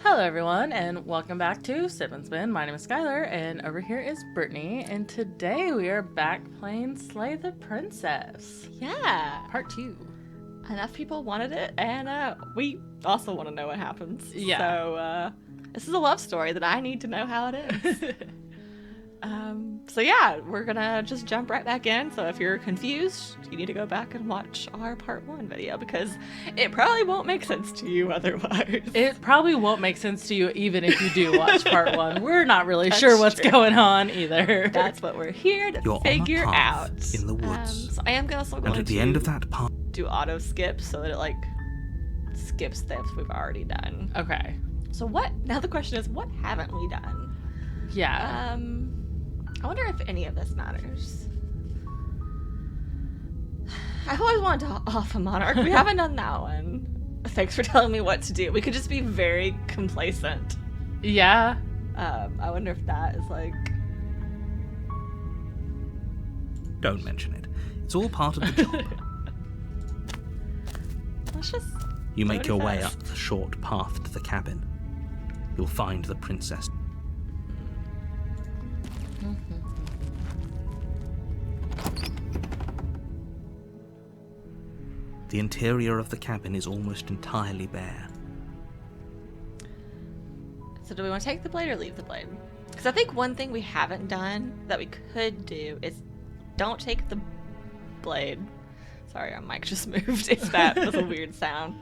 Hello everyone, and welcome back to Sip and Spin. My name is Skylar, and over here is Brittany, and today we are back playing Slay the Princess. Yeah. Part 2. Enough people wanted it, and we also want to know what happens. Yeah. So, this is a love story that I need to know how it ends. So yeah, we're gonna just jump right back in. So if you're confused, you need to go back and watch our part 1 video because it probably won't make sense to you otherwise. It probably won't make sense to you even if you do watch part 1. We're not really That's sure what's true. going on either. That's what we're here to You're figure on a path out. in the woods. So I am also And going at the to end of that path, do auto skip so that it like skips steps we've already done. Okay. So now the question is, what haven't we done? Yeah. I wonder if any of this matters. I've always wanted to off a monarch. We haven't done that one. Thanks for telling me what to do. We could just be very complacent. Yeah. I wonder if that is like... don't mention it. It's all part of the job. Let's just... You make your way up fast. the short path to the cabin. You'll find the princess. The interior of the cabin is almost entirely bare. So do we want to take the blade or leave the blade? Because I think one thing we haven't done that we could do is don't take the blade. Sorry, our mic just moved. If that was a weird sound.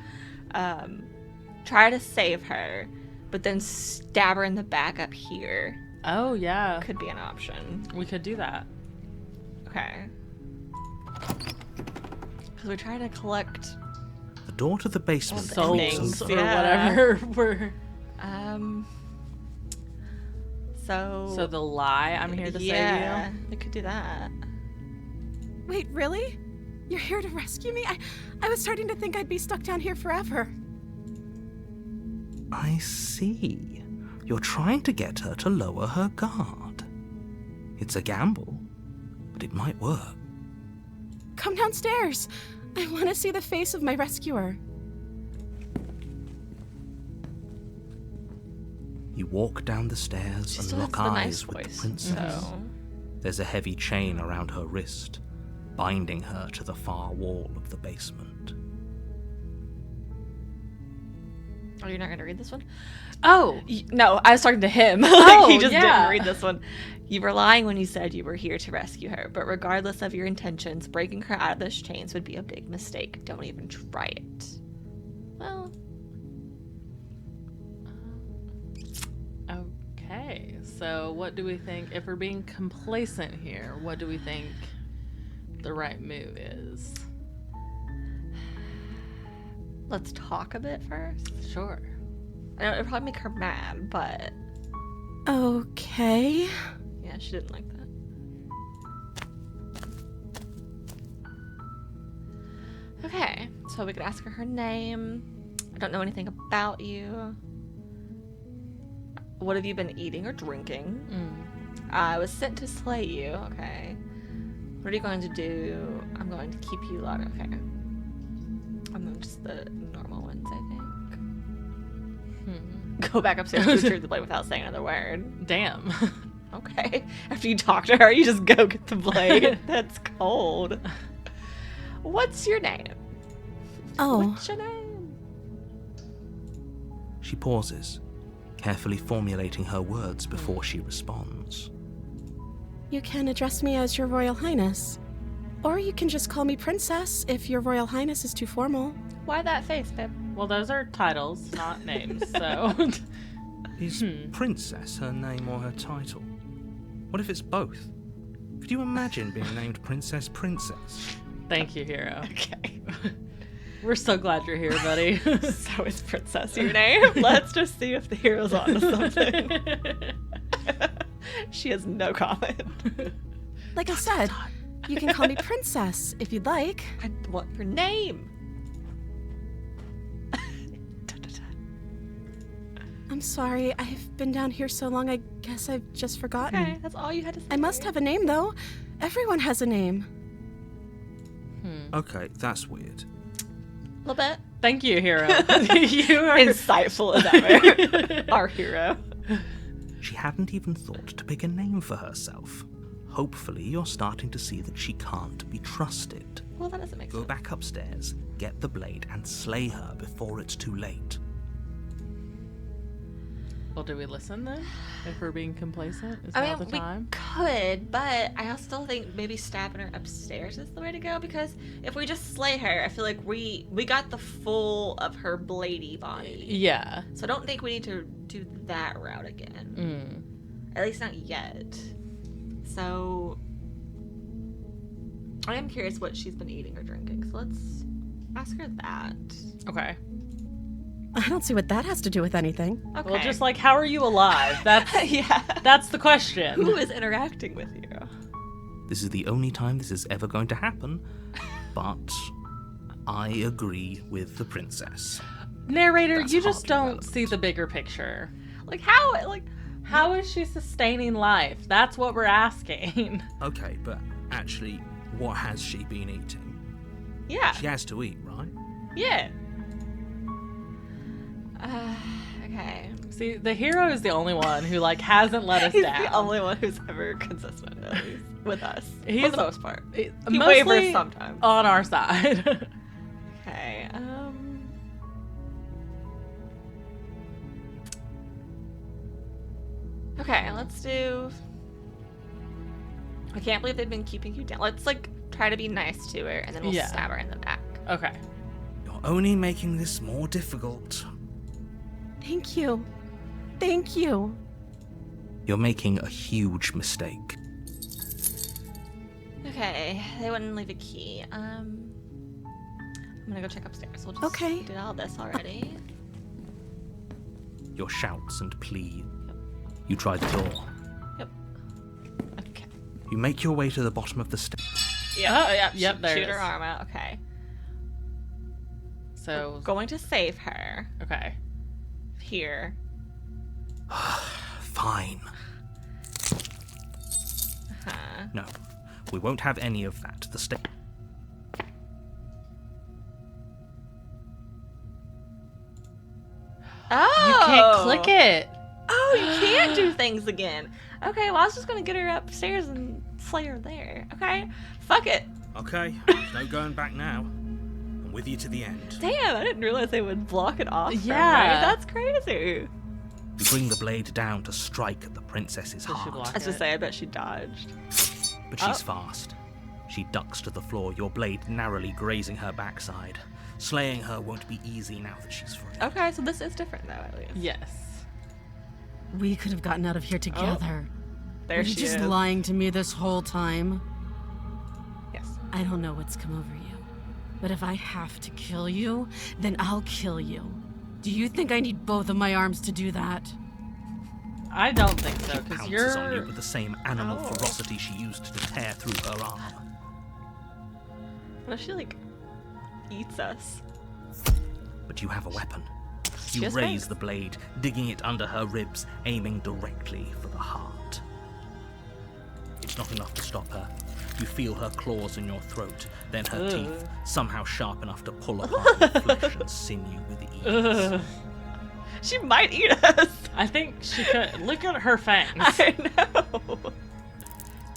Try to save her, but then stab her in the back up here. Oh, yeah. Could be an option. We could do that. Okay. Because we're trying to collect... The door to the basement Souls creaks or open. Yeah. whatever. We're... So the lie I'm here to save you? we could do that. Wait, really? You're here to rescue me? I was starting to think I'd be stuck down here forever. I see. You're trying to get her to lower her guard. It's a gamble, but it might work. Come downstairs. I want to see the face of my rescuer. You walk down the stairs She and still has lock the eyes nice with voice, the princess. so... There's a heavy chain around her wrist, binding her to the far wall of the basement. Oh, you're not going to read this one? Oh! No, I was talking to him. Oh, he just yeah. didn't read this one. You were lying when you said you were here to rescue her, but regardless of your intentions, breaking her out of those chains would be a big mistake. Don't even try it. Well... Okay, so what do we think, if we're being complacent here, what do we think the right move is? Let's talk a bit first. Sure. I know it'd probably make her mad, but Okay. yeah, she didn't like that. Okay, so we could ask her name. I don't know anything about you. What have you been eating or drinking? I was sent to slay you. Okay. What are you going to do? I'm going to keep you locked. Okay. I'm doing just the normal ones, I think. Go back upstairs to retrieve the blade without saying another word. Damn. Okay. After you talk to her, you just go get the blade. That's cold. What's your name? Oh, What's your name? She pauses, carefully formulating her words before she responds. you can address me as Your Royal Highness. Or you can just call me Princess if Your Royal Highness is too formal. Why that face, babe? Well, those are titles, not names, so... Is Princess her name or her title? What if it's both? Could you imagine being named Princess? Thank you, hero. Okay. We're so glad you're here, buddy. So is Princess your name? Let's just see if the hero's onto something. She has no comment. Like I said, you can call me Princess if you'd like. I want your name. I'm sorry, I've been down here so long, I guess I've just forgotten. Okay, that's all you had to say. I must have a name, though. Everyone has a name. Okay, that's weird. A little bit. Thank you, hero. You are Insightful as ever. Our hero. She hadn't even thought to pick a name for herself. Hopefully, you're starting to see that she can't be trusted. Well, that doesn't make Go sense. back upstairs, get the blade, and slay her before it's too late. Well, do we listen then? If we're being complacent? Is I now mean, the we time? could, but I still think maybe stabbing her upstairs is the way to go, because if we just slay her, I feel like we got the full of her bladey body. Yeah. So I don't think we need to do that route again. At least not yet. So I am curious what she's been eating or drinking, so let's ask her that. Okay. I don't see what that has to do with anything. Okay. Well, just like, how are you alive? That's yeah. that's the question. Who is interacting with you? This is the only time this is ever going to happen, but I agree with the princess. Narrator, That's you just hardly don't relevant. see the bigger picture. Like how? How is she sustaining life? That's what we're asking. Okay, but actually, what has she been eating? Yeah. She has to eat, right? Yeah. Okay. See, the hero is the only one who like hasn't let us He's down. the only one who's ever consistent, at least, with us. He's for the most part. He mostly wavers sometimes. on our side. Okay. Okay, let's do. I can't believe they've been keeping you down. Let's like try to be nice to her, and then we'll Yeah. stab her in the back. Okay. You're only making this more difficult. Thank you. Thank you. You're making a huge mistake. Okay, they wouldn't leave a key. I'm gonna go check upstairs. We'll just Okay. did all this already. Your shouts and plea. You try the door. Yep. Okay. You make your way to the bottom of the stairs. Yeah. Oh, yep, there it Shoot her is. arm out. Okay. So, Going to save her okay. here. Fine. Huh. No, we won't have any of that. The stairs. Oh. You can't click it. Oh, you can't do things again. Okay, well, I was just gonna get her upstairs and slay her there. Okay, fuck it. Okay, there's no going back now. I'm with you to the end. Damn, I didn't realize they would block it off. from Yeah. her. That's crazy. You bring the blade down to strike at the princess's Does she heart, block I was just it? say, I bet she dodged. but she's fast. She ducks to the floor, your blade narrowly grazing her backside. Slaying her won't be easy now that she's free. Okay, so this is different though, at least. Yes. We could have gotten out of here together. There You're she just is. lying to me this whole time. Yes. I don't know what's come over you, but if I have to kill you, then I'll kill you. Do you think I need both of my arms to do that? I don't think so, She because pounces on you you're... with the same animal Oh. ferocity she used to tear through her arm. What if she like eats us? But you have a weapon. She You has raise fangs. the blade, digging it under her ribs, aiming directly for the heart. It's not enough to stop her. You feel her claws in your throat, then her teeth, somehow sharp enough to pull apart your flesh and sinew with ease. Ugh. She might eat us. I think she could... Look at her fangs. I know.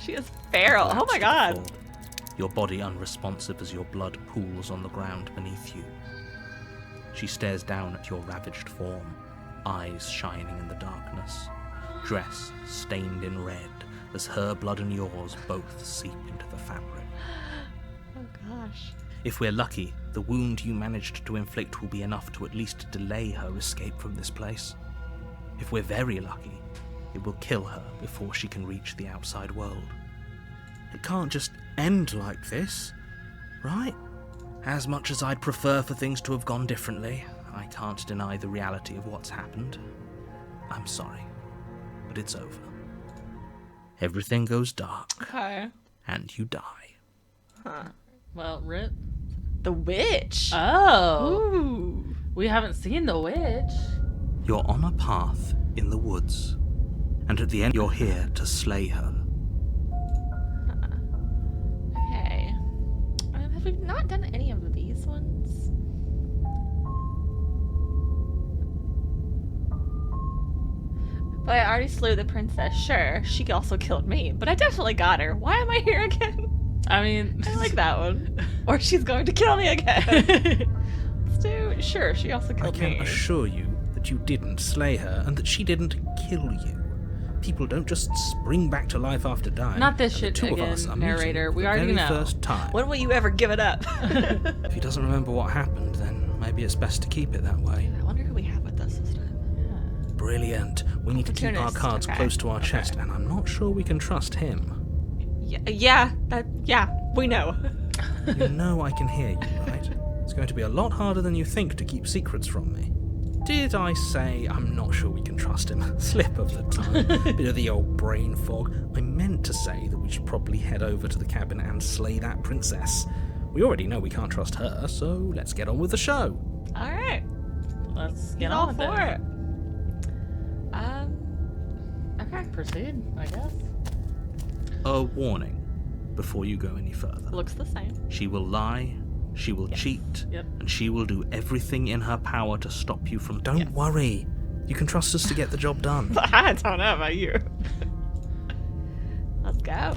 She is feral. Oh Collapse my to the god. floor, your body unresponsive as your blood pools on the ground beneath you. She stares down at your ravaged form, eyes shining in the darkness, dress stained in red as her blood and yours both seep into the fabric. Oh gosh. If we're lucky, the wound you managed to inflict will be enough to at least delay her escape from this place. If we're very lucky, it will kill her before she can reach the outside world. It can't just end like this, right? As much as I'd prefer for things to have gone differently, I can't deny the reality of what's happened. I'm sorry, but it's over. Everything goes dark, Okay. and you die. Huh. Well, Rip. The witch. Oh. Ooh. We haven't seen the witch. You're on a path in the woods, and at the end you're here to slay her. Okay. Have we not done any of these ones? But I already slew the princess, sure. She also killed me, but I definitely got her. Why am I here again? I mean, I like that one. Or she's going to kill me again. Let's do, sure, she also I killed can me. assure you that you didn't slay her and that she didn't kill you. People don't just spring back to life after dying. Not this and the shit two of again, us are meeting narrator. for We the already very know. first time. When will you ever give it up? If he doesn't remember what happened, then maybe it's best to keep it that way. I wonder who we have with us this time. Brilliant. We need to keep our Opportunist, cards okay. close to our chest, and I'm not sure we can trust him. Yeah, we know. You know I can hear you, right? It's going to be a lot harder than you think to keep secrets from me. Did I say I'm not sure we can trust him? Slip of the tongue. Bit of the old brain fog. I meant to say that we should probably head over to the cabin and slay that princess. We already know we can't trust her, so let's get on with the show. All right, Let's get get all on with for it. it. Okay. Proceed, I guess. A warning before you go any further. Looks the same. She will lie, she will cheat, Yep. and she will do everything in her power to stop you from... Don't Yes. worry. You can trust us to get the job done. I don't know about you. Let's go.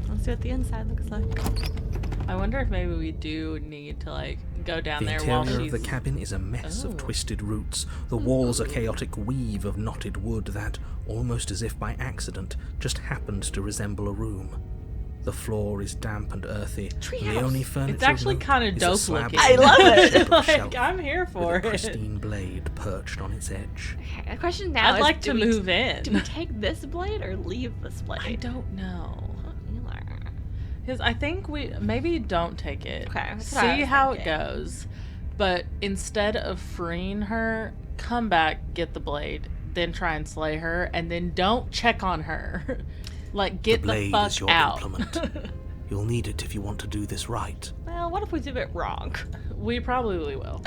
Let's see what the inside looks like. I wonder if maybe we do need to, like, go down The there while interior she's... of the cabin is a mess Oh. of twisted roots. The walls a chaotic weave of knotted wood that, almost as if by accident, just happened to resemble a room. The floor is damp and earthy, and the Treehouse. only furniture It's actually of note kind of is a dope slab looking. of I love it. wood Like, shelf I'm here for with a it. pristine blade perched on its edge. Okay, the question now I'd is, like do to we- move in. Do we take this blade or leave this blade? I don't know. Either. Because I think we maybe don't take it. Okay, that's what I See was how thinking. it goes. But instead of freeing her, come back, get the blade, then try and slay her, and then don't check on her. Like, get The blade fuck is your out. implement. You'll need it if you want to do this right. Well, what if we do it wrong? We probably will.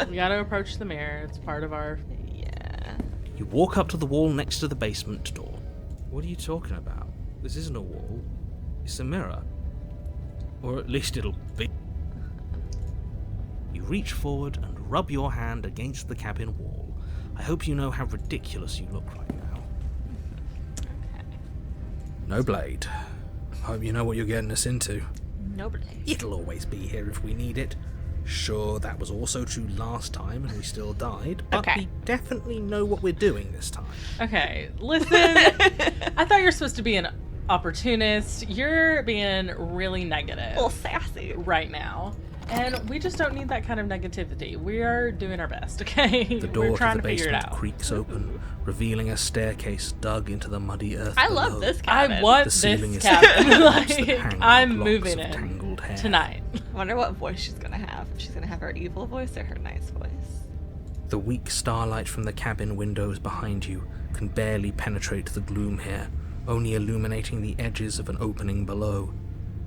We gotta approach the mirror. It's part of our... Yeah. You walk up to the wall next to the basement door. What are you talking about? This isn't a wall. It's a mirror. Or at least it'll be. You reach forward and rub your hand against the cabin wall. I hope you know how ridiculous you look right now. Okay. No blade. Hope you know what you're getting us into. No blade. It'll always be here if we need it. Sure, that was also true last time and we still died, but Okay. we definitely know what we're doing this time. Okay, listen. I thought you were supposed to be an opportunist. You're being really negative A little sassy. right now. And we just don't need that kind of negativity. We are doing our best, okay? The door We're to trying the to figure it basement out. creaks open, revealing a staircase dug into the muddy earth I below. love this cabin. I want The ceiling this is cabin. thick, Like, that hang I'm locks moving of in tangled hair. tonight. I wonder what voice she's gonna have. If she's gonna have her evil voice or her nice voice. The weak starlight from the cabin windows behind you can barely penetrate the gloom here, only illuminating the edges of an opening below.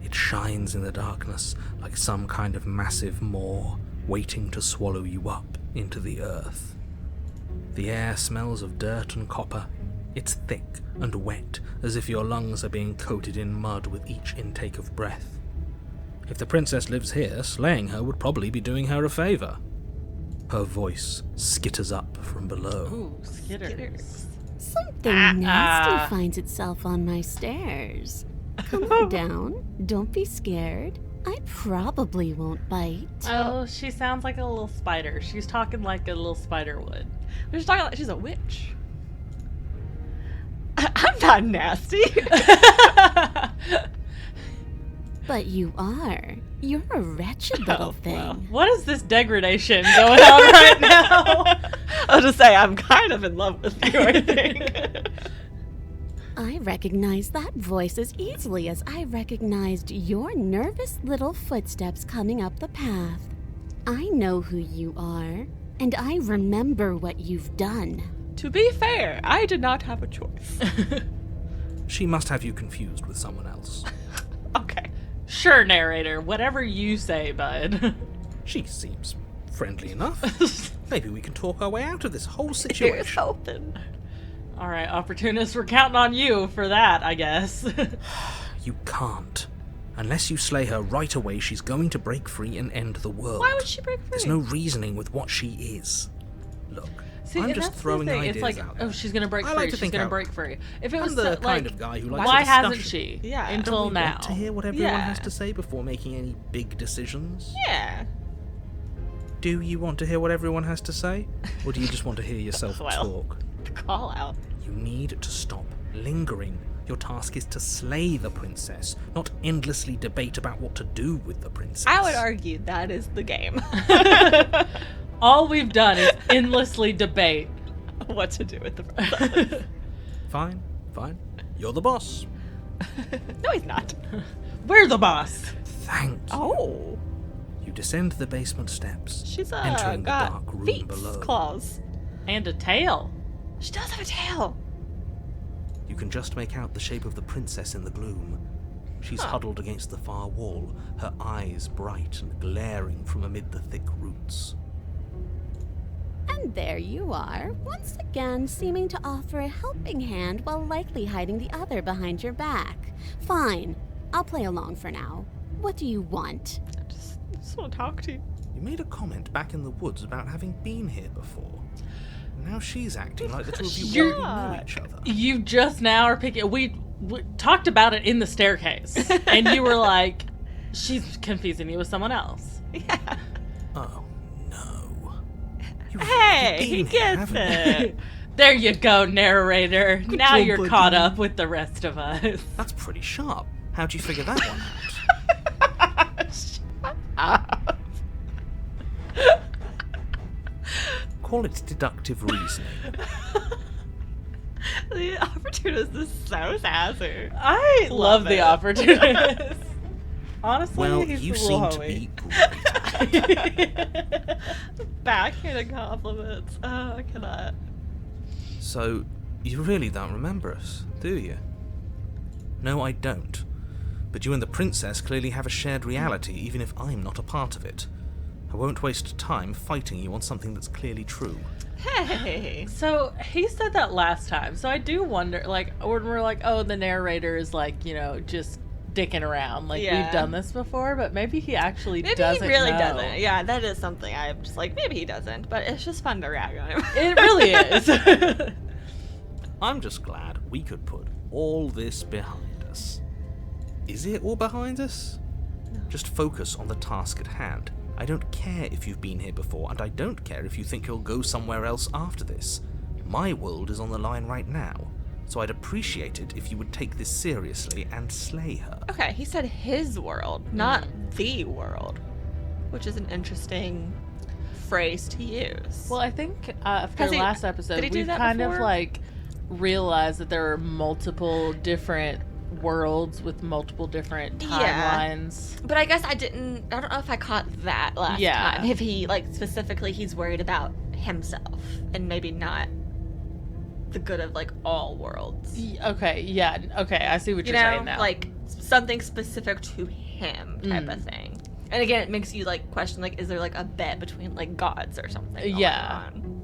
It shines in the darkness like some kind of massive maw waiting to swallow you up into the earth. The air smells of dirt and copper. It's thick and wet, as if your lungs are being coated in mud with each intake of breath. If the princess lives here, slaying her would probably be doing her a favor. Her voice skitters up from below. Ooh, skitters. Something nasty finds itself on my stairs. Come on down. Don't be scared. I probably won't bite. Oh, she sounds like a little spider. She's talking like a little spider would. We're just talking like she's a witch. I'm not nasty. But you are. You're a wretched little thing. Well, what is this degradation going on right now? I'll just say I'm kind of in love with you, I think. I recognize that voice as easily as I recognized your nervous little footsteps coming up the path. I know who you are, and I remember what you've done. To be fair, I did not have a choice. She must have you confused with someone else. Okay. Sure, narrator. Whatever you say, bud. She seems friendly enough. Maybe we can talk our way out of this whole Here's situation. hoping. All right, opportunists, we're counting on you for that, I guess. You can't. Unless you slay her right away, she's going to break free and end the world. Why would she break free? There's no reasoning with what she is. Look, See, I'm and just that's the throwing thing. ideas It's like, out oh, there. she's gonna break I free. like to She's think gonna out break loud. free. If it I'm was the like, kind of guy who likes why a hasn't discussion. she? Yeah. Until Don't we now. want to hear what everyone Yeah. has to say before making any big decisions? Yeah. Do you want to hear what everyone has to say? Or do you just want to hear yourself Well. talk? Call out. You need to stop lingering. Your task is to slay the princess, not endlessly debate about what to do with the princess. I would argue that is the game. All we've done is endlessly debate. What to do with the princess. Fine. You're the boss. No, he's not. We're the boss. Thank you. Oh. You descend the basement steps, She's entering the got dark room feet below. claws. And a tail. She does have a tail. You can just make out the shape of the princess in the gloom. She's huddled against the far wall, her eyes bright and glaring from amid the thick roots. And there you are, once again seeming to offer a helping hand while likely hiding the other behind your back. Fine, I'll play along for now. What do you want? I just want to talk to you. You made a comment back in the woods about having been here before. Now she's acting like the two of you You're- already know each other. You just now are picking. We talked about it in the staircase, and you were like, "She's confusing you with someone else." Yeah. Oh, no. Hey, You've he been here, gets haven't you? it. There you go, narrator. Now job, you're buddy. caught up with the rest of us. That's pretty sharp. How'd you figure that one out? Call it deductive reasoning. The opportunist is so sassy. I love the it. opportunist. Honestly, Well, he's you a seem little to homie. be great. Backhanded compliments. Oh, I cannot. So, you really don't remember us, do you? No, I don't. But you and the princess clearly have a shared reality, even if I'm not a part of it. I won't waste time fighting you on something that's clearly true. Hey. So he said that last time. So I do wonder, like, when we're like, oh, the narrator is like, just dicking around. Like, Yeah. we've done this before, but maybe he actually Maybe doesn't he really know. doesn't. Yeah, that is something I'm just like, maybe he doesn't, but it's just fun to rag on him. It really is. I'm just glad we could put all this behind us. Is it all behind us? No. Just focus on the task at hand. I don't care if you've been here before, and I don't care if you think you'll go somewhere else after this. My world is on the line right now, so I'd appreciate it if you would take this seriously and slay her. Okay, he said his world, not the world, which is an interesting phrase to use. Well, I think after Has he- last episode, did he do we've that kind of before? like realized that there are multiple different worlds with multiple different Yeah. timelines. But I guess I don't know if I caught that last Yeah. time. If he, like, specifically he's worried about himself and maybe not the good of, like, all worlds. Okay, yeah, okay, I see what You you're know, saying now. like, something specific to him type of thing. And again, it makes you, like, question, like, is there, like, a bet between, like, gods or something going Yeah. on?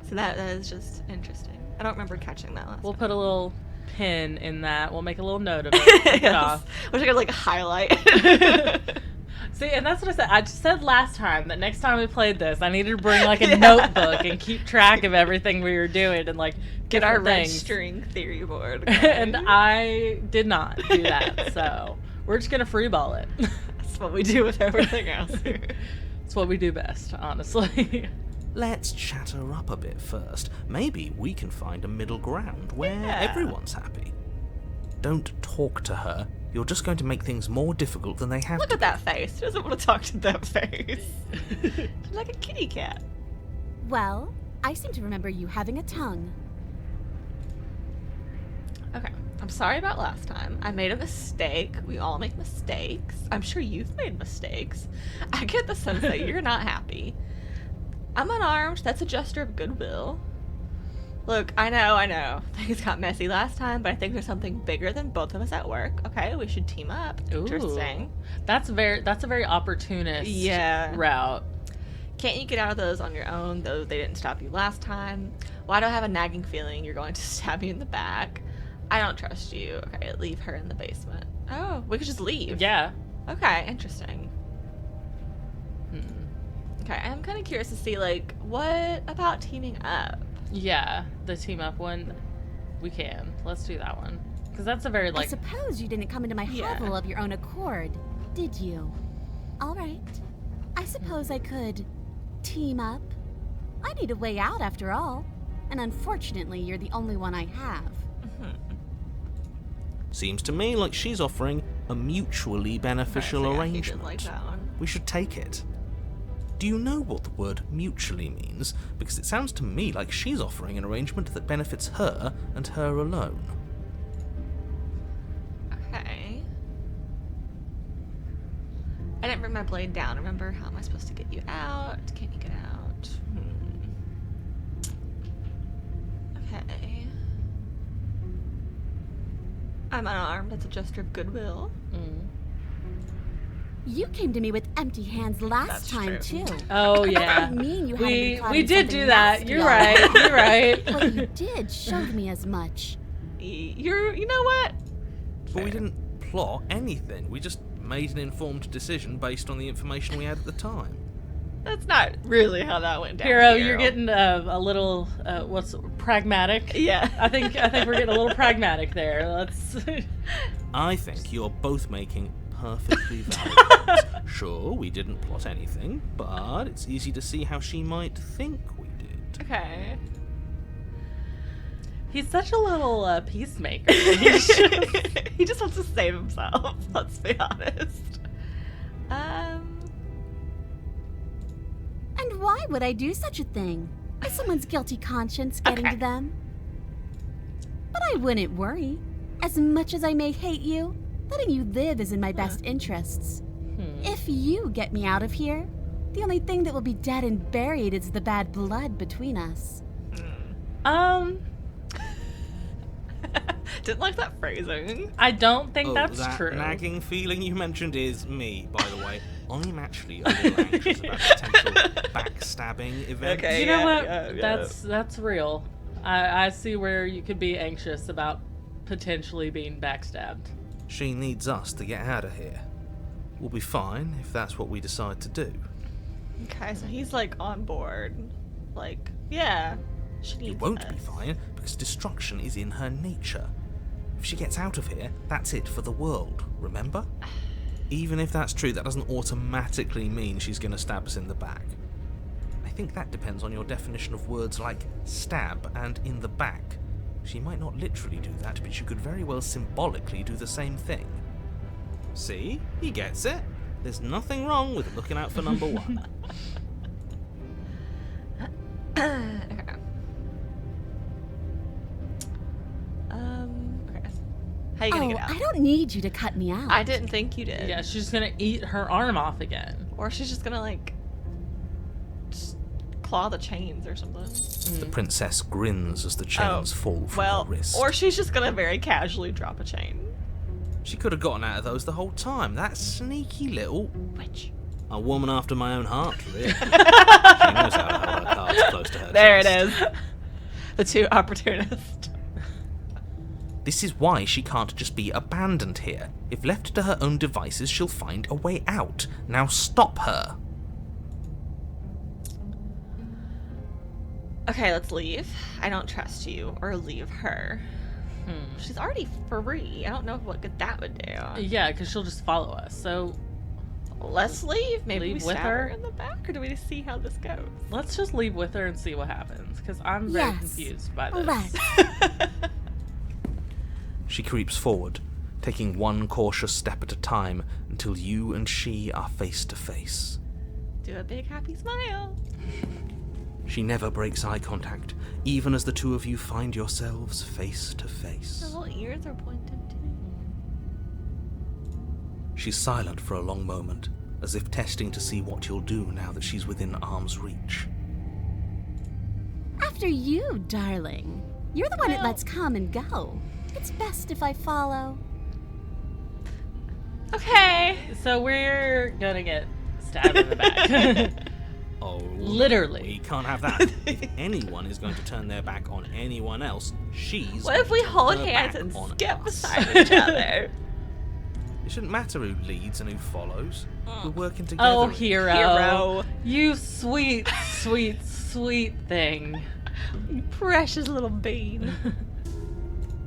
So that is just interesting. I don't remember catching that last We'll time. put a little pin in that. We'll make a little note of it. Take it Yes. off. Wish I could, like, highlight. See, and that's what I said. I just said last time that next time we played this, I needed to bring like a Yeah. notebook and keep track of everything we were doing and like Get our different red things. string theory board. And I did not do that, so we're just gonna freeball it. That's what we do with everything else here. It's what we do best, honestly. Let's chat her up a bit first. Maybe we can find a middle ground where Yeah. everyone's happy. Don't talk to her. You're just going to make things more difficult than they have Look to at that face. Who doesn't want to talk to that face? She's like a kitty cat. Well, I seem to remember you having a tongue. Okay. I'm sorry about last time. I made a mistake. We all make mistakes. I'm sure you've made mistakes. I get the sense that you're not happy. I'm unarmed. That's a gesture of goodwill. Look, I know. Things got messy last time, but I think there's something bigger than both of us at work. Okay, we should team up. Interesting. That's a very opportunist Yeah. route. Can't you get out of those on your own, though they didn't stop you last time? Why do I have a nagging feeling you're going to stab me in the back? I don't trust you. Okay, leave her in the basement. Oh, we could just leave. Yeah. Okay, interesting. Okay, I'm kind of curious to see, like, what about teaming up? Yeah, the team up one, we can. Let's do that one. Because that's a very, I like... suppose you didn't come into my Yeah. hovel of your own accord, did you? All right. I suppose I could team up. I need a way out after all. And unfortunately, you're the only one I have. Seems to me like she's offering a mutually beneficial Right, so yeah, he arrangement. did like that one. We should take it. Do you know what the word mutually means? Because it sounds to me like she's offering an arrangement that benefits her and her alone. Okay. I didn't bring my blade down. Remember, how am I supposed to get you out? Can't you get out? Okay. I'm unarmed. That's a gesture of goodwill. You came to me with empty hands last That's true. true. Oh, I yeah. didn't mean you hadn't been We plotting did something do that. nasty You're all right. along. You're right. What you did showed me as much. You know what? But we didn't plot anything. We just made an informed decision based on the information we had at the time. That's not really how that went down. Hero, you're getting a little, pragmatic. Yeah. I think we're getting a little pragmatic there. Let's... I think you're both making perfectly valid points. Sure, we didn't plot anything, but it's easy to see how she might think we did. Okay. He's such a little peacemaker. He just wants to save himself. Let's be honest. And why would I do such a thing? Is someone's guilty conscience getting to them? But I wouldn't worry. As much as I may hate you, letting you live is in my best interests. If you get me out of here, the only thing that will be dead and buried is the bad blood between us. Didn't like that phrasing. I don't think that's that true. nagging feeling you mentioned is me, by the way. I'm actually a little anxious about potential backstabbing events. Okay. You know Yeah, what? yeah. That's real. I see where you could be anxious about potentially being backstabbed. She needs us to get out of here. We'll be fine if that's what we decide to do. Okay, so he's like on board. Like, yeah. She needs It won't us. be fine because destruction is in her nature. If she gets out of here, that's it for the world, remember? Even if that's true, that doesn't automatically mean she's going to stab us in the back. I think that depends on your definition of words like stab and in the back. She might not literally do that, but she could very well symbolically do the same thing. See? He gets it. There's nothing wrong with looking out for number one. Okay. Okay. How you gonna get out? I don't need you to cut me out. I didn't think you did. Yeah, she's gonna eat her arm off again. Or she's just gonna like just claw the chains or something. The princess grins as the chains fall from Well, her wrist. or she's just gonna very casually drop a chain. She could have gotten out of those the whole time. That sneaky little... Which? A woman after my own heart, really. She knows how to hold her cards close to her There it chest. is. The two opportunists. This is why she can't just be abandoned here. If left to her own devices, she'll find a way out. Now stop her. Okay, let's leave. I don't trust you. Or leave her. She's already free. I don't know what good that would do. Yeah, because she'll just follow us. So Let's leave. Maybe Leave we with stab her? her in the back, or do we just see how this goes? let's just leave with her and see what happens. Because I'm very Yes. confused by this. Let's. She creeps forward, taking one cautious step at a time until you and she are face to face. Do a big happy smile. She never breaks eye contact, even as the two of you find yourselves face to Her face. little ears are pointed too. She's silent for a long moment, as if testing to see what you'll do now that she's within arm's reach. After you, darling. You're the one that Well- lets come and go. It's best if I follow. Okay. So we're gonna get stabbed in the back. Oh, Literally. we can't have that. If anyone is going to turn their back on anyone else, she's What if going we to turn hold her hands back and on skip us. beside each other? It shouldn't matter who leads and who follows. We're working together. Oh, here. hero. You sweet, sweet, sweet thing. You precious little bean.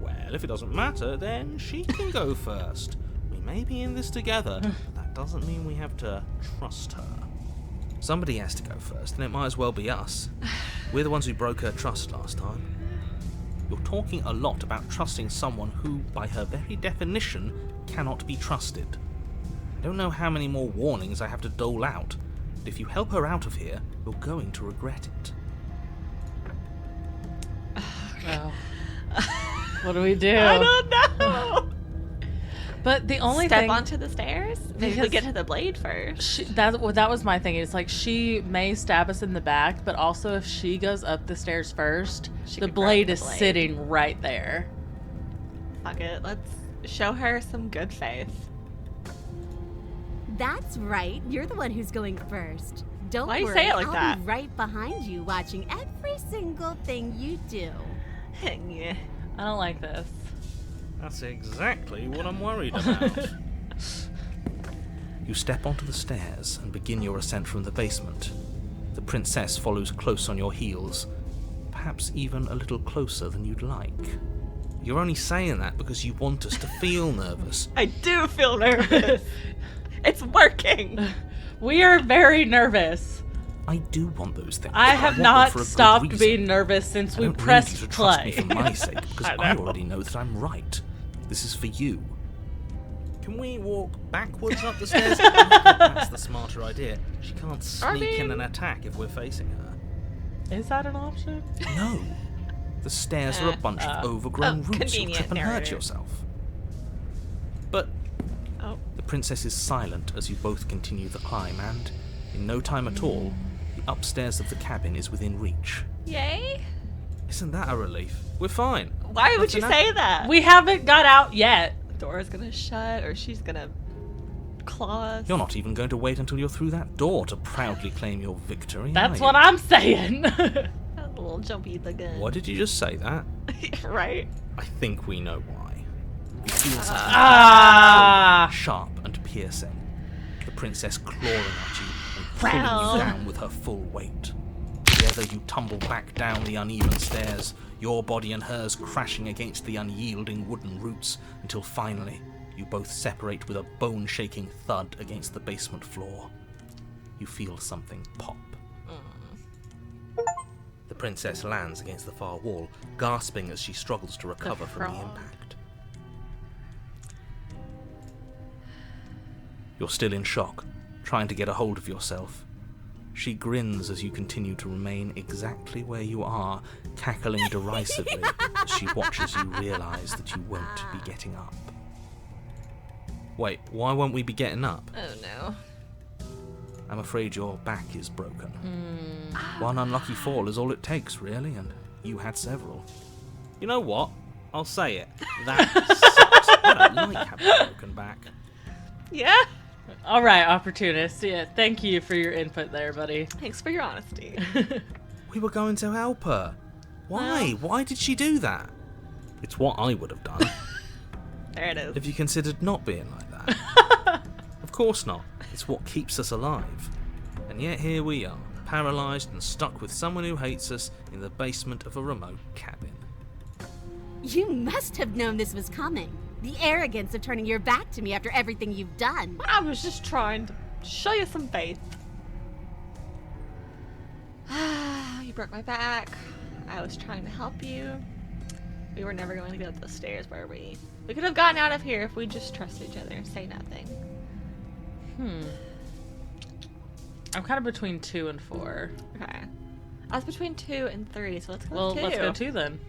Well, if it doesn't matter, then she can go first. We may be in this together, but that doesn't mean we have to trust her. Somebody has to go first, and it might as well be us. We're the ones who broke her trust last time. You're talking a lot about trusting someone who, by her very definition, cannot be trusted. I don't know how many more warnings I have to dole out, but if you help her out of here, you're going to regret it. Well, what do we do? I don't know. But the only Step thing onto the stairs? Maybe we Because- get to the blade first. that was my thing. It's like she may stab us in the back, but also if she goes up the stairs first, She the could grab blade the is blade. sitting right there. Fuck it. Let's show her some good faith. That's right. You're the one who's going first. Don't Why do you worry. say it like I'll that? be right behind you, watching every single thing you do. Yeah. I don't like this. That's exactly what I'm worried about. You step onto the stairs and begin your ascent from the basement. The princess follows close on your heels, perhaps even a little closer than you'd like. You're only saying that because you want us to feel nervous. I do feel nervous. It's working. We are very nervous. I do want those things. I but have want them not for a good stopped reason. being nervous since I we don't need pressed you to trust play. me for my sake, because I I know. already know that I'm right. This is for you. Can we walk backwards up the stairs? That's the smarter idea. She can't sneak in and attack if we're facing her. Is that an option? No. The stairs are a bunch of overgrown roots. You'll convenient trip and hurt narrator. yourself. But Oh. the princess is silent as you both continue the climb, and in no time at all, the upstairs of the cabin is within reach. Yay. Isn't that a relief? We're fine. Why would you Nothing say that? We haven't got out yet. The door's gonna shut or she's gonna claw us. You're not even going to wait until you're through that door to proudly claim your victory. That's are what you? I'm saying. That was a little jumpy looking. Why did you just say that? Right? I think we know why. You feel something Ah. sharp and piercing. The princess clawing at you and pulling Wow. you down with her full weight. Together you tumble back down the uneven stairs, your body and hers crashing against the unyielding wooden roots, until finally you both separate with a bone-shaking thud against the basement floor. You feel something pop. The princess lands against the far wall, gasping as she struggles to recover from the frog. impact. You're still in shock, trying to get a hold of yourself. She grins as you continue to remain exactly where you are, cackling derisively as she watches you realise that you won't be getting up. Wait, why won't we be getting up? Oh no. I'm afraid your back is broken. One unlucky fall is all it takes, really, and you had several. You know what? I'll say it. That sucks. I don't like having a broken back. Yeah? All right, opportunist. Yeah, thank you for your input there, buddy. Thanks for your honesty. We were going to help her. Why? Why did she do that? It's what I would have done There it is. if you considered not being like that. Of course not. It's what keeps us alive. And yet here we are, paralysed and stuck with someone who hates us in the basement of a remote cabin. You must have known this was coming. The arrogance of turning your back to me after everything you've done. I was just trying to show you some faith. You broke my back. I was trying to help you. We were never going to go up the stairs, were we? We could have gotten out of here if we just trusted each other and say nothing. I'm kind of between 2 and 4. Okay. I was between 2 and 3, so let's go Well, 2. let's go 2 then.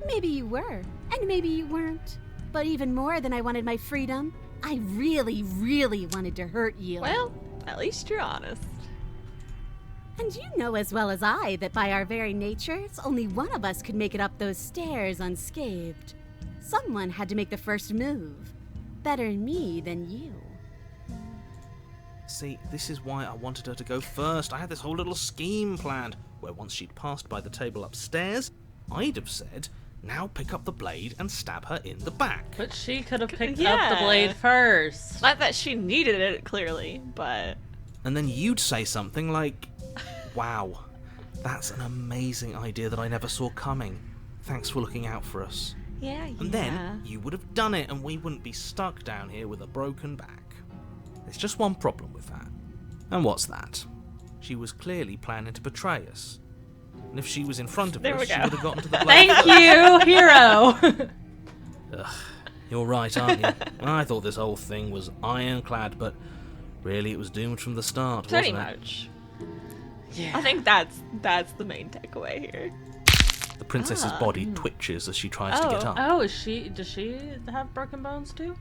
Maybe you were, and maybe you weren't. But even more than I wanted my freedom, I really, really wanted to hurt you. Well, at least you're honest. And you know as well as I that by our very natures, only one of us could make it up those stairs unscathed. Someone had to make the first move. Better me than you. See, this is why I wanted her to go first. I had this whole little scheme planned, where once she'd passed by the table upstairs, I'd have said, Now pick up the blade and stab her in the back. But she could have picked up Yeah. the blade first. Not that she needed it, clearly, but... And then you'd say something like, wow, that's an amazing idea that I never saw coming. Thanks for looking out for us. Yeah. And then you would have done it and we wouldn't be stuck down here with a broken back. There's just one problem with that. And what's that? She was clearly planning to betray us. And if she was in front of There us, we she go. would have gotten to the blade. Thank you, hero. Ugh, you're right, aren't you? I thought this whole thing was ironclad, but really it was doomed from the start, Pretty wasn't it? much. Yeah. I think that's the main takeaway here. The princess's body twitches as she tries to get up. Oh, does she have broken bones too?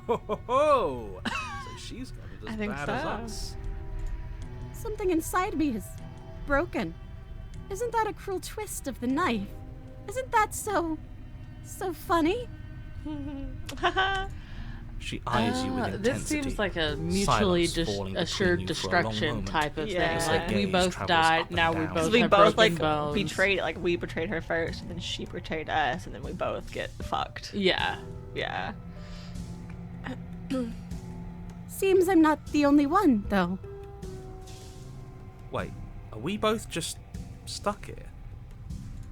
Ho, ho, ho. So she's got it I as think bad so. as us. Something inside me is broken. Isn't that a cruel twist of the knife? Isn't that so funny? She eyes you with intensity. This seems like a mutually Silence falling between assured you for a long destruction moment. type of Yeah. thing. As Like her we gaze both travels died, up and now we down. both We have both broken like bones. betrayed, like we betrayed her first, and then she betrayed us, and then we both get fucked. Yeah. Yeah. Seems I'm not the only one, though. Wait, are we both just stuck here?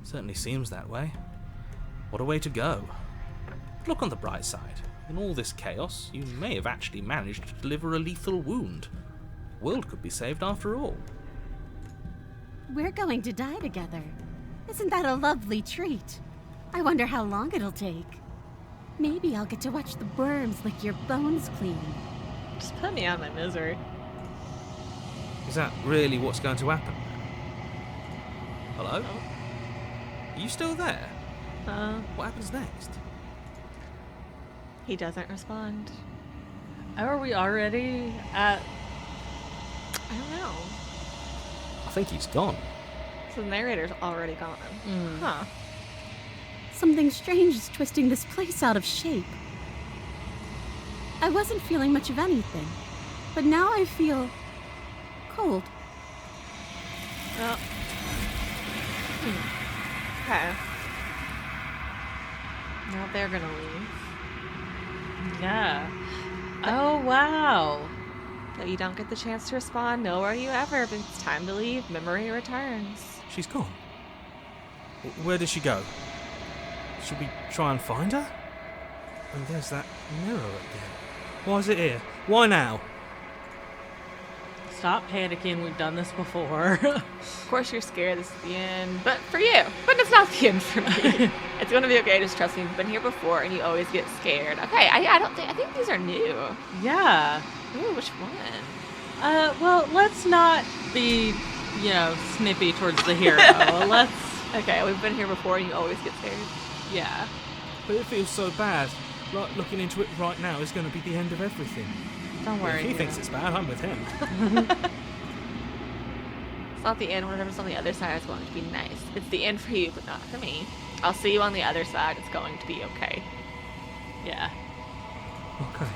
Certainly seems that way. What a way to go. Look on the bright side. In all this chaos, you may have actually managed to deliver a lethal wound. The world could be saved after all. We're going to die together. Isn't that a lovely treat? I wonder how long it'll take. Maybe I'll get to watch the worms lick your bones clean. Just put me out of my misery. Is that really what's going to happen? Hello? Are you still there? What happens next? He doesn't respond. Are we already at... I don't know. I think he's gone. So the narrator's already gone. Huh. Something strange is twisting this place out of shape. I wasn't feeling much of anything, but now I feel cold. Well. Okay. Now they're gonna leave. Yeah. Oh, wow. Though you don't get the chance to respond, nor will you ever, but it's time to leave. Memory returns. She's gone. Where did she go? Should we try and find her? And there's that mirror again. Why is it here? Why now? Stop panicking. We've done this before. Of course you're scared this is the end, but for you. But it's not the end for me. It's gonna be okay, just trust me. You've been here before and you always get scared. Okay, I think these are new. Yeah. Ooh, which one? Well, let's not be, snippy towards the hero. Let's... Okay, we've been here before and you always get scared. Yeah. But it feels so bad. Like looking into it right now is going to be the end of everything. Don't worry. If he hero. thinks it's bad, I'm with him. It's not the end. Whatever's on the other side is going to be nice. It's the end for you, but not for me. I'll see you on the other side. It's going to be okay. Yeah. Okay.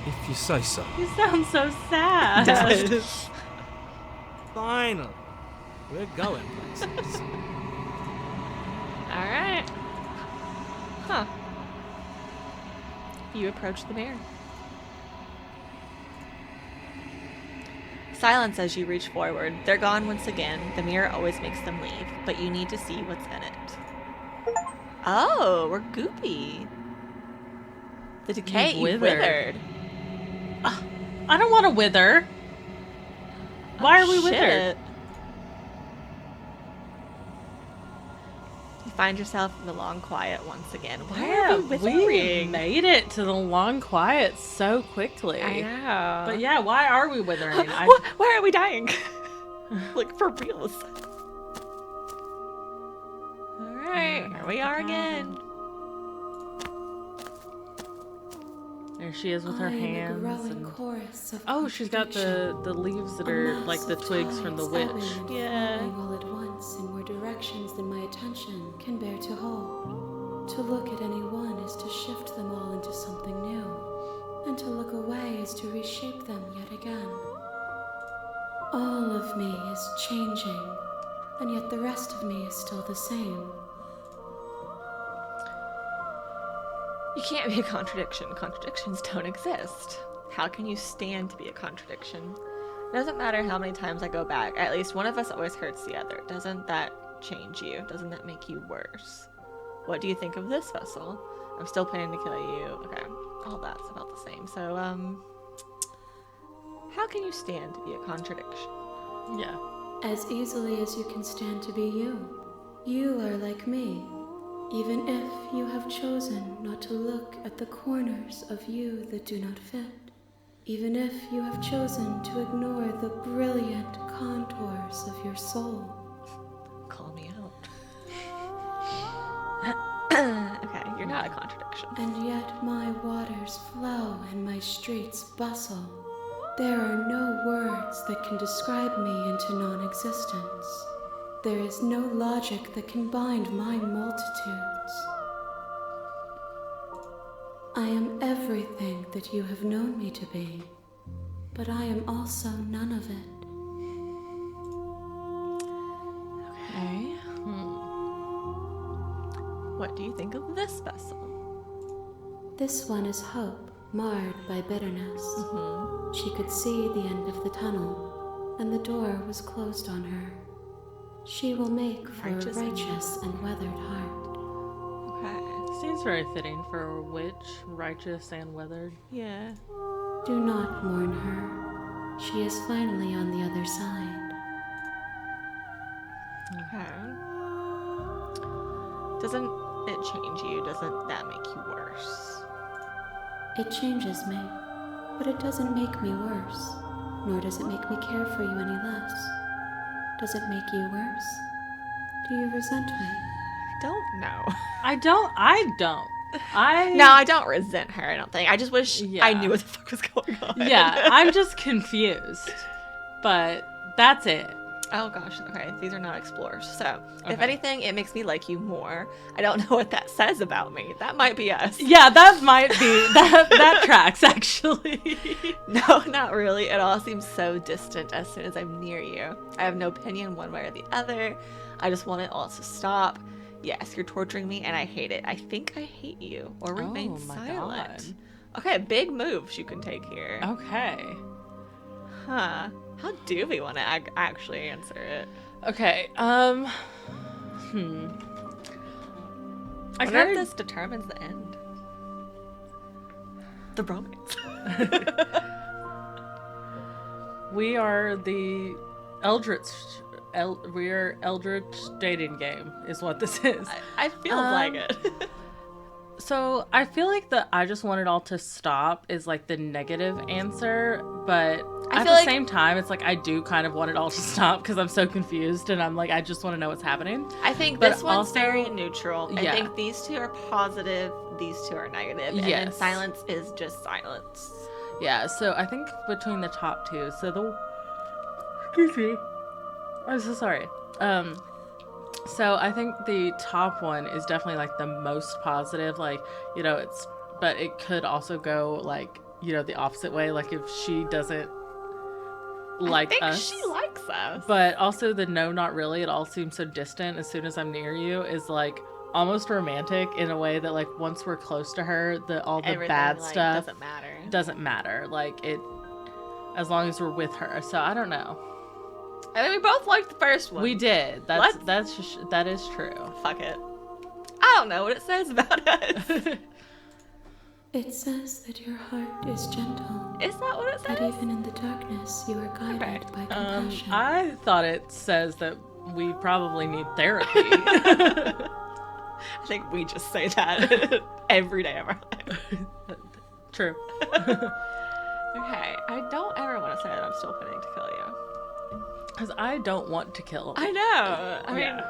If you say so. You sound so sad. Finally. We're going places. Alright. Huh. You approach the mirror. Silence as you reach forward. They're gone once again. The mirror always makes them leave, but you need to see what's in it. Oh, we're goopy. The decay, You've you withered. I don't want to wither. Why are we withered? Shit. You find yourself in the long quiet once again. Why are we we withering? made it to the long quiet so quickly. I know. But yeah, why are we withering? Why are we dying? Like, for real. Alright, here we are again. There she is with her hands. And... Chorus of Oh, she's got the leaves that are like the twigs from the witch. Yeah. All at once in more directions than my attention can bear to hold. To look at any one is to shift them all into something new, and to look away is to reshape them yet again. All of me is changing, and yet the rest of me is still the same. You can't be a contradiction. Contradictions don't exist. How can you stand to be a contradiction? It doesn't matter how many times I go back. At least one of us always hurts the other. Doesn't that change you? Doesn't that make you worse? What do you think of this vessel? I'm still planning to kill you. Okay, all that's about the same. So, how can you stand to be a contradiction? Yeah. As easily as you can stand to be you. You are like me, even if you have chosen not to look at the corners of you that do not fit. Even if you have chosen to ignore the brilliant contours of your soul. Call me out. Okay, you're not a contradiction. And yet my waters flow and my streets bustle. There are no words that can describe me into non-existence. There is no logic that can bind my multitudes. I am everything that you have known me to be, but I am also none of it. Okay. What do you think of this vessel? This one is hope, marred by bitterness. She could see the end of the tunnel, and the door was closed on her. She will make for a righteous and weathered heart. Okay. Seems very fitting for a witch, righteous and weathered. Yeah. Do not mourn her. She is finally on the other side. Okay. Doesn't it change you? Doesn't that make you worse? It changes me, but it doesn't make me worse, nor does it make me care for you any less. Does it make you worse? Do you resent me? I don't know. I don't. No, I don't resent her, I don't think. I just wish I knew what the fuck was going on. Yeah, I'm just confused. But that's it. Oh gosh, okay. These are not explorers. So, if Okay. anything, it makes me like you more. I don't know what that says about me. That might be us. Yeah, that might be that tracks actually. No, not really. It all seems so distant as soon as I'm near you. I have no opinion one way or the other. I just want it all to stop. Yes, you're torturing me and I hate it. I think I hate you. Or remain Oh my silent. Okay, big moves you can take here. Okay. Huh. How do we want to actually answer it? Okay. I I wonder if kind this determines the end. The romance. we are the Eldritch. We're Eldritch dating game is what this is. I feel like it. So I feel like the I just want it all to stop is like the negative answer, but at feel the like- same time, it's like I do kind of want it all to stop because I'm so confused and I'm like, I just want to know what's happening. I think But this one's also- very neutral. I Yeah. think these two are positive, these two are negative, and then Yes. silence is just silence. Yeah, so I think between the top two, so the excuse me, I'm so sorry. So I think the top one is definitely like the most positive, like, you know, but it could also go like, you know, the opposite way, like if she doesn't like I think us. she likes us. But also the no, not really, it all seems so distant as soon as I'm near you is like almost romantic in a way that like once we're close to her, all the Everything, bad like, stuff doesn't matter. like it, as long as we're with her. So I don't know. I think we both liked the first one. We did. That is true. Fuck it. I don't know what it says about us. It says that your heart is gentle, Is that what it that says? even in the darkness you are guided Okay. by compassion. I thought it says that we probably need therapy. I think we just say that every day of our life. True. Okay, I don't ever want to say that I'm still planning to kill you. Because I don't want to kill. I know. I mean, Yeah.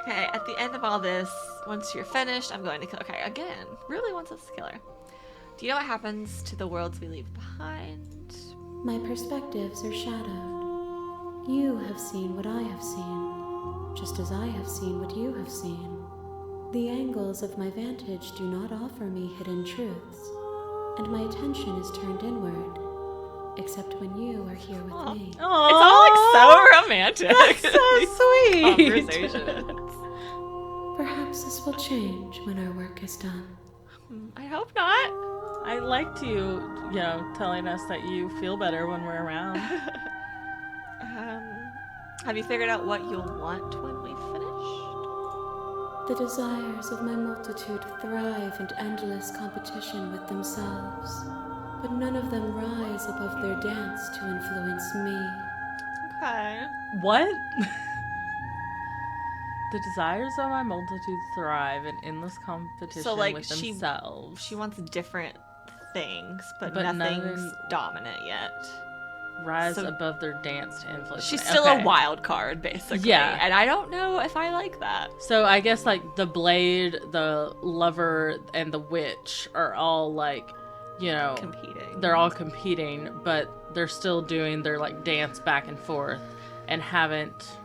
okay, at the end of all this, once you're finished, I'm going to kill. Okay, again, really wants us to kill her. Do you know what happens to the worlds we leave behind? My perspectives are shadowed. You have seen what I have seen, just as I have seen what you have seen. The angles of my vantage do not offer me hidden truths, and my attention is turned inward, except when you are here with me. It's all like so romantic. That's so sweet. Conversations. Perhaps this will change when our work is done. I hope not. I liked you, telling us that you feel better when we're around. Have you figured out what you'll want when we've finished? The desires of my multitude thrive in endless competition with themselves, but none of them rise above their dance to influence me. Okay. What? The desires of my multitude thrive in endless competition with themselves. She wants different things, but But nothing's dominant yet. Rise So- above their dance to influence. She's me. still Okay. a wild card, basically. Yeah. And I don't know if I like that. So I guess like the blade, the lover, and the witch are all like, Competing. they're all competing, but they're still doing their like dance back and forth and haven't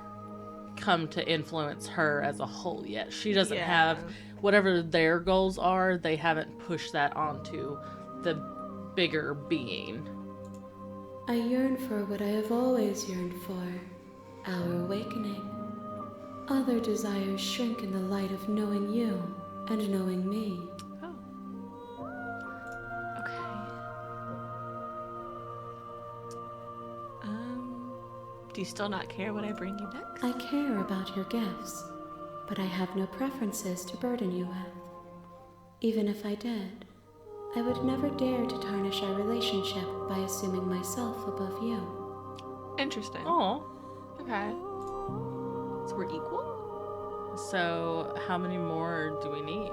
come to influence her as a whole yet. She doesn't have whatever their goals are, they haven't pushed that onto the bigger being. I yearn for what I have always yearned for, our awakening. Other desires shrink in the light of knowing you and knowing me. Oh. Okay. Do you still not care what I bring you next? I care about your gifts, but I have no preferences to burden you with. Even if I did, I would never dare to tarnish our relationship by assuming myself above you. Interesting. Oh. Okay. So we're equal? So how many more do we need?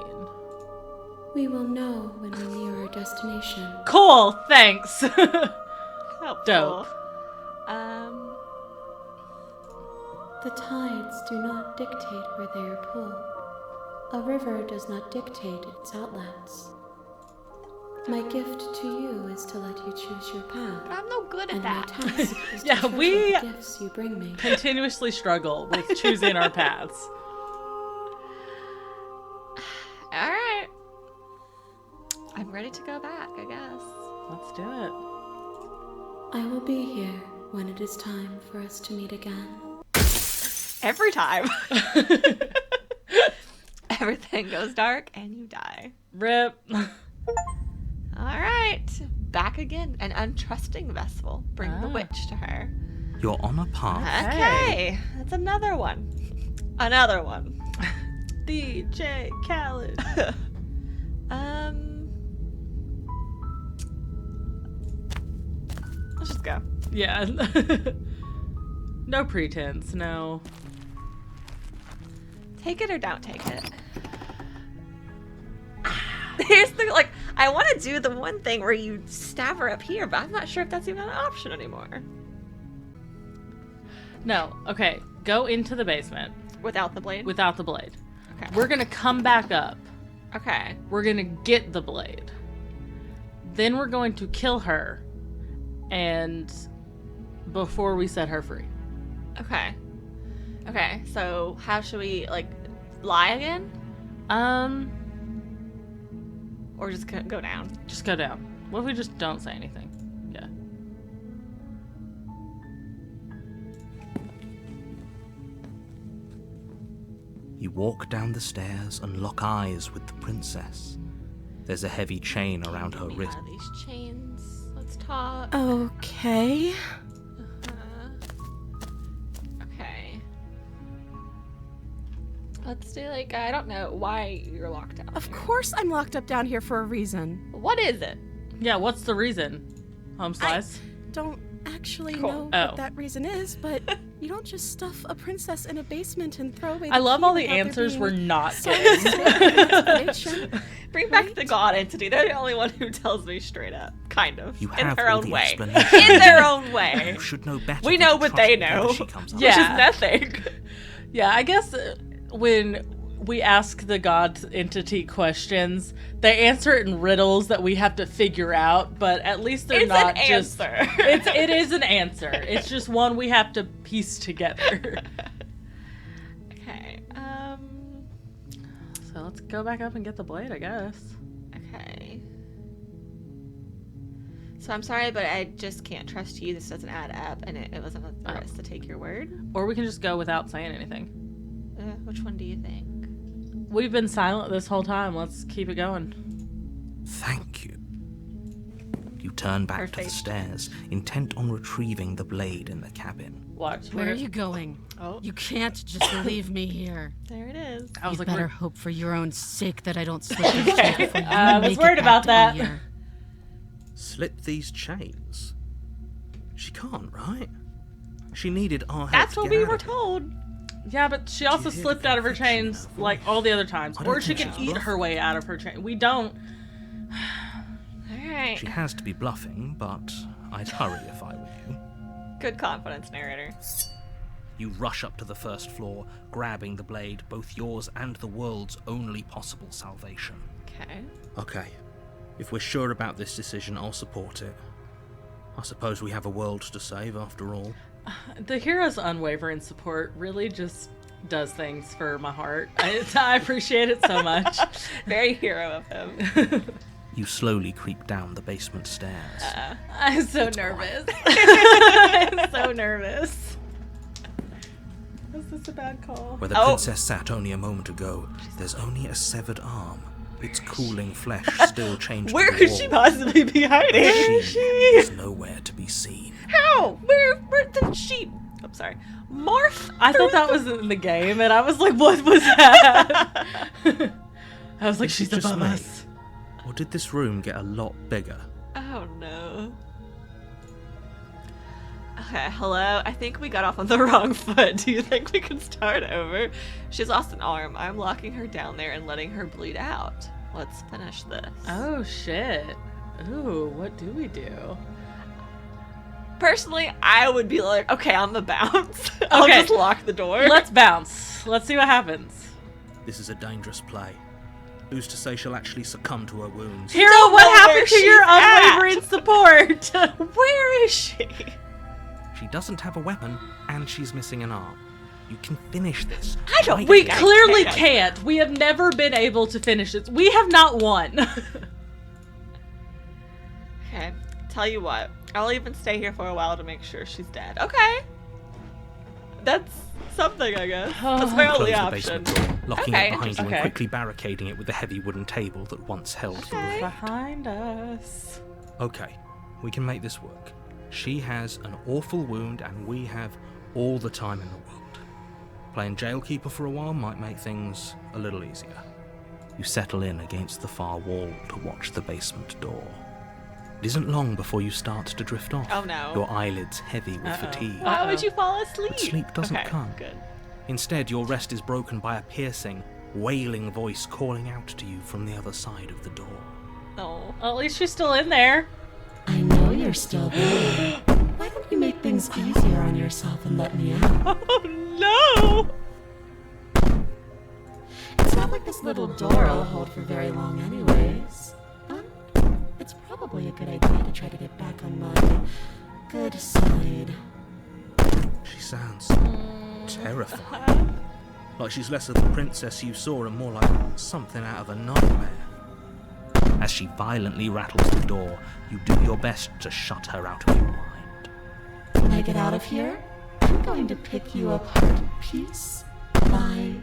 We will know when we near our destination. Cool, thanks. Helpful. Dope. The tides do not dictate where they are pulled. A river does not dictate its outlets. My gift to you is to let you choose your path. But I'm no good at And my that. task is to Yeah, treasure we- the gifts you bring me. Continuously struggle with choosing our paths. Alright. I'm ready to go back, I guess. Let's do it. I will be here when it is time for us to meet again. Every time. Everything goes dark and you die. Rip. Alright. Back again. An untrusting vessel. Bring the witch to her. You're on a path. Okay. That's another one. Another one. DJ Khaled. Let's just go. Yeah. No pretense, no. Take it or don't take it. Here's the, like, I want to do the one thing where you stab her up here, but I'm not sure if that's even an option anymore. No, okay. Go into the basement Without the blade? without the blade. Okay. We're gonna come back up. Okay. We're gonna get the blade. Then we're going to kill her. And before we set her free. Okay. Okay, so how should we, like, lie again? Or just go down? Just go down. What if we just don't say anything? Yeah. You walk down the stairs and lock eyes with the princess. There's a heavy chain around her Get me wrist. out of these chains. Let's talk. Okay. Okay. Let's do, like, I don't know why you're locked out. Of here. course I'm locked up down here for a reason. What is it? Yeah, what's the reason? Home slice? Don't actually Cool. know Oh. what that reason is, but you don't just stuff a princess in a basement and throw away I the love key all the without there answers being we're not some getting. sort of explanation. Bring back the god entity. They're the only one who tells me straight up. Kind of. You in have her all own the way. explanation. In their own way. You should know better. We than know to what trust they whatever know. she comes up Yeah. Which is nothing. Yeah, I guess when we ask the god entity questions, they answer it in riddles that we have to figure out, but at least they're It's not an just answer. it is an answer. It's just one we have to piece together. Okay. So let's go back up and get the blade, I guess. Okay. So I'm sorry, but I just can't trust you. This doesn't add up, and it wasn't worth the Oh. risk to take your word. Or we can just go without saying anything. Which one do you think? We've been silent this whole time. Let's keep it going. Thank you. You turn back to the stairs, intent on retrieving the blade in the cabin. Watch. Where are you going? Oh. You can't just leave me here. There it is. I was You like, better hope for your own sake that I don't slip this chain before you I was make worried it back about to that. me here. Slip these chains? She can't, right? She needed our help. That's to what get we out were of it. told. yeah, but she also hear slipped the out of her conviction in chains her like voice? all the other times. I don't Or she think can she's eat her bluffing. way out of her chain. We don't. Alright. She has to be bluffing, but I'd hurry if I were you. Good confidence, narrator. You rush up to the first floor, grabbing the blade, both yours and the world's only possible salvation. Okay. Okay, if we're sure about this decision, I'll support it. I suppose we have a world to save after all. The hero's unwavering support really just does things for my heart. I appreciate it so much. Very hero of him. You slowly creep down the basement stairs. I'm so nervous. I'm so nervous. Is this a bad call? Where the princess sat only a moment ago, there's only a severed arm. Its cooling flesh still chained Where to the could wall. she possibly be hiding? She is nowhere to be seen. How? Where did she? I'm sorry. Morph? I thought that was in the game, and I was like, what was that? I was like, Is it she's just above me? us. Or did this room get a lot bigger? Oh no. Okay, hello. I think we got off on the wrong foot. Do you think we can start over? She's lost an arm. I'm locking her down there and letting her bleed out. Let's finish this. Oh, shit. Ooh, what do we do? Personally, I would be like, okay, I'm the bounce. I'll Okay. just lock the door. Let's bounce. Let's see what happens. This is a dangerous play. Who's to say she'll actually succumb to her wounds? Hero, don't what know where happened to your she's at. unwavering support? Where is she? She doesn't have a weapon, and she's missing an arm. You can finish this. I don't Right We think I clearly can. can't. We have never been able to finish this. We have not won. Okay, tell you what. I'll even stay here for a while to make sure she's dead. Okay. That's something, I guess. That's my Close only the option. basement door, locking Okay, it behind you okay. and quickly barricading it with the heavy wooden table that once held the room. Behind us. Okay, we can make this work. She has an awful wound, and we have all the time in the world. Playing jailkeeper for a while might make things a little easier. You settle in against the far wall to watch the basement door. It isn't long before you start to drift off. Oh, no. Your eyelids heavy with Uh-oh. fatigue. Why would you fall asleep? But sleep doesn't okay, come. Good. Instead, your rest is broken by a piercing, wailing voice calling out to you from the other side of the door. No. Well, at least she's still in there. I know you're still there. Why don't you make things easier on yourself and let me out? Oh no! It's not like this little door will hold for very long anyways. But it's probably a good idea to try to get back on my good side. She sounds terrifying. Like she's less of the princess you saw and more like something out of a nightmare. As she violently rattles the door, you do your best to shut her out of your mind. When I get out of here, I'm going to pick you apart piece by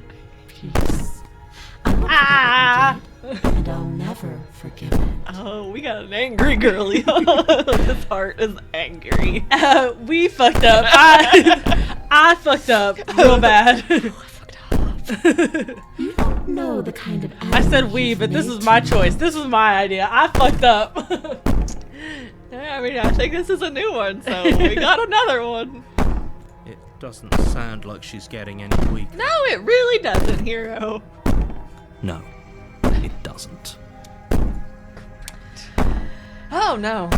piece. I won't forget what you did, and I'll never forgive it. Oh, we got an angry girly. His heart is angry. We fucked up. I fucked up real bad. You don't know the kind of I said animal we, you've but this made was my me. choice. This was my idea. I fucked up. I mean, I think this is a new one, so we got another one. It doesn't sound like she's getting any weaker. No, it really doesn't, hero. No, it doesn't. Oh no.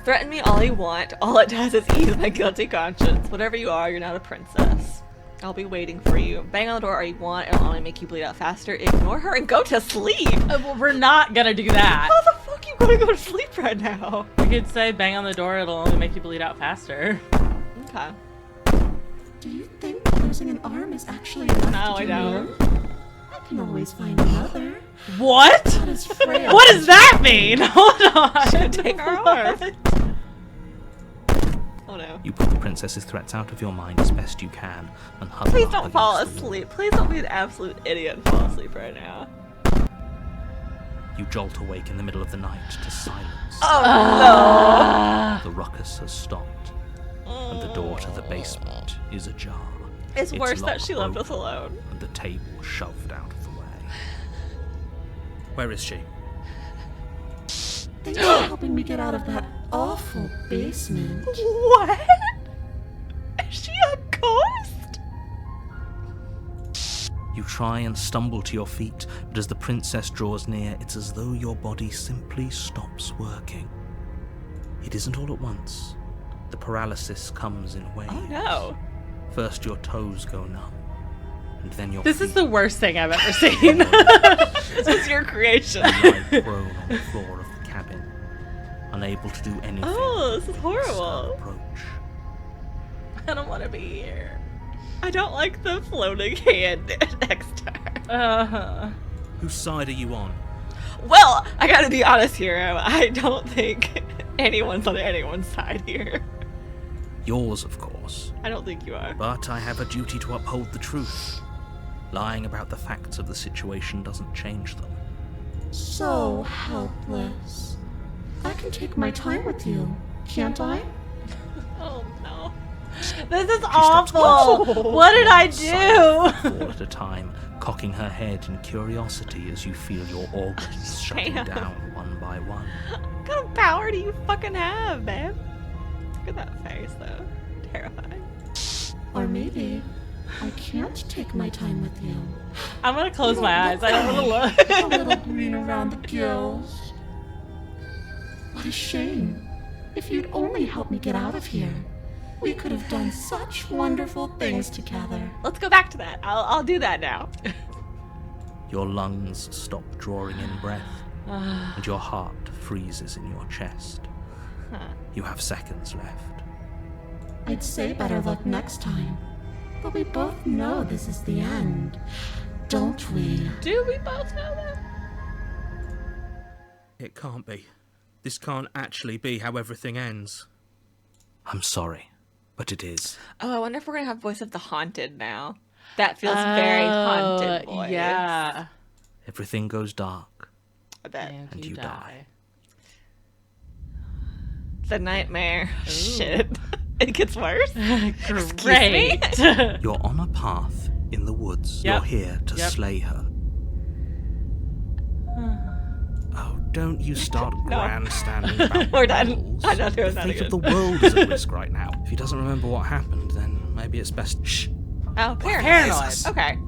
Threaten me all you want. All it does is ease my guilty conscience. Whatever you are, you're not a princess. I'll be waiting for you. Bang on the door all you want. It'll only make you bleed out faster. Ignore her and go to sleep. Well, we're not gonna do that. How the fuck are you going to go to sleep right now? We could say bang on the door, it'll only make you bleed out faster. Okay. Do you think losing an arm is actually enough No, to I do don't. you? I can always find another. What? Not as frail. What does that mean? Hold on. Take her arm. Oh no. You put the princess's threats out of your mind as best you can and huddle Please up don't fall against the wall. asleep. Please don't be an absolute idiot and fall asleep right now. You jolt awake in the middle of the night to silence. Oh The ruckus has stopped, and the door to the basement is ajar. no! It's worse that lock she left us broken, alone. and the table shoved out of the way. Where is she? Thanks for helping me get out of that awful basement. What? Is she a ghost? You try and stumble to your feet, but as the princess draws near, it's as though your body simply stops working. It isn't all at once. The paralysis comes in waves. Oh no! First your toes go numb, and then your This feet is the worst thing I've ever seen. This was your creation. lie prone on the floor of the cabin, unable to do anything. Oh, this is but horrible. approach. I don't want to be here. I don't like the floating hand next to her. Whose side are you on? Well, I gotta be honest here. I don't think anyone's on anyone's side here. Yours, of course. I don't think you are. But I have a duty to uphold the truth. Lying about the facts of the situation doesn't change them. So helpless. I can take my time with you, can't I? Oh no. This is She steps awful. closer. What did I Silent, do? fall at a time, cocking her head in curiosity as you feel your organs shutting Damn. down one by one. What kind of power do you fucking have, man? Look at that face, though. Terrifying. Or maybe I can't take my time with you. I'm gonna close my eyes. I don't want to look. A little green around the gills. What a shame. If you'd only helped me get out of here, we could have done such wonderful things together. Let's go back to that. I'll do that now. Your lungs stop drawing in breath, and your heart freezes in your chest. You have seconds left. I'd say better luck next time. But we both know this is the end, don't we? Do we both know that? It can't be. This can't actually be how everything ends. I'm sorry, but it is. Oh, I wonder if we're gonna have voice of the haunted now. That feels very haunted voice. Yeah. Everything goes dark. I bet. And you die. The nightmare. Shit. It gets worse. Great. You're on a path in the woods. Yep. You're here to Yep. slay her. Oh, don't you start grandstanding about We're done. rules. I'm not doing The that fate again. of the world is at risk right now. If he doesn't remember what happened, then maybe it's best. Shh. Oh, Paranoid. Okay.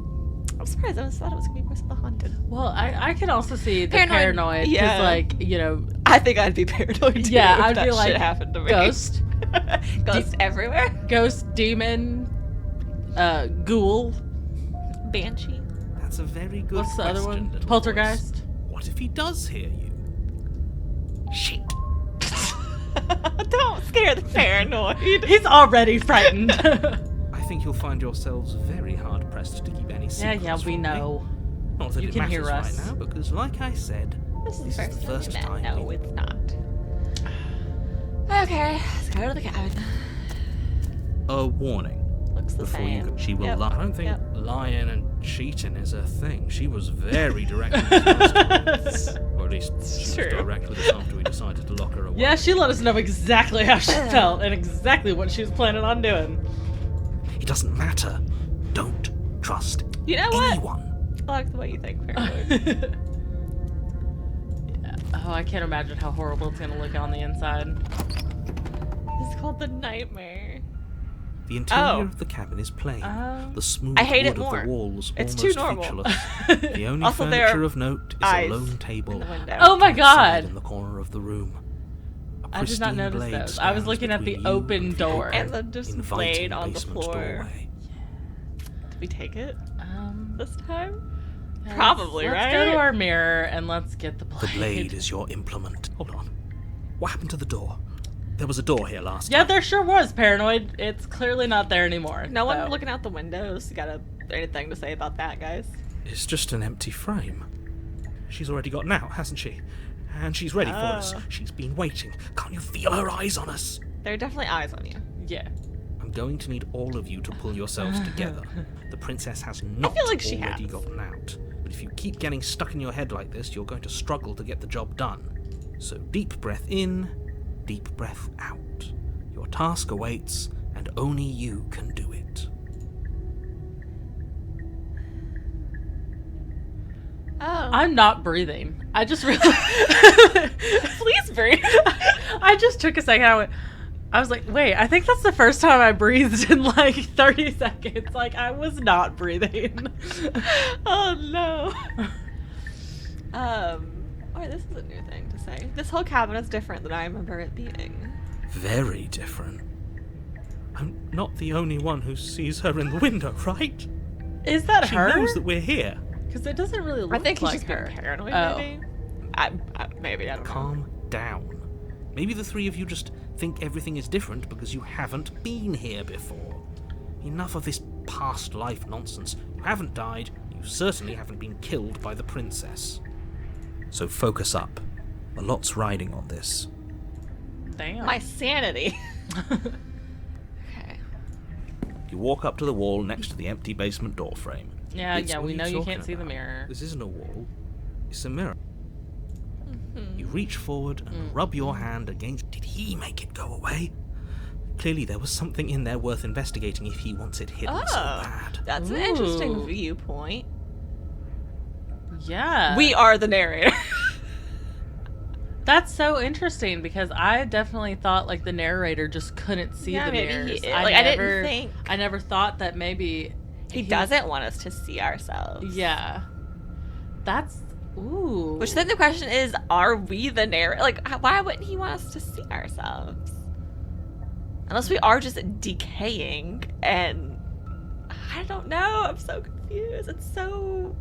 I'm surprised. I thought it was gonna be voice of the haunted. Well, I can also see the Paranoid, paranoid. 'Cause, yeah. like, you know, I think I'd be paranoid too. yeah, if I'd that be shit like, happened to me. ghost, Ghost everywhere. ghost, demon, ghoul. Banshee. That's a very good What's the other question, one? little Poltergeist. voice. What if he does hear you? Shit. Don't scare the paranoid. He's already frightened. I think you'll find yourselves very hard pressed to keep any yeah, secrets yeah, we from me. know. Not that You it can matters hear right us. now, because like I said, This is this the is the first time. No, we- it's not. Okay, let's go to the cabin. A warning. Looks the Before same. you go, she will Yep. lie. I don't think Yep. lying and cheating is a thing. She was very direct with us. Or at least she was True. direct with us after we decided to lock her away. Yeah, she let us know exactly how she felt and exactly what she was planning on doing. It doesn't matter. Don't trust You know what? anyone. I like the way you think, paranoid. Yeah. Oh, I can't imagine how horrible it's gonna look on the inside. It's called the nightmare. The interior Oh. of the cabin is plain. Oh. The smooth I hate wood it of more. the walls It's almost too normal. featureless. The only Also, there furniture are of note is eyes a lone table. in the window. Oh my outside god! in the corner of the room. A I did not pristine notice blade those. I was stands looking at the between you open and the door. And the just inviting blade on the basement floor. doorway. Did we take it this time? Yes. Probably, Let's right? go to our mirror and let's get the blade. The blade is your implement. Hold on. What happened to the door? There was a door here last Yeah, time. there sure was, paranoid. It's clearly not there anymore. No one so. looking out the windows. You got anything to say about that, guys? It's just an empty frame. She's already gotten out, hasn't she? And she's ready for us. Oh. She's been waiting. Can't you feel her eyes on us? There are definitely eyes on you. Yeah. I'm going to need all of you to pull yourselves together. The princess has not feel like she already has. gotten out. but if you keep getting stuck in your head like this, you're going to struggle to get the job done. So deep breath in, deep breath out. Your task awaits, and only you can do it. Oh. I'm not breathing. I just realized. Please breathe. I just took a second. I was like, wait, I think that's the first time I breathed in like 30 seconds. Like, I was not breathing. Oh no. Alright, this is a new thing to say. This whole cabin is different than I remember it being. Very different. I'm not the only one who sees her in the window, right? Is that She her? knows that we're here. Because it doesn't really look I think he's like just her. being paranoid, Oh. maybe. Maybe, I don't know. Calm down. Maybe the three of you just think everything is different because you haven't been here before. Enough of this past life nonsense. You haven't died. You certainly haven't been killed by the princess. So focus up. A lot's riding on this. Damn. My sanity. Okay. You walk up to the wall next to the empty basement door frame. Yeah, It's yeah, what we are know you talking can't see the about? mirror. This isn't a wall. It's a mirror. Mm-hmm. You reach forward and rub your hand against... Did he make it go away? Clearly there was something in there worth investigating if he wants it hidden so bad. That's an interesting Ooh. viewpoint. Yeah. We are the narrator. That's so interesting because I definitely thought like the narrator just couldn't see Yeah, the maybe he mirrors. is. Like, I didn't think- I never thought that maybe He doesn't want us to see ourselves. Yeah. That's ooh. Which then the question is, are we the narrator? Like, why wouldn't he want us to see ourselves? Unless we are just decaying, and I don't know. I'm so confused. It's so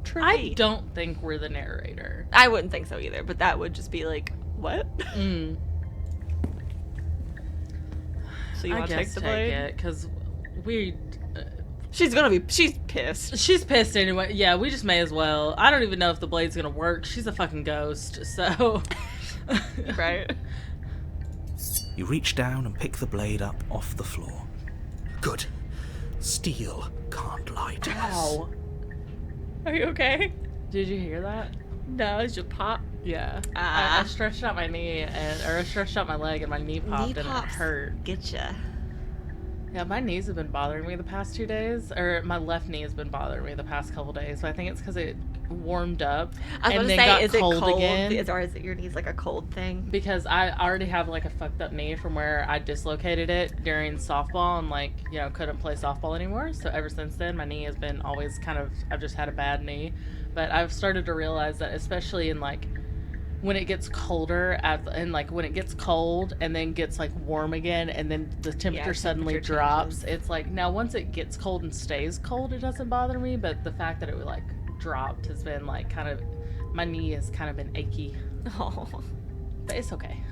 tricky. I don't think we're the narrator. I wouldn't think so either, but that would just be like, what? Mm. So you I want to take guess the take blade? it because we. She's pissed. She's pissed anyway. Yeah, we just may as well. I don't even know if the blade's gonna work. She's a fucking ghost, so. Right? You reach down and pick the blade up off the floor. Good. Steel can't lie to us. Ow. Are you okay? Did you hear that? No, it's just pop. Yeah. Ah. I stretched out my knee, or I stretched out my leg, and my knee popped, and it hurt. Getcha. Yeah, my knees have been bothering me the past 2 days, or my left knee has been bothering me the past couple days. But I think it's because it warmed up I was and going then to say, got is it cold cold? again. Or is it your knees like a cold thing? Because I already have like a fucked up knee from where I dislocated it during softball and like, you know, couldn't play softball anymore. So ever since then, my knee has been always kind of, I've just had a bad knee. But I've started to realize that especially in like, when it gets colder and like when it gets cold and then gets like warm again and then the temperature suddenly temperature drops, changes. it's like now once it gets cold and stays cold, it doesn't bother me. But the fact that it like dropped has been like kind of, my knee has kind of been achy. Oh. But it's okay.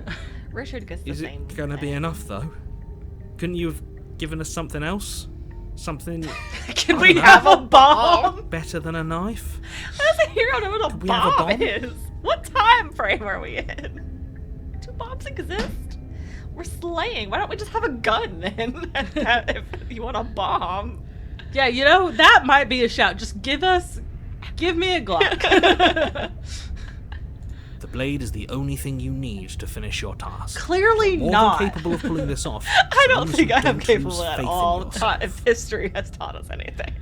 Richard gets the Is same it gonna be thing. enough though? Couldn't you have given us something else? Something Can I we don't have know. a bomb? better than a knife? How does a hero know what a we have a bomb bomb? is? What time frame are we in? Do bombs exist? We're slaying. Why don't we just have a gun then? If you want a bomb. Yeah, you know, that might be a shout. Just give me a Glock. The blade is the only thing you need to finish your task. Clearly More not. than capable of pulling this off. I as don't long as think you I am don't lose capable at faith in all. yourself. If history has taught us anything.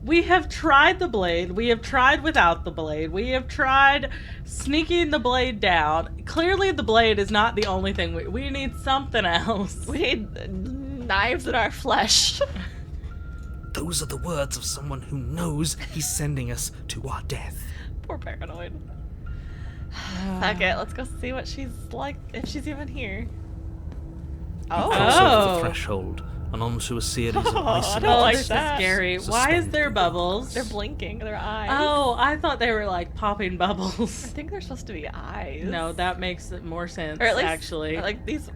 We have tried the blade. We have tried without the blade. We have tried sneaking the blade down. Clearly, the blade is not the only thing. We need something else. We need knives in our flesh. Those are the words of someone who knows he's sending us to our death. Poor paranoid. Fuck it, let's go see what she's like, if she's even here. You Oh. cross over Oh. the threshold and onto a series of Oh, I icy don't Oh, like this is that. scary. Why is Suspended there in the walls. bubbles? They're blinking, their eyes. Oh, I thought they were like popping I bubbles. think they're supposed to be eyes. No, that makes it more sense, or at least, actually. or like these,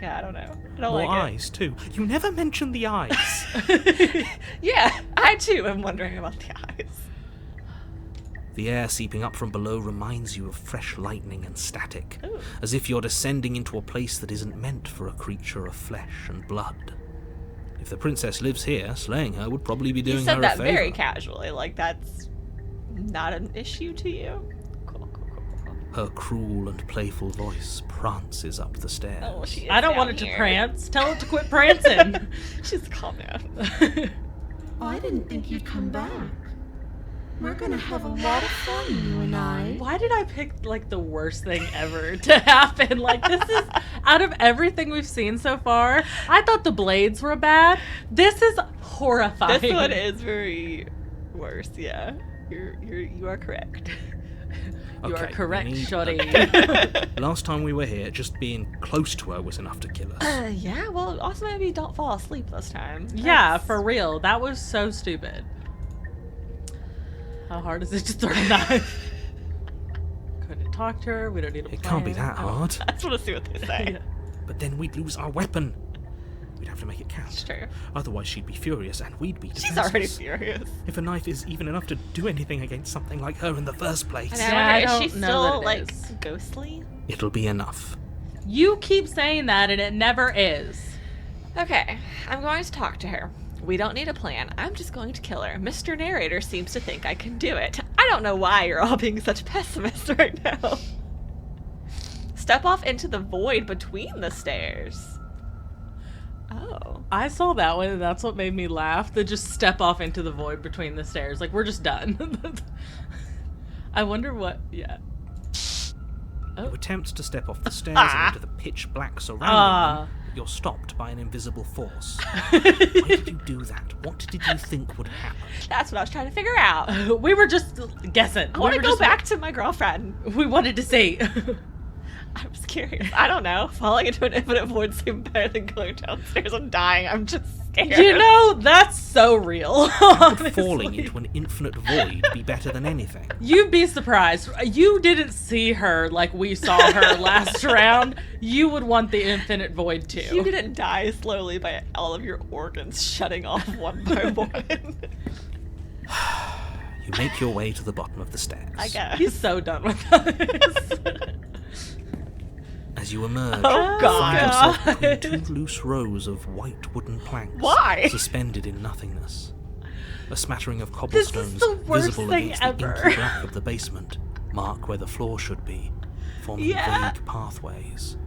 yeah, I don't know. I don't More like eyes, too. You never mentioned the eyes. it. Yeah, I too am wondering about the eyes. The air seeping up from below reminds you of fresh lightning and static, Ooh. as if you're descending into a place that isn't meant for a creature of flesh and blood. If the princess lives here, slaying her would probably be doing You her said a that favor. very casually, like that's not an issue to you? Cool. Her cruel and playful voice prances up the stairs. Oh, she is I don't down want it to here. prance. Tell it to quit prancing. She's calm down. I didn't think you'd come back. We're gonna have a lot of fun, you and I. Why did I pick like the worst thing ever to happen? Like, this is out of everything we've seen so far. I thought the blades were bad. This is horrifying. This one is very worse. Yeah, you are correct. You are Okay, correct, we need- Shoddy. Last time we were here, just being close to her was enough to kill us. Yeah. Well, also maybe don't fall asleep this time. Yeah, That's- for real. That was so stupid. How hard is it to throw a knife? Couldn't talk to her. We don't need a It plan. can't be that hard. I just want to see what they say. Yeah. But then we'd lose our weapon. We'd have to make it It's count. true. Otherwise, she'd be furious and we'd be She's defenseless. already furious. If a knife is even enough to do anything against something like her in the first place, And Yeah, I I wonder, is she don't know that still it like is. ghostly? it'll be enough. You keep saying that and it never is. Okay, I'm going to talk to her. We don't need a plan. I'm just going to kill her. Mr. Narrator seems to think I can do it. I don't know why you're all being such pessimists right now. Step off into the void between the stairs. Oh. I saw that one and that's what made me laugh. To just step off into the void between the stairs. Like, we're just done. I wonder what, yeah. You attempt to step off the stairs and into the pitch black surrounding them, but you're stopped by an invisible force. Why did you do that? What did you think would happen? That's what I was trying to figure out. We were just guessing. I want We to were go just- back to my girlfriend. We wanted to see. I was curious. I don't know. Falling into an infinite void seemed better than going downstairs and dying. I'm just scared. You know, that's so real. Would falling honestly. into an infinite void be better than anything? You'd be surprised. You didn't see her like we saw her last round. You would want the infinite void too. You didn't die slowly by all of your organs shutting off one by one. You make your way to the bottom of the stairs. I guess. He's so done with us. As you emerge, Oh, you God. find yourself between two loose rows of white wooden planks Why? suspended in nothingness. A smattering of This is cobblestones the worst visible thing against ever. the inky black of the basement mark where the floor should be, forming Yeah. vague pathways.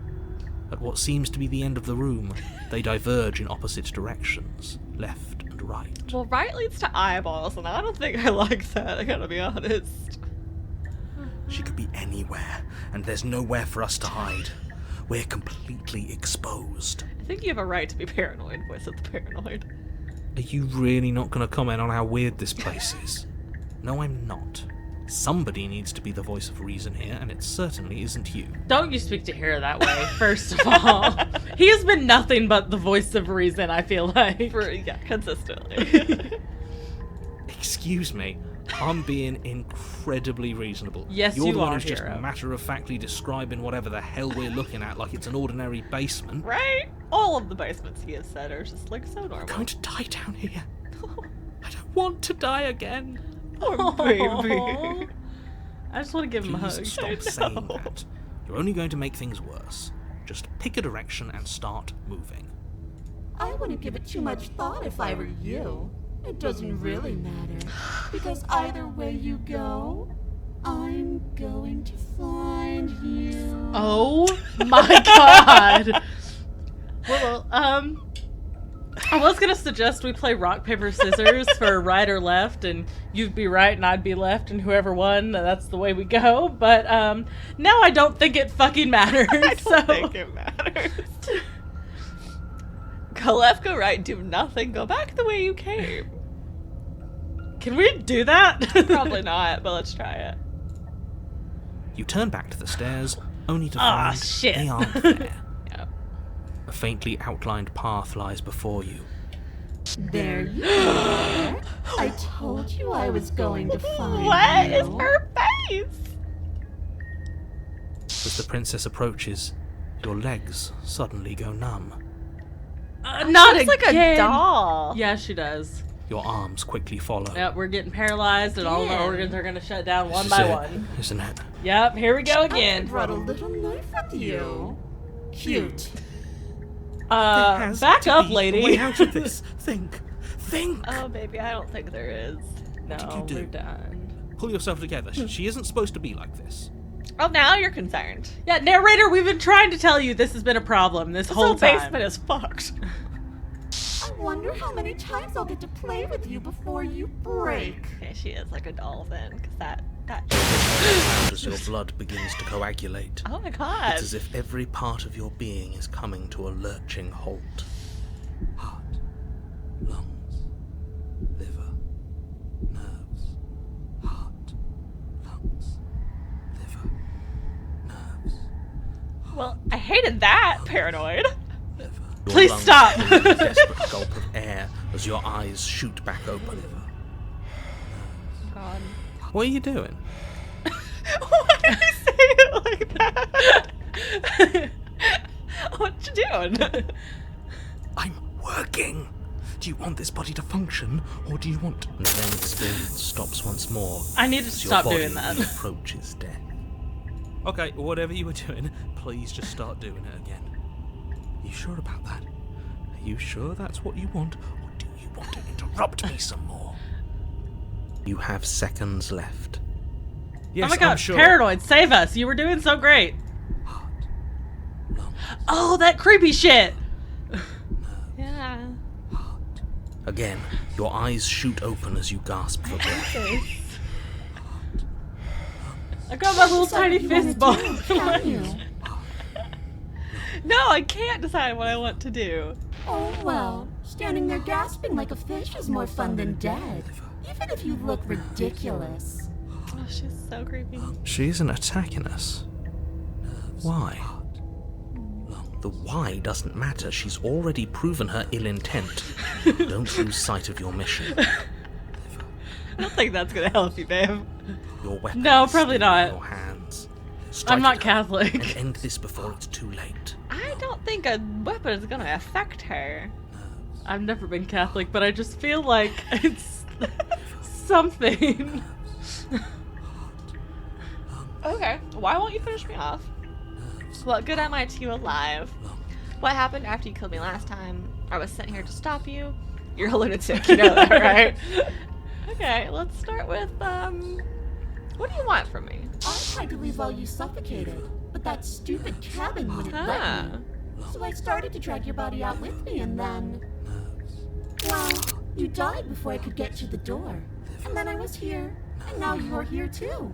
At what seems to be the end of the room, they diverge in opposite directions, left and right. Well, right leads to eyeballs, and I don't think I like that, I gotta be honest. She could be anywhere, and there's nowhere for us to hide. We're completely exposed. I think you have a right to be paranoid, voice of the paranoid. Are you really not going to comment on how weird this place is? No, I'm not. Somebody needs to be the voice of reason here, and it certainly isn't you. Don't you speak to her that way, first of all. He has been nothing but the voice of reason, I feel like. Yeah, consistently. Excuse me. I'm being incredibly reasonable. Yes, You're you the one are, who's just hero. matter-of-factly describing whatever the hell we're looking at like it's an ordinary basement. Right? All of the basements he has said are just like so normal. I'm going to die down here. I don't want to die again. Poor baby. Aw. I just want to give him a hug. Please stop saying that. You're only going to make things worse. Just pick a direction and start moving. I wouldn't give it too much thought if I were you. It doesn't really matter. Because either way you go, I'm going to find you. Oh my god. Well, I was gonna suggest we play rock, paper, scissors for right or left, and you'd be right and I'd be left, and whoever won, that's the way we go. But now I don't think it fucking matters. I don't think it matters. Go left, go right, do nothing, go back the way you came. Can we do that? Probably not, but let's try it. You turn back to the stairs, only to Ah, find shit. they aren't there. Yeah. A faintly outlined path lies before you. There you are. I told you I was going to find What you. is her face? As the princess approaches, your legs suddenly go numb. Not Looks like a again. doll. Yeah, she does. Your arms quickly follow. Yep, we're getting paralyzed, and all of our Again. organs are gonna shut down one This by is it, one. isn't it? Yep, here we go I again. brought a little knife with you. Cute. There has Back to up, be a lady. way out of this. Think. Oh, baby, I don't think there is. did you No, do? we're done. Pull yourself together. She isn't supposed to be like this. Oh, now you're concerned. Yeah, narrator, we've been trying to tell you this has been a problem this This whole whole time. basement is fucked. I wonder how many times I'll get to play with you before you break. Okay, she is like a doll then, because that. As your blood begins to coagulate, Oh my god. it's as if every part of your being is coming to a lurching halt. Heart, lungs, liver, nerves. Heart, lungs, liver, nerves. Well, I hated that, paranoid. Liver. Your Please lungs stop. fill with a desperate gulp of air as your eyes shoot back open. God. What are you doing? Why did you say it like that? What you doing? I'm working. Do you want this body to function, or do you want? And then experience stops once more. I need to as your stop body doing that. approaches death. Okay, whatever you were doing, please just start doing it again. Are you sure about that? Are you sure that's what you want, or do you want to interrupt me some more? You have seconds left. Yes, Oh my god, I'm sure. paranoid, save us. You were doing so great. Heart, lungs, Oh, that creepy shit. Yeah. heart. Again, your eyes shoot open as you gasp for breath. I got my little Decide tiny what you wanna fist ball. do, can you? No, I can't decide what I want to do. Oh well, standing there gasping like a fish is more fun than dead. Even if you look ridiculous. Oh, she's so creepy. She isn't attacking us. Why? The why doesn't matter. She's already proven her ill intent. Don't lose sight of your mission. I don't think that's gonna help you, babe. Your weapon No, is probably still not. in your hands. I'm Strike not at her Catholic. And end this before it's too late. I don't think a weapon is gonna affect her. I've never been Catholic, but I just feel like it's something. Okay, why won't you finish me off? What good am I to you alive? What happened after you killed me last time? I was sent here to stop you. You're a lunatic, you know that, right? Okay, let's start with, what do you want from me? I tried to leave while you suffocated, but that stupid cabin wouldn't let me. So I started to drag your body out with me, and then... Well, you died before I could get to the door. And then I was here, and now you're here too.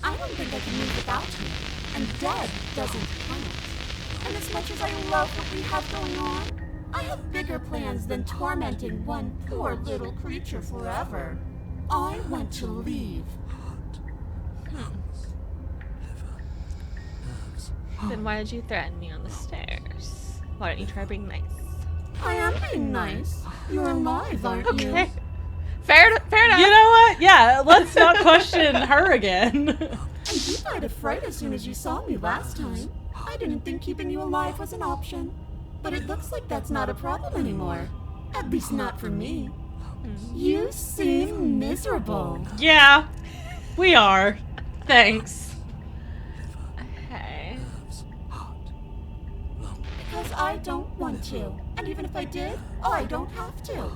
I don't think I can move without you, and dead doesn't count. And as much as I love what we have going on, I have bigger plans than tormenting one poor little creature forever. I want to leave. Then why did you threaten me on the stairs? Why don't you try being nice? I am being nice. You're alive, aren't you? Okay. Fair enough. You know what? Yeah, let's not question her again. And you died of fright as soon as you saw me last time. I didn't think keeping you alive was an option. But it looks like that's not a problem anymore. At least not for me. You seem miserable. Yeah, we are. Thanks. Okay. Because I don't want to. And even if I did, I don't have to.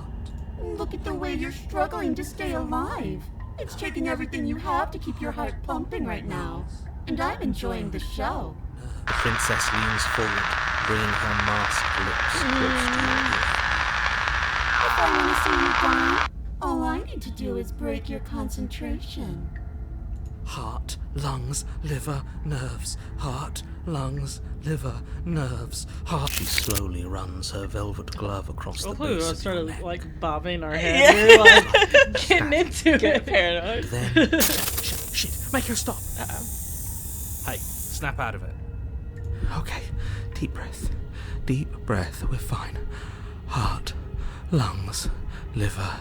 Look at the way you're struggling to stay alive. It's taking everything you have to keep your heart pumping right now. And I'm enjoying the show. The princess leans forward, bringing her masked lips close to your ear. If I want to see you gone, all I need to do is break your concentration. Heart, lungs, liver, nerves. Heart, lungs, liver, nerves. Heart. She slowly runs her velvet glove across the Hopefully we base of your started neck. like bobbing our head. We were like getting into Get it. paranoid. Then, shit, make her stop. Hey, snap out of it. Okay, deep breath. Deep breath, we're fine. Heart, lungs, liver,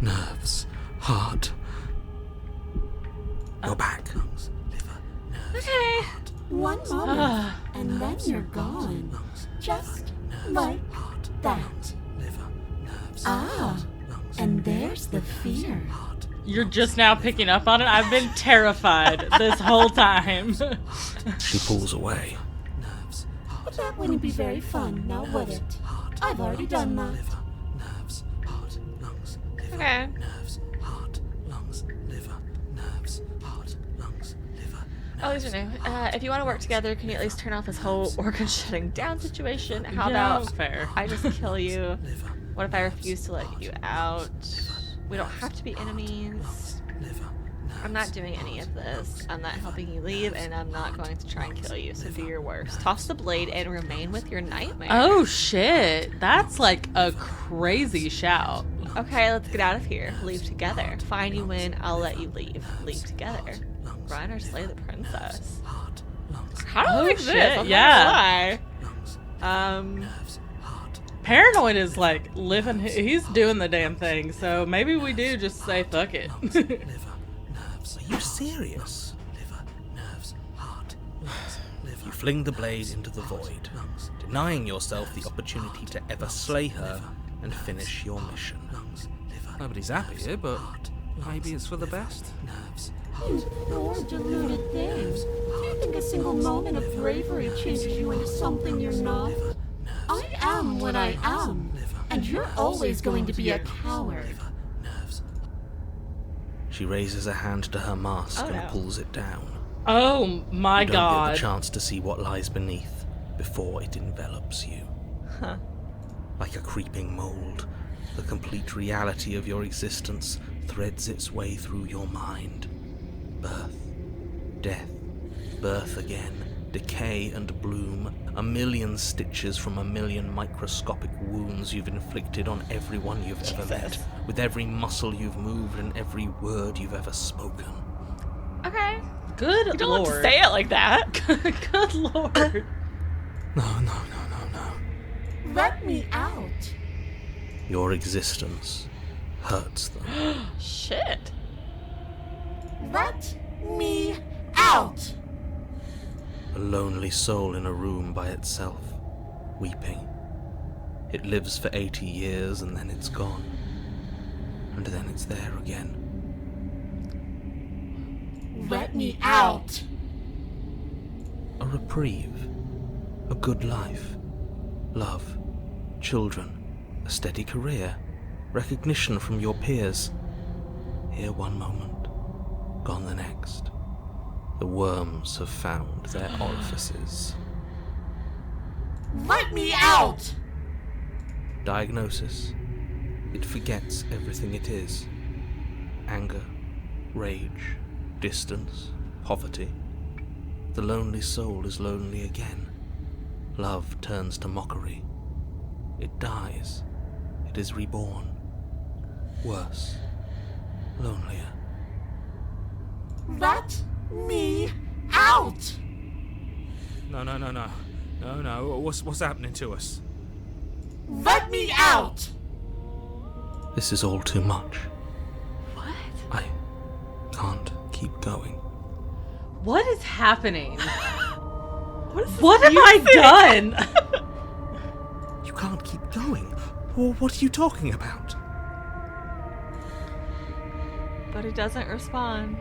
nerves, heart. You're back. Lungs, liver, nerves, Okay. heart, One moment, Ah. and then you're gone. lungs, Just nerves, like heart, that. lungs, liver, nerves, Ah, heart, lungs, and there's the fear. heart. You're just now picking up on it. I've been terrified this whole time. She pulls away. Nerves, heart, But that wouldn't be very fun, now would it? heart, I've already done that. liver, nerves, heart, lungs, liver, Okay. nerves, heart, lungs, Oh, listen, if you want to work together, can you at least turn off this whole organ shutting down situation? How Yeah, about fair. I just kill you? What if I refuse to let you out? We don't have to be enemies. I'm not doing any of this. I'm not helping you leave, and I'm not going to try and kill you, so do your worst. Toss the blade and remain with your nightmare. Oh shit, that's like a crazy shout. Okay, let's get out of here. Leave together. Fine, you win. I'll let you leave. Leave together. Run or slay the princess. How do I like shit, this? I'm yeah. not gonna lie. Paranoid is like living, he's doing the damn thing, so maybe we do just say fuck it. Are you serious? You fling the blade into the void, denying yourself the opportunity to ever slay her and finish your mission. Nobody's happy here, but maybe it's for the best. You poor deluded things. Do you think a single moment of bravery changes you into something you're not? I am what I am, and you're always going to be a coward. She raises a hand to her mask Oh, no. and pulls it down. Oh my You don't get god. the chance to see what lies beneath before it envelops you. Huh. Like a creeping mold, the complete reality of your existence threads its way through your mind. Birth, death, birth again, decay and bloom, a million stitches from a million microscopic wounds you've inflicted on everyone you've ever met, with every muscle you've moved and every word you've ever spoken. Okay. Good You don't lord. have to say it like that. Good lord. No. Let me out. Your existence hurts them. Shit. Let me out. A lonely soul in a room by itself, weeping. It lives for 80 years and then it's gone. And then it's there again. Let me out. A reprieve. A good life. Love. Children. A steady career. Recognition from your peers. Here one moment. Gone the next. The worms have found their orifices. Let me out. Diagnosis. It forgets everything it is. Anger, rage, distance, poverty. The lonely soul is lonely again. Love turns to mockery. It dies. It is reborn. Worse. Lonelier. Let me out. No. What's happening to us? Let me out. This is all too much. What? I can't keep going. What is happening? What is What have I done? You can't keep going? Well, what are you talking about? But he doesn't respond.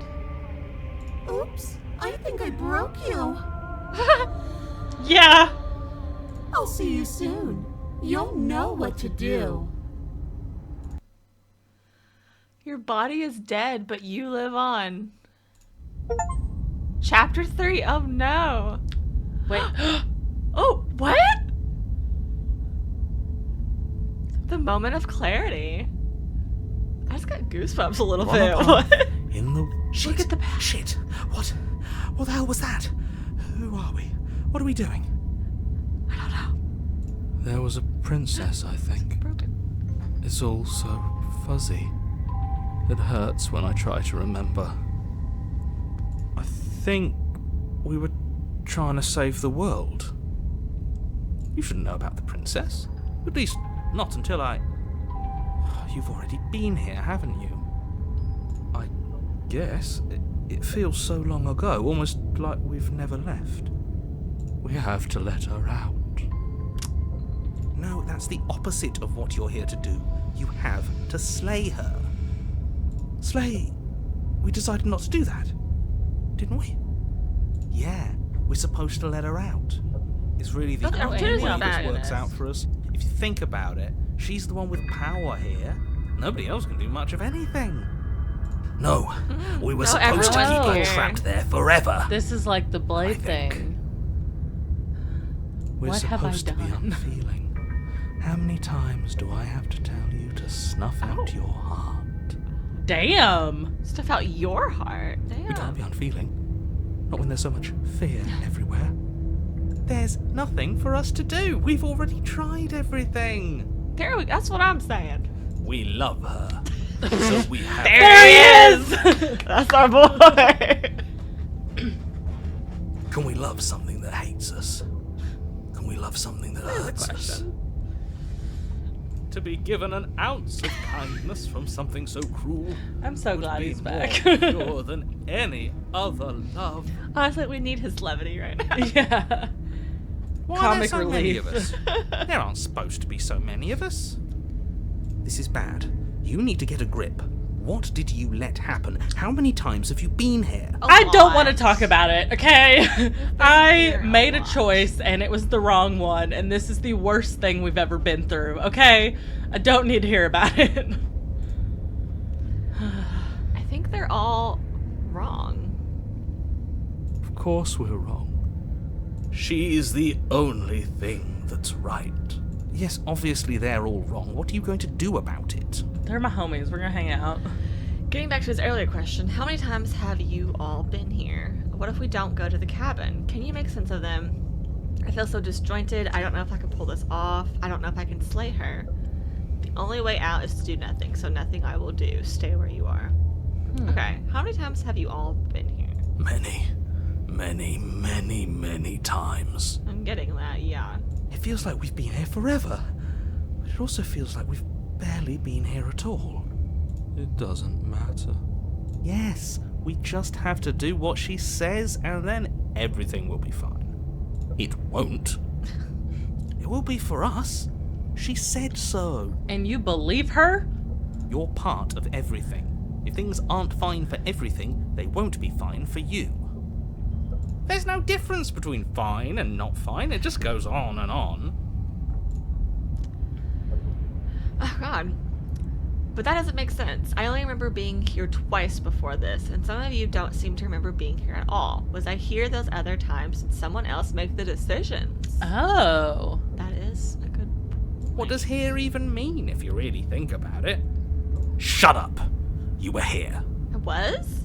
Oops, I think I broke you. Yeah. I'll see you soon. You'll know what to do. Your body is dead, but you live on. Chapter 3. Oh no. Wait. Oh, what? The moment of clarity. I just got goosebumps a little One bit. apart. What? In the shit. Look at the back. Shit. What the hell was that? Who are we? What are we doing? I don't know. There was a princess, I think. Broken. It's all so fuzzy. It hurts when I try to remember. I think we were trying to save the world. You shouldn't know about the princess. At least, not until I... You've already been here, haven't you? I guess. It feels so long ago, almost like we've never left. We have to let her out. No, that's the opposite of what you're here to do. You have to slay her. Slay? We decided not to do that, didn't we? Yeah, we're supposed to let her out. It's really the But only Arthur's way not this bad. works out for us. If you think about it, she's the one with power here. Nobody else can do much of anything. No, we were No, supposed to keep everyone her here. trapped there forever. This is like the blade thing. We're What have I supposed to be done? unfeeling. How many times do I have to tell you to snuff out your heart? Damn. Stuff out your heart. Damn. We can't be unfeeling. Not when there's so much fear everywhere. There's nothing for us to do. We've already tried everything. That's what I'm saying. We love her. So we have There he is! That's our boy. Can we love something that hates us? Can we love something that hurts us? To be given an ounce of kindness from something so cruel I'm so would glad be he's more back. pure than any other love. Honestly, we need his levity right now. Yeah. Why Comic are there so many relief. of us? There aren't supposed to be so many of us. This is bad. You need to get a grip. What did you let happen? How many times have you been here? I don't want to talk about it, okay? I here a made a lot. choice and it was the wrong one, and this is the worst thing we've ever been through, okay? I don't need to hear about it. I think they're all wrong. Of course we're wrong. She's the only thing that's right. Yes, obviously they're all wrong. What are you going to do about it? They're my homies. We're gonna hang out. Getting back to his earlier question, how many times have you all been here? What if we don't go to the cabin? Can you make sense of them? I feel so disjointed. I don't know if I can pull this off. I don't know if I can slay her. The only way out is to do nothing, so nothing I will do. Stay where you are. Okay, how many times have you all been here? Many, many, many, many times. I'm getting that, yeah. It feels like we've been here forever. But it also feels like we've barely been here at all. It doesn't matter. Yes, we just have to do what she says and then everything will be fine. It won't. It will be for us. She said so. And you believe her? You're part of everything. If things aren't fine for everything, they won't be fine for you. There's no difference between fine and not fine. It just goes on and on. Oh god. But that doesn't make sense. I only remember being here twice before this, and some of you don't seem to remember being here at all. Was I here those other times and someone else make the decisions? Oh. That is a good What does here even mean if you really think about it? Shut up. You were here. I was?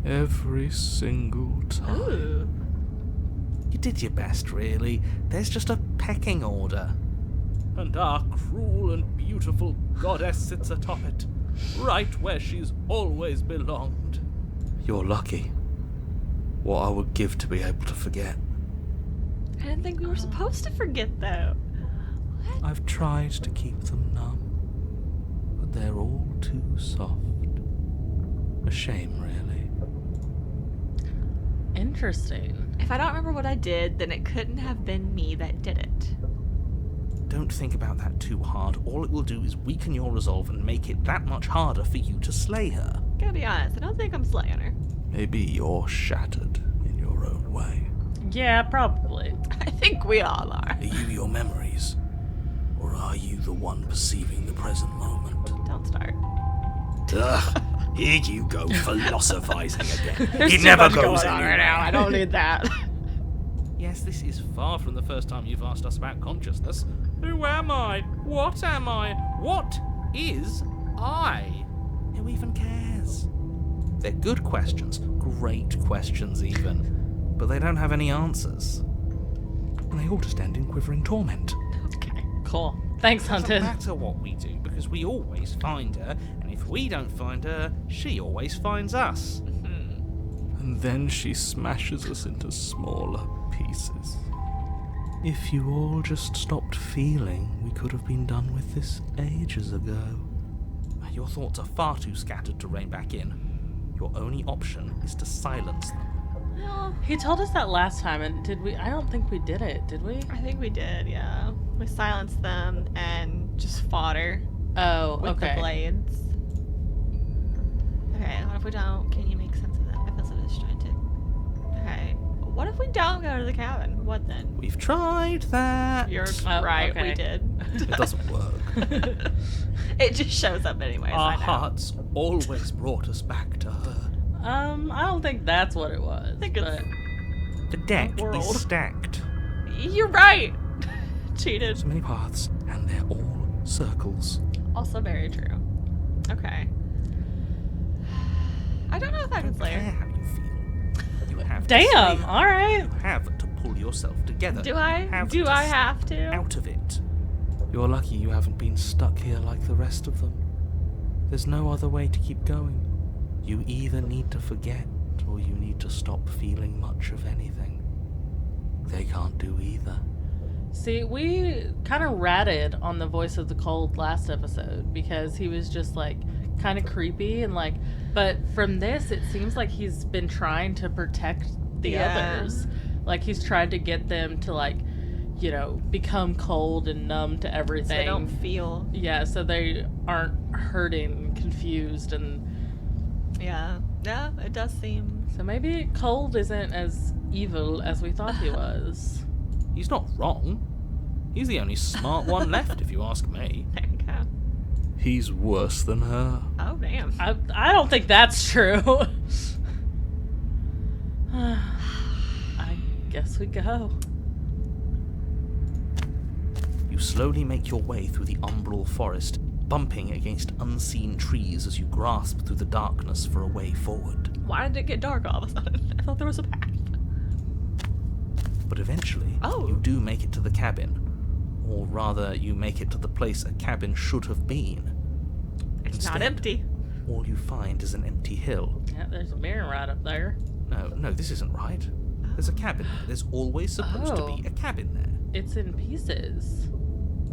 Every single time. Ooh. You did your best, really. There's just a pecking order. And our cruel and beautiful goddess sits atop it, right where she's always belonged. You're lucky. What I would give to be able to forget. I didn't think we were supposed to forget though. I've tried to keep them numb, but they're all too soft. A shame, really. Interesting. If I don't remember what I did, then it couldn't have been me that did it. Don't think about that too hard. All it will do is weaken your resolve and make it that much harder for you to slay her. Gotta be honest, I don't think I'm slaying her. Maybe you're shattered in your own way. Yeah, probably. I think we all are. Are you your memories? Or are you the one perceiving the present moment? Don't start. Ugh, here you go, philosophizing again. There's It too never much goes going on anywhere. right now. I don't need that. Yes, this is far from the first time you've asked us about consciousness. Who am I? What am I? What is I? Who even cares? They're good questions, great questions even, but they don't have any answers. And they all just end in quivering torment. Okay. Cool. Thanks, It doesn't Hunted. matter what we do, because we always find her, and if we don't find her, she always finds us. And then she smashes us into smaller pieces. If you all just stopped feeling, we could have been done with this ages ago. Your thoughts are far too scattered to rein back in. Your only option is to silence them. Well, He told us that last time, and did we? I don't think we did it, did we? I think we did, yeah. We silenced them and just fought her Oh, with okay. the blades. Okay, what if we don't? Can you make sense of that? I feel so disjointed. Okay, what if we don't go to the cabin? What then? We've tried that. You're Oh, right, okay. we did. It doesn't work. It just shows up anyways. Our I know. hearts always brought us back to her. I don't think that's what it was. I think it's- but The deck World. is stacked. You're right. Cheated. So many paths, and they're all circles. Also very true. Okay. I don't know if I can Don't slay care her. how you feel. You have to damn, slay her. all right. You have to pull yourself together. Do I? You have Do to I step have to? out of it? You're lucky you haven't been stuck here like the rest of them. There's no other way to keep going. You either need to forget, or you need to stop feeling much of anything. They can't do either. See, we kind of ratted on the voice of the cold last episode because he was just like kind of creepy and like, but from this, it seems like he's been trying to protect the Yeah. others. Like he's tried to get them to like, you know, become cold and numb to So everything. they don't feel. Yeah, so they aren't hurting, confused, and Yeah. Yeah, it does seem. so maybe cold isn't as evil as we thought he was. He's not wrong. He's the only smart one left, if you ask me. There you go. He's worse than her. Oh, damn. I don't think that's true. I guess we go. You slowly make your way through the umbral forest, bumping against unseen trees as you grasp through the darkness for a way forward. Why did it get dark all of a sudden? I thought there was a path. But eventually, Oh. you do make it to the cabin. Or rather, you make it to the place a cabin should have been. It's not Instead, empty. All you find is an empty hill. Yeah, there's a mirror right up there. No, this isn't right. There's a cabin there. There's always supposed to be Oh. a cabin there. It's in pieces.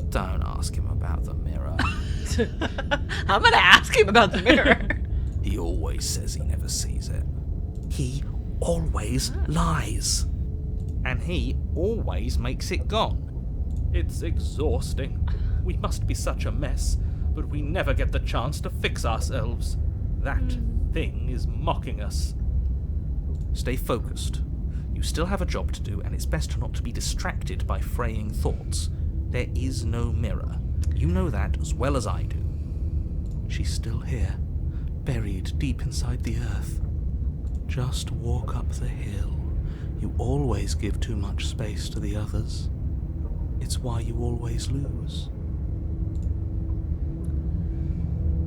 Don't ask him about the mirror. I'm gonna ask him about the mirror. He always says he never sees it. He always lies. And he always makes it gone. It's exhausting. We must be such a mess, but we never get the chance to fix ourselves. That thing is mocking us. Stay focused. You still have a job to do, and it's best not to be distracted by fraying thoughts. There is no mirror. You know that as well as I do. She's still here, buried deep inside the earth. Just walk up the hill. You always give too much space to the others. It's why you always lose.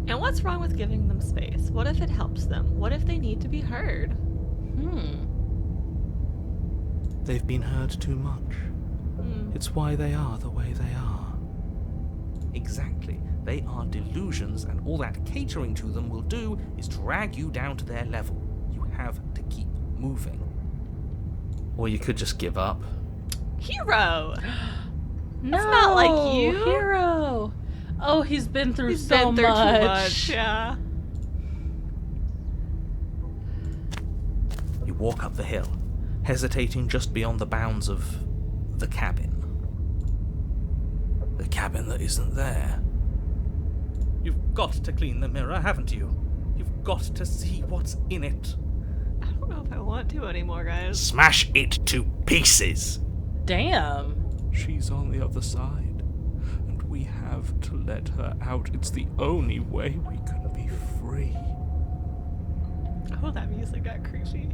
And what's wrong with giving them space? What if it helps them? What if they need to be heard? They've been heard too much. It's why they are the way they are. Exactly. They are delusions, and all that catering to them will do is drag you down to their level. You have to keep moving. Or you could just give up. Hero! No, not like you. Hero. Oh, he's been through He's so been through much. too much. Yeah. You walk up the hill, hesitating just beyond the bounds of the cabin. The cabin that isn't there. You've got to clean the mirror, haven't you? You've got to see what's in it. I don't know if I want to anymore, guys. Smash it to pieces! Damn. She's on the other side, and we have to let her out. It's the only way we can be free. Oh, that music got creepy.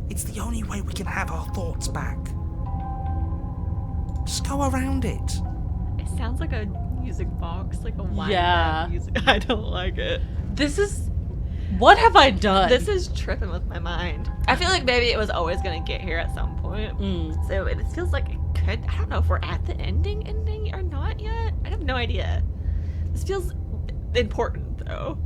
It's the only way we can have our thoughts back. Just go around it. It sounds like a music box, like a wind Yeah. down music. I don't like it. This is. What have I done? This is tripping with my mind. I feel like maybe it was always gonna get here at some point. So it feels like it could. I don't know if we're at the ending or not yet. I have no idea. This feels important though.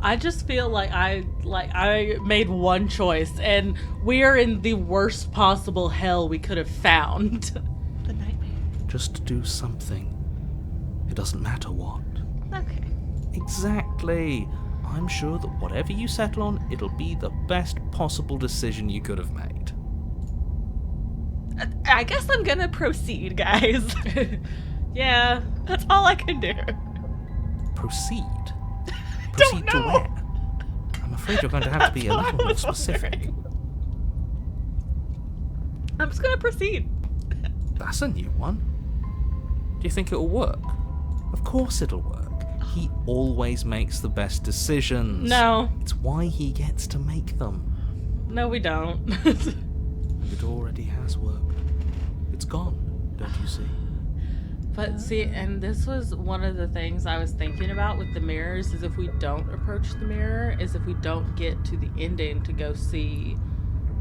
I just feel like I made one choice, and we are in the worst possible hell we could have found. The nightmare. Just do something. It doesn't matter what. Okay. Exactly. I'm sure that whatever you settle on, it'll be the best possible decision you could have made. I guess I'm gonna proceed, guys. Yeah. That's all I can do. Proceed? Proceed to know. where? I'm afraid you're going to have to be a little more specific. I'm just gonna proceed. That's a new one. Do you think it'll work? Of course it'll work. He always makes the best decisions. No. It's why he gets to make them. No, we don't. And it already has worked. It's gone, don't you see? But see, and this was one of the things I was thinking about with the mirrors, is if we don't approach the mirror, is if we don't get to the ending to go see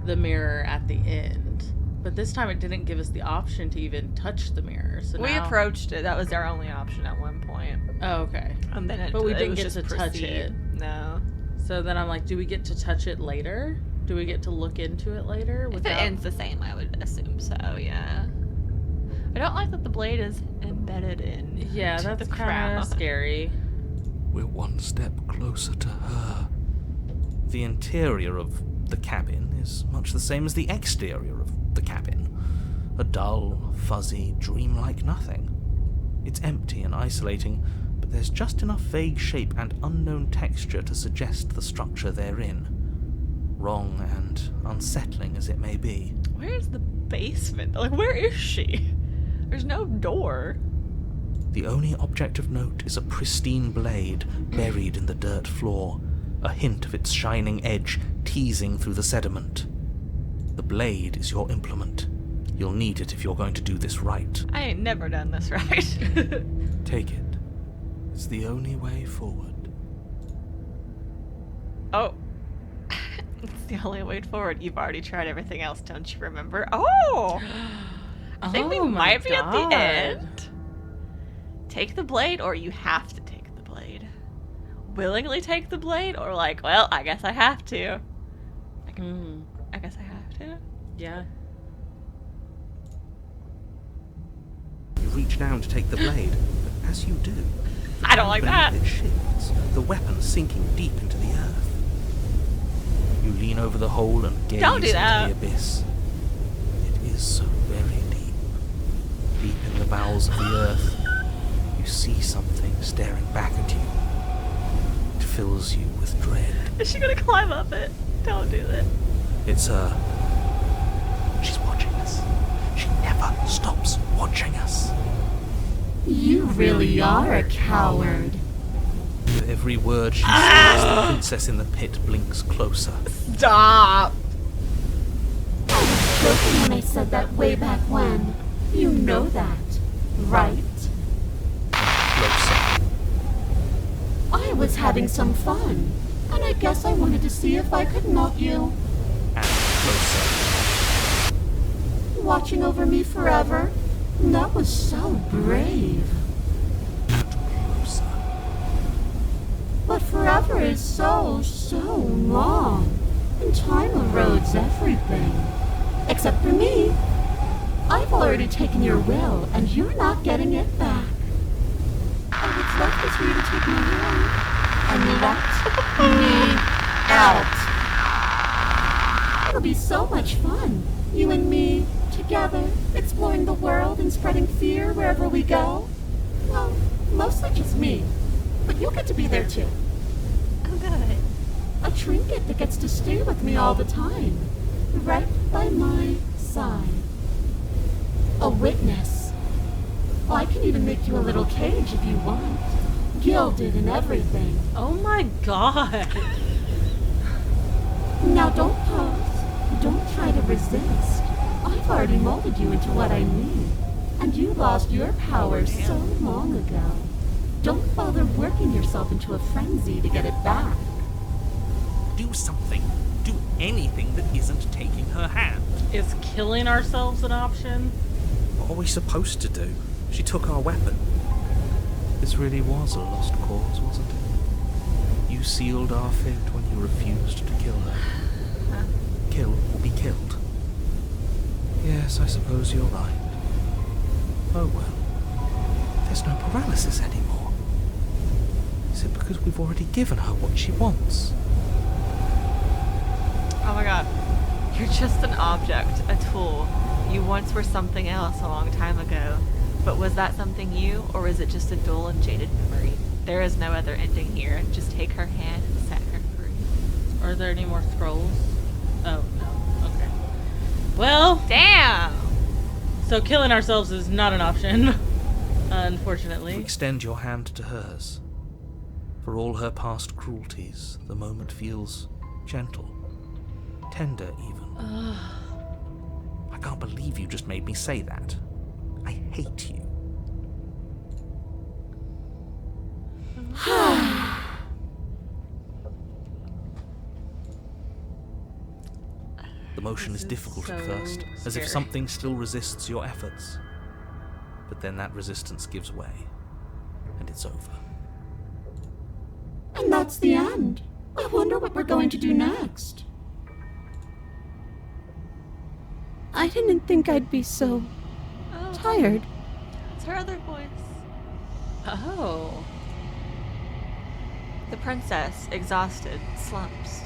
the mirror at the end. But this time it didn't give us the option to even touch the mirror. So We now... approached it. That was our only option at one point. Oh, okay. And then But we it didn't was get just to touch proceed. it. No. So then I'm like, do we get to touch it later? Do we get to look into it later? If it ends the same, I would assume so, yeah. I don't like that the blade is embedded in. Yeah, to that's the kind crown. of scary. We're one step closer to her. The interior of the cabin is much the same as the exterior of the cabin. A dull, fuzzy, dreamlike nothing. It's empty and isolating, but there's just enough vague shape and unknown texture to suggest the structure they're in. Wrong and unsettling as it may be. Where's the basement? Like, where is she? There's no door. The only object of note is a pristine blade buried in the dirt floor, a hint of its shining edge teasing through the sediment. The blade is your implement. You'll need it if you're going to do this right. I ain't never done this right. Take it. It's the only way forward. Oh. It's the only way forward. You've already tried everything else, don't you remember? Oh! I think we Oh my might be at God. the end. Take the blade, or you have to take the blade. Willingly take the blade, or like, well, I guess I have to. I guess I have to. Yeah. You reach down to take the blade, but as you do, I don't like that. it shifts, the weapon sinking deep into the earth. You lean over the hole and gaze Don't do that. into the abyss. It is so very deep. Deep in the bowels of the earth, you see something staring back at you. It fills you with dread. Is she gonna climb up it? Don't do that. It's her. She's watching us. She never stops watching us. You really are a coward. With every word she speaks, the princess in the pit blinks closer. Stop! Joking when I said that way back when. You know that, right? Closer. I was having some fun, and I guess I wanted to see if I could melt you. And closer. Watching over me forever? That was so brave. Closer. But forever is so long. And time erodes everything. Except for me. I've already taken your will, and you're not getting it back. And what's left is for you to take me away. And let me out. It'll be so much fun. You and me, together, exploring the world and spreading fear wherever we go. Well, mostly just me. But you'll get to be there too. Oh, good. A trinket that gets to stay with me all the time. Right by my side. A witness. I can even make you a little cage if you want. Gilded and everything. Oh my god. Now don't pose. Don't try to resist. I've already molded you into what I need. And you lost your power so long ago. Don't bother working yourself into a frenzy to get it back. Do something. Do anything that isn't taking her hand. Is killing ourselves an option? What are we supposed to do? She took our weapon. This really was a lost cause, wasn't it? You sealed our fate when you refused to kill her. Kill or be killed. Yes, I suppose you're right. Oh well. There's no paralysis anymore. Is it because we've already given her what she wants? Oh my god. You're just an object, a tool. You once were something else a long time ago. But was that something you, or is it just a dull and jaded memory? There is no other ending here. Just take her hand and set her free. Are there any more scrolls? Oh, no. Okay. Well, Damn! so killing ourselves is not an option. Unfortunately. Extend your hand to hers. For all her past cruelties, the moment feels gentle, tender even. I can't believe you just made me say that. I hate you. The motion This is is difficult at so first, as if scary. something still resists your efforts. But then that resistance gives way, and it's over. And that's the end. I wonder what we're going to do next. I didn't think I'd be so Oh, tired. it's her other voice. Oh. The princess, exhausted, slumps.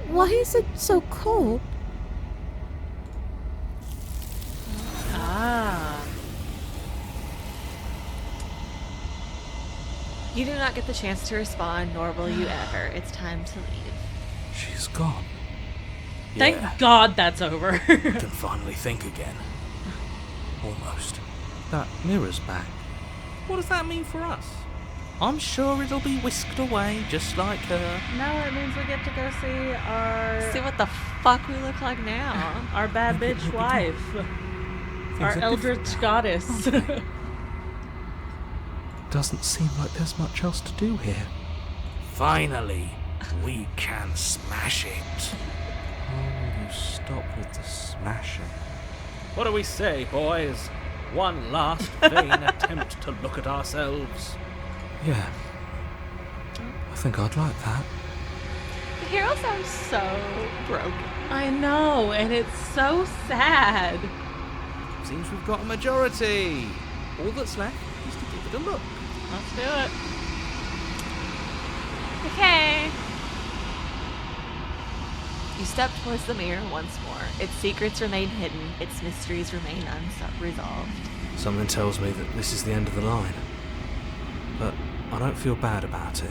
Why is it so cold? Ah. You do not get the chance to respond, nor will you ever. It's time to leave. She's gone. Thank Yeah, God that's over. I can finally think again. Almost. That mirror's back. What does that mean for us? I'm sure it'll be whisked away, just like her. Now it means we get to go see our See what the fuck we look like now. our bad Maybe bitch it'll be wife. Things Our are different eldritch now. goddess. Doesn't seem like there's much else to do here. Finally, we can smash it. Oh, will you stop with the smashing? What do we say, boys? One last vain attempt to look at ourselves. Yeah. I think I'd like that. The hero sounds so broken. I know, and it's so sad. Seems we've got a majority. All that's left is to give it a look. Let's do it. Okay. You step towards the mirror once more. Its secrets remain hidden. Its mysteries remain unresolved. Something tells me that this is the end of the line. But I don't feel bad about it.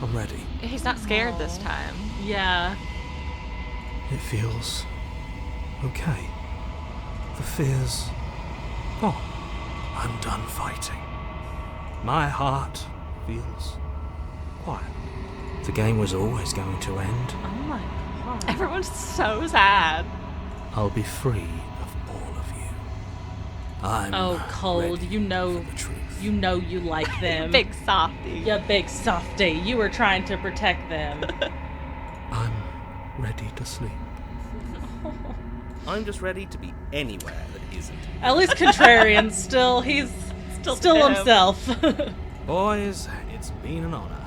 I'm ready. He's not scared this time. Yeah. It feels okay. The fear's gone. I'm done fighting. My heart feels quiet. The game was always going to end. Oh my God. Everyone's so sad. I'll be free of all of you. I'm Oh, cold. ready You know, for the truth. you know you like them. Big softy. You big softy. You were trying to protect them. I'm ready to sleep. I'm just ready to be anywhere that isn't. At least contrarian. Still, he's still him. himself. Boys, it's been an honor.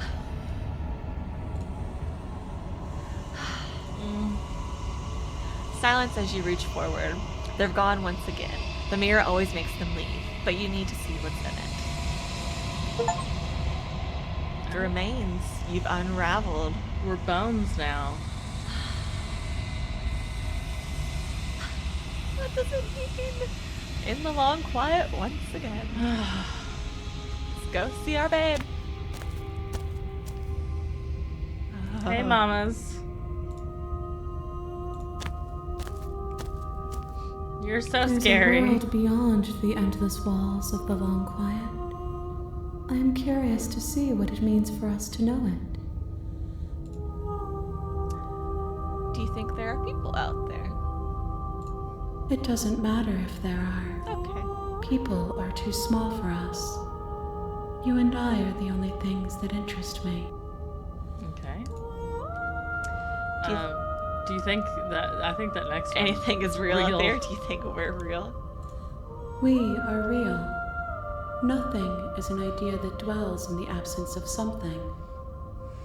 Silence as you reach forward. They're gone once again. The mirror always makes them leave, but you need to see what's in it. The remains you've unraveled. We're bones now. What does it mean? In the long quiet once again. Let's go see our babe. Hey, mamas. You're so There's scary. a world beyond the endless walls of the long quiet. I am curious to see what it means for us to know it. Do you think there are people out there? It doesn't matter if there are. Okay. People are too small for us. You and I are the only things that interest me. Okay. Do you- Do you think that? I think that next one. Anything is real, Real. out there? Do you think we're real? We are real. Nothing is an idea that dwells in the absence of something.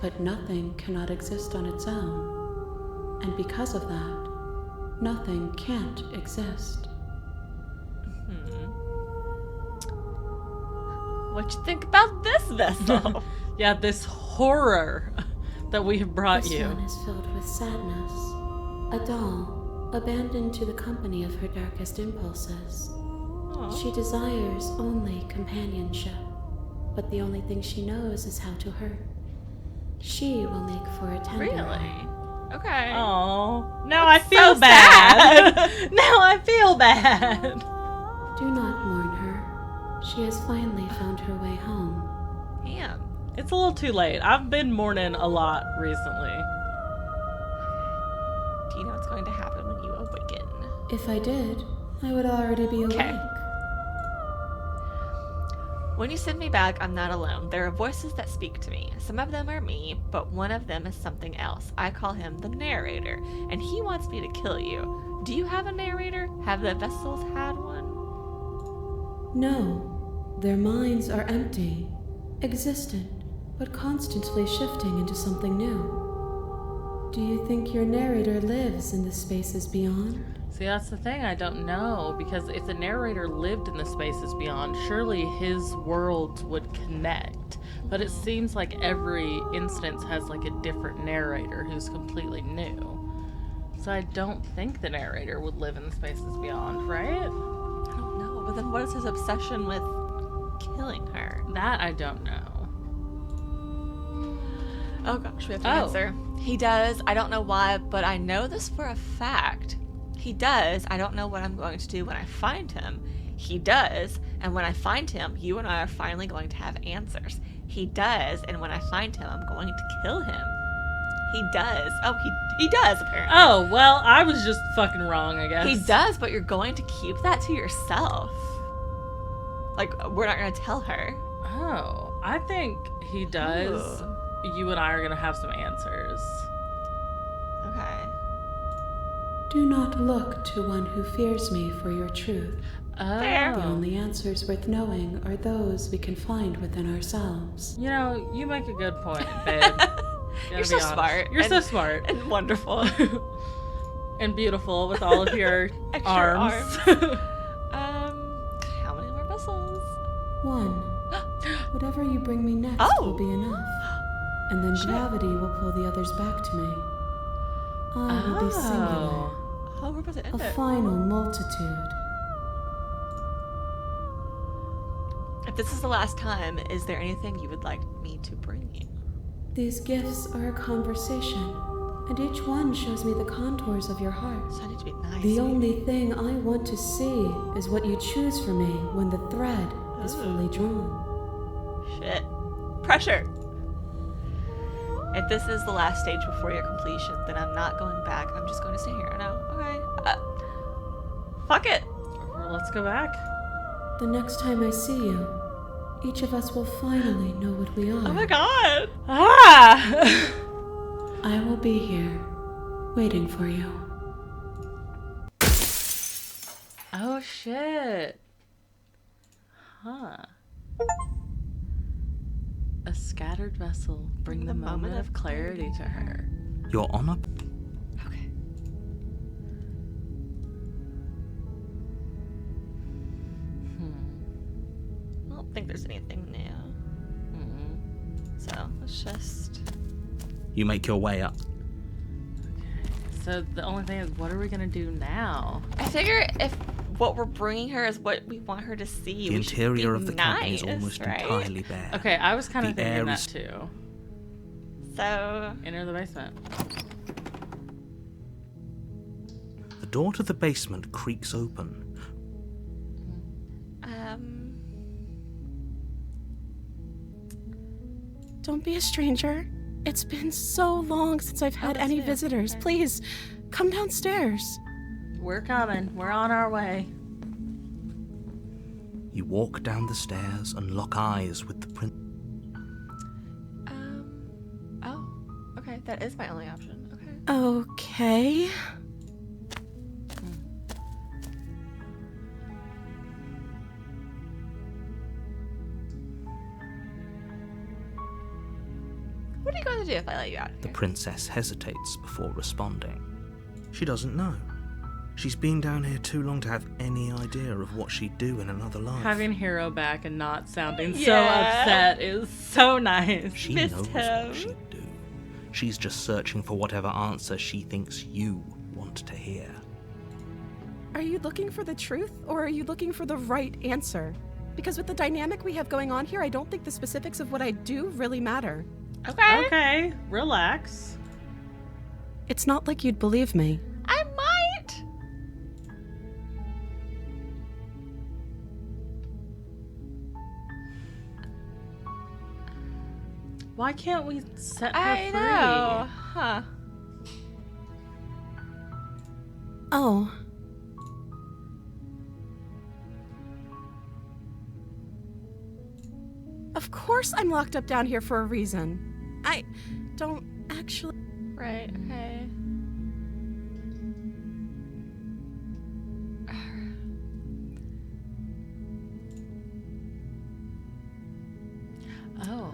But nothing cannot exist on its own. And because of that, nothing can't exist. What you think about this vessel? Yeah, this horror that we have brought This you. one is filled with sadness. A doll, abandoned to the company of her darkest impulses. She desires only companionship, but the only thing she knows is how to hurt. She will make for a tender Really? heart. Okay. Oh, now I feel so bad. Now I feel bad. Do not mourn her. She has finally found her way home. Damn. It's a little too late. I've been mourning a lot recently. Do you know what's going to happen when you awaken? If I did, I would already be awake. Okay. When you send me back, I'm not alone. There are voices that speak to me. Some of them are me, but one of them is something else. I call him the narrator, and he wants me to kill you. Do you have a narrator? Have the vessels had one? No, their minds are empty, existent, but constantly shifting into something new. Do you think your narrator lives in the spaces beyond? See, that's the thing. I don't know, because if the narrator lived in the spaces beyond, surely his worlds would connect. But it seems like every instance has like a different narrator who's completely new. So I don't think the narrator would live in the spaces beyond, right? I don't know. But then what is his obsession with killing her? That I don't know. Oh gosh, we have to answer. He does. I don't know why, but I know this for a fact. He does. I don't know what I'm going to do when I find him. He does. And when I find him, you and I are finally going to have answers. He does. And when I find him, I'm going to kill him. He does. Oh, he does, apparently. Oh, well, I was just fucking wrong, I guess. He does, but you're going to keep that to yourself. Like, we're not going to tell her. Oh, I think he does. Ooh. You and I are going to have some answers. Okay. Do not look to one who fears me for your truth. Fair. The only answers worth knowing are those we can find within ourselves. You know, you make a good point, babe. You're so smart. You're so smart. And wonderful. And beautiful with all of your Extra arms. How many more vessels? One. Whatever you bring me next will be enough. And then gravity will pull the others back to me. I will be singular. Oh, we're about to end A it. final multitude. If this is the last time, is there anything you would like me to bring you? These gifts are a conversation, and each one shows me the contours of your heart. So I need to be nice. The only thing I want to see is what you choose for me when the thread is fully drawn. Shit. Pressure. If this is the last stage before your completion, then I'm not going back. I'm just going to stay here. No. Okay. Fuck it. Let's go back. The next time I see you, each of us will finally know what we are. Oh my god. Ah! I will be here, waiting for you. Oh, shit. Huh. A scattered vessel, bring the moment of clarity to her. Your honor? Okay. I don't think there's anything new. So let's just. You make your way up. So the only thing is, what are we gonna do now? I figure if what we're bringing her is what we want her to see, The we should interior be of the cabin is nice, almost right? entirely bare. Okay, I was kind of The thinking air that is- too. So Enter the basement. The door to the basement creaks open. Don't be a stranger. It's been so long since I've had that's any fair. visitors. Okay. Please, come downstairs. We're coming. We're on our way. You walk down the stairs and lock eyes with the prince. oh, okay, that is my only option. Okay. Okay. What are you going to do if I let you out of The here? princess hesitates before responding. She doesn't know. She's been down here too long to have any idea of what she'd do in another life. Having Hero back and not sounding so Yeah. upset is so nice. She missed knows him. what she'd do. She's just searching for whatever answer she thinks you want to hear. Are you looking for the truth, or are you looking for the right answer? Because with the dynamic we have going on here, I don't think the specifics of what I do really matter. Okay. Okay, relax. It's not like you'd believe me. I might. Why can't we set her I free? know. Huh. Oh. Of course I'm locked up down here for a reason. I don't actually... Right, okay. Oh.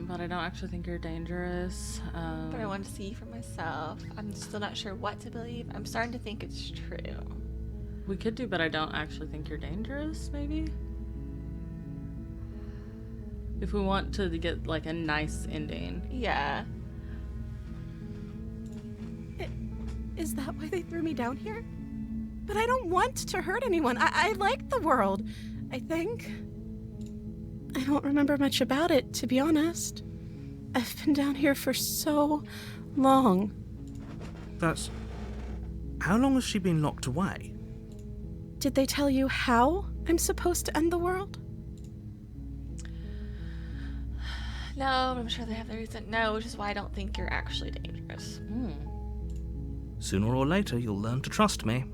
But I don't actually think you're dangerous. But I want to see for myself. I'm still not sure what to believe. I'm starting to think it's true. We could do, but I don't actually think you're dangerous, maybe? If we want to get, like, a nice ending. Yeah. Is that why they threw me down here? But I don't want to hurt anyone. I like the world, I think. I don't remember much about it, to be honest. I've been down here for so long. That's... How long has she been locked away? Did they tell you how I'm supposed to end the world? No, I'm sure they have the reason. No, which is why I don't think you're actually dangerous. Sooner or later, you'll learn to trust me.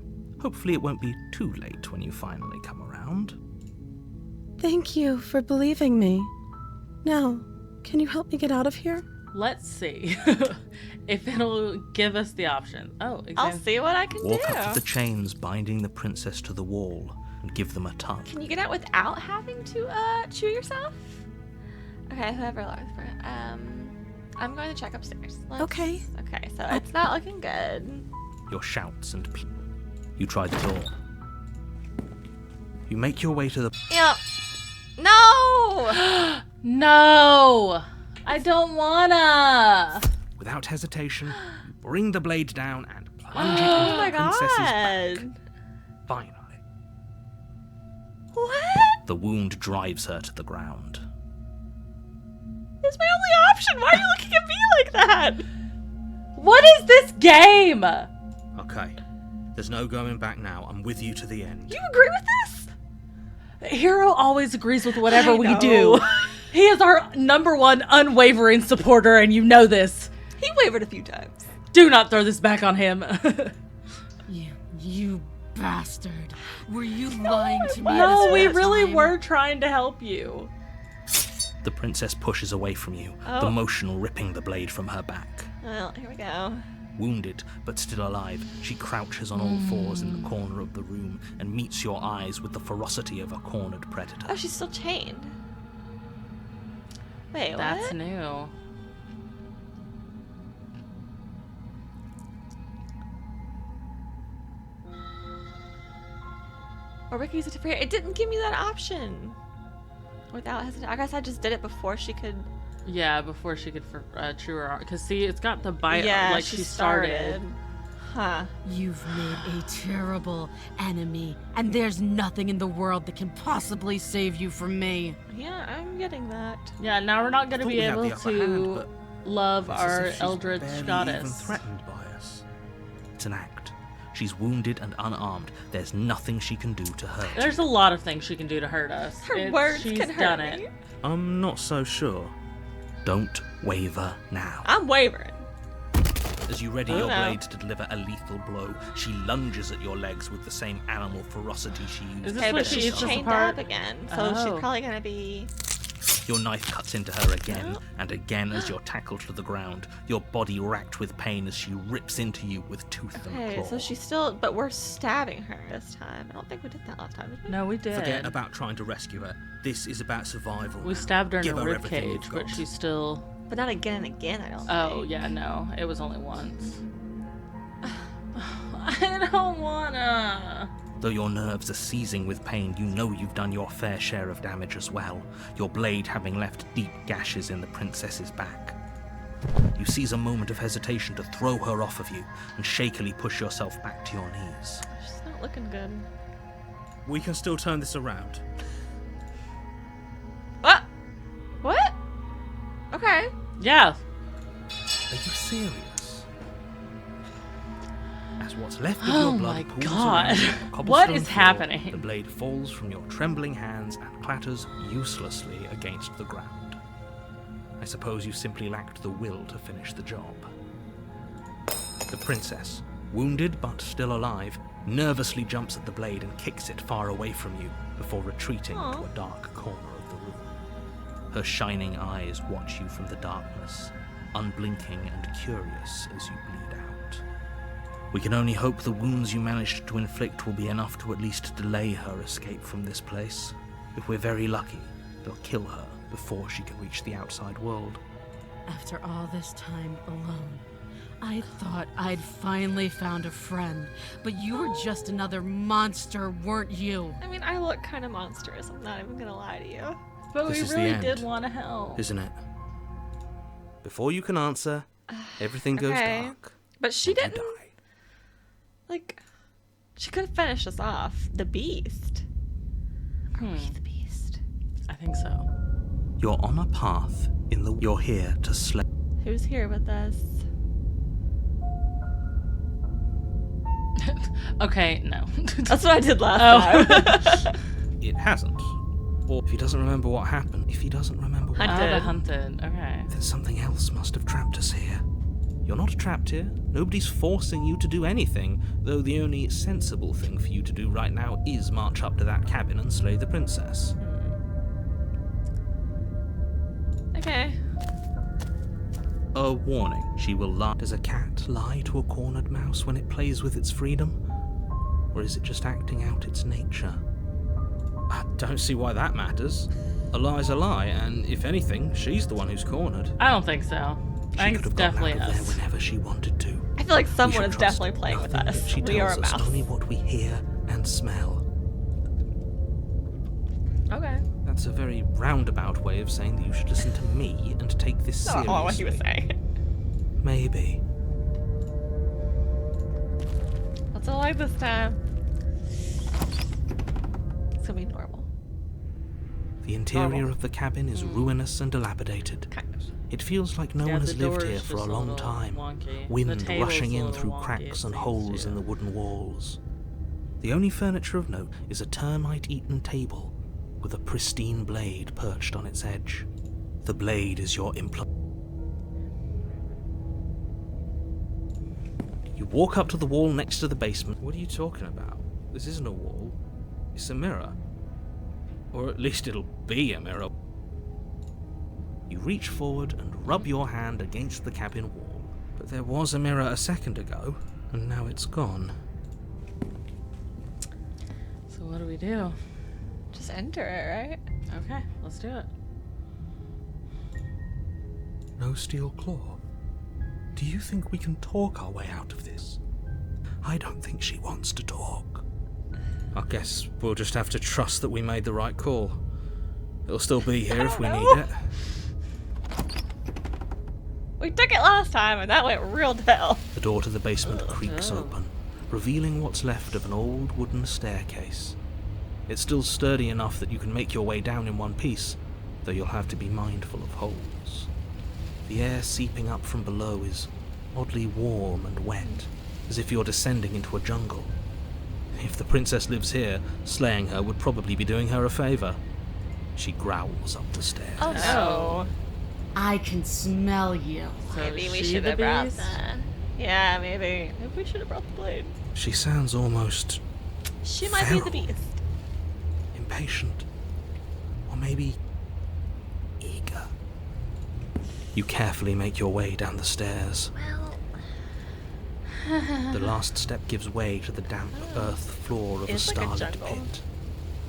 Hopefully it won't be too late when you finally come around. Thank you for believing me. Now, can you help me get out of here? Let's see if it'll give us the option. Oh, exactly. I'll see what I can Walk do. up to the chains binding the princess to the wall and give them a tug. Can you get out without having to chew yourself? Okay, whoever locks for it. I'm going to check upstairs. Okay. Okay, so it's not looking good. Your shouts and you try the door. You make your way to the... Yep. No! No! I don't wanna! Without hesitation, you bring the blade down and plunge it into Oh my the princess's god. back. Finally, What? the wound drives her to the ground. It's my only option. Why are you looking at me like that? What is this game? Okay, there's no going back now. I'm with you to the end. You agree with this? Hero always agrees with whatever I we know. do. He is our #1 unwavering supporter, and you know this. He wavered a few times. Do not throw this back on him. You bastard. Were you lying to me? No, this we whole really time? were trying to help you. The princess pushes away from you, Oh. the motion ripping the blade from her back. Well, here we go. Wounded, but still alive, she crouches on all fours in the corner of the room and meets your eyes with the ferocity of a cornered predator. Oh, she's still chained. Wait, That's what? new. Or we could use it to free her. It didn't give me that option. Without hesitation. I guess I just did it before she could. Yeah, before she could chew her arm. Because, see, it's got the bite, Yeah, like she started. Huh. You've made a terrible enemy, and there's nothing in the world that can possibly save you from me. Yeah, I'm getting that. Yeah, now we're not going to Thought be we had able the upper hand, to but love it's as our if she's eldritch barely even goddess. threatened by us. It's an act. She's wounded and unarmed. There's nothing she can do to hurt. There's a lot of things she can do to hurt us. Her words she's can hurt done me. it. I'm not so sure. Don't waver now. I'm wavering. As you ready Oh, your no. blade to deliver a lethal blow, she lunges at your legs with the same animal ferocity she used. Is this Okay, what but she she's eats us chained apart? up again, so she's Oh. probably gonna be. Your knife cuts into her again Oh. and again as you're tackled to the ground, your body racked with pain as she rips into you with tooth and Okay, claw. so she's still, but we're stabbing her this time. I don't think we did that last time, did we? No, we did. Forget about trying to rescue her. This is about survival. We now. stabbed her in Give a her rib everything cage, you've but got. she's still... But not again and again, I don't Oh, think. yeah, no. It was only once. I don't wanna. Though your nerves are seizing with pain, you know you've done your fair share of damage as well, your blade having left deep gashes in the princess's back. You seize a moment of hesitation to throw her off of you and shakily push yourself back to your knees. She's not looking good. We can still turn this around. What? What? Okay. Yeah. Are you serious? As what's left of Oh your my blood pools God. around you on the What cobblestone is floor, happening? the blade falls from your trembling hands and clatters uselessly against the ground. I suppose you simply lacked the will to finish the job. The princess, wounded but still alive, nervously jumps at the blade and kicks it far away from you before retreating to a dark corner of the room. Her shining eyes watch you from the darkness, unblinking and curious as you bleed out. We can only hope the wounds you managed to inflict will be enough to at least delay her escape from this place. If we're very lucky, they'll kill her before she can reach the outside world. After all this time alone, I thought I'd finally found a friend, but you were just another monster, weren't you? I mean, I look kind of monstrous. I'm not even gonna lie to you. But This we is the really end, did want to help. Isn't it? Before you can answer, everything goes Okay. dark. But she and you didn't. die. Like, she could have finished us off. The beast. Are we the beast? I think so. You're on a path in the... You're here to slay... Who's here with us? Okay, no. That's what I did last time. It hasn't. Or if he doesn't remember what happened, The hunted. Okay. then something else must have trapped us here. You're not trapped here. Nobody's forcing you to do anything, though the only sensible thing for you to do right now is march up to that cabin and slay the princess. Okay. A warning, she will lie. Does a cat lie to a cornered mouse when it plays with its freedom? Or is it just acting out its nature? I don't see why that matters. A lie's a lie, and if anything, she's the one who's cornered. I don't think so. She I think could it's have gotten definitely out of there us. whenever she wanted to. I feel like We someone should is trust definitely playing with nothing us. that she We are tells a us, mouse. only what we hear and smell. Okay. That's a very roundabout way of saying that you should listen to me and take this That's seriously. not what he was saying. Maybe. What's it like this time? It's gonna be normal. The interior of the cabin is ruinous and dilapidated. Kind of. It feels like no Yeah, one the has lived door's here for a just a long little time. wonky. The Wind table's rushing a in little through wonky, cracks it and seems, holes in too. the wooden walls. The only furniture of note is a termite-eaten table with a pristine blade perched on its edge. The blade is your implement. You walk up to the wall next to the basement. What are you talking about? This isn't a wall. It's a mirror. Or at least it'll be a mirror. You reach forward and rub your hand against the cabin wall. But there was a mirror a second ago, and now it's gone. So what do we do? Just enter it, right? Okay, let's do it. No steel claw. Do you think we can talk our way out of this? I don't think she wants to talk. I guess we'll just have to trust that we made the right call. It'll still be here if we need it. We took it last time and that went real to hell. The door to the basement creaks open, revealing what's left of an old wooden staircase. It's still sturdy enough that you can make your way down in one piece, though you'll have to be mindful of holes. The air seeping up from below is oddly warm and wet, as if you're descending into a jungle. If the princess lives here, slaying her would probably be doing her a favor. She growls up the stairs. Oh no. I can smell you. So Maybe is we she should the have brought beast? that. Yeah, maybe. Maybe we should have brought the blade. She sounds almost She might be the Feral. beast. impatient, or maybe eager. You carefully make your way down the stairs. The last step gives way to the damp earth floor of a It's like a starlit jungle. pit.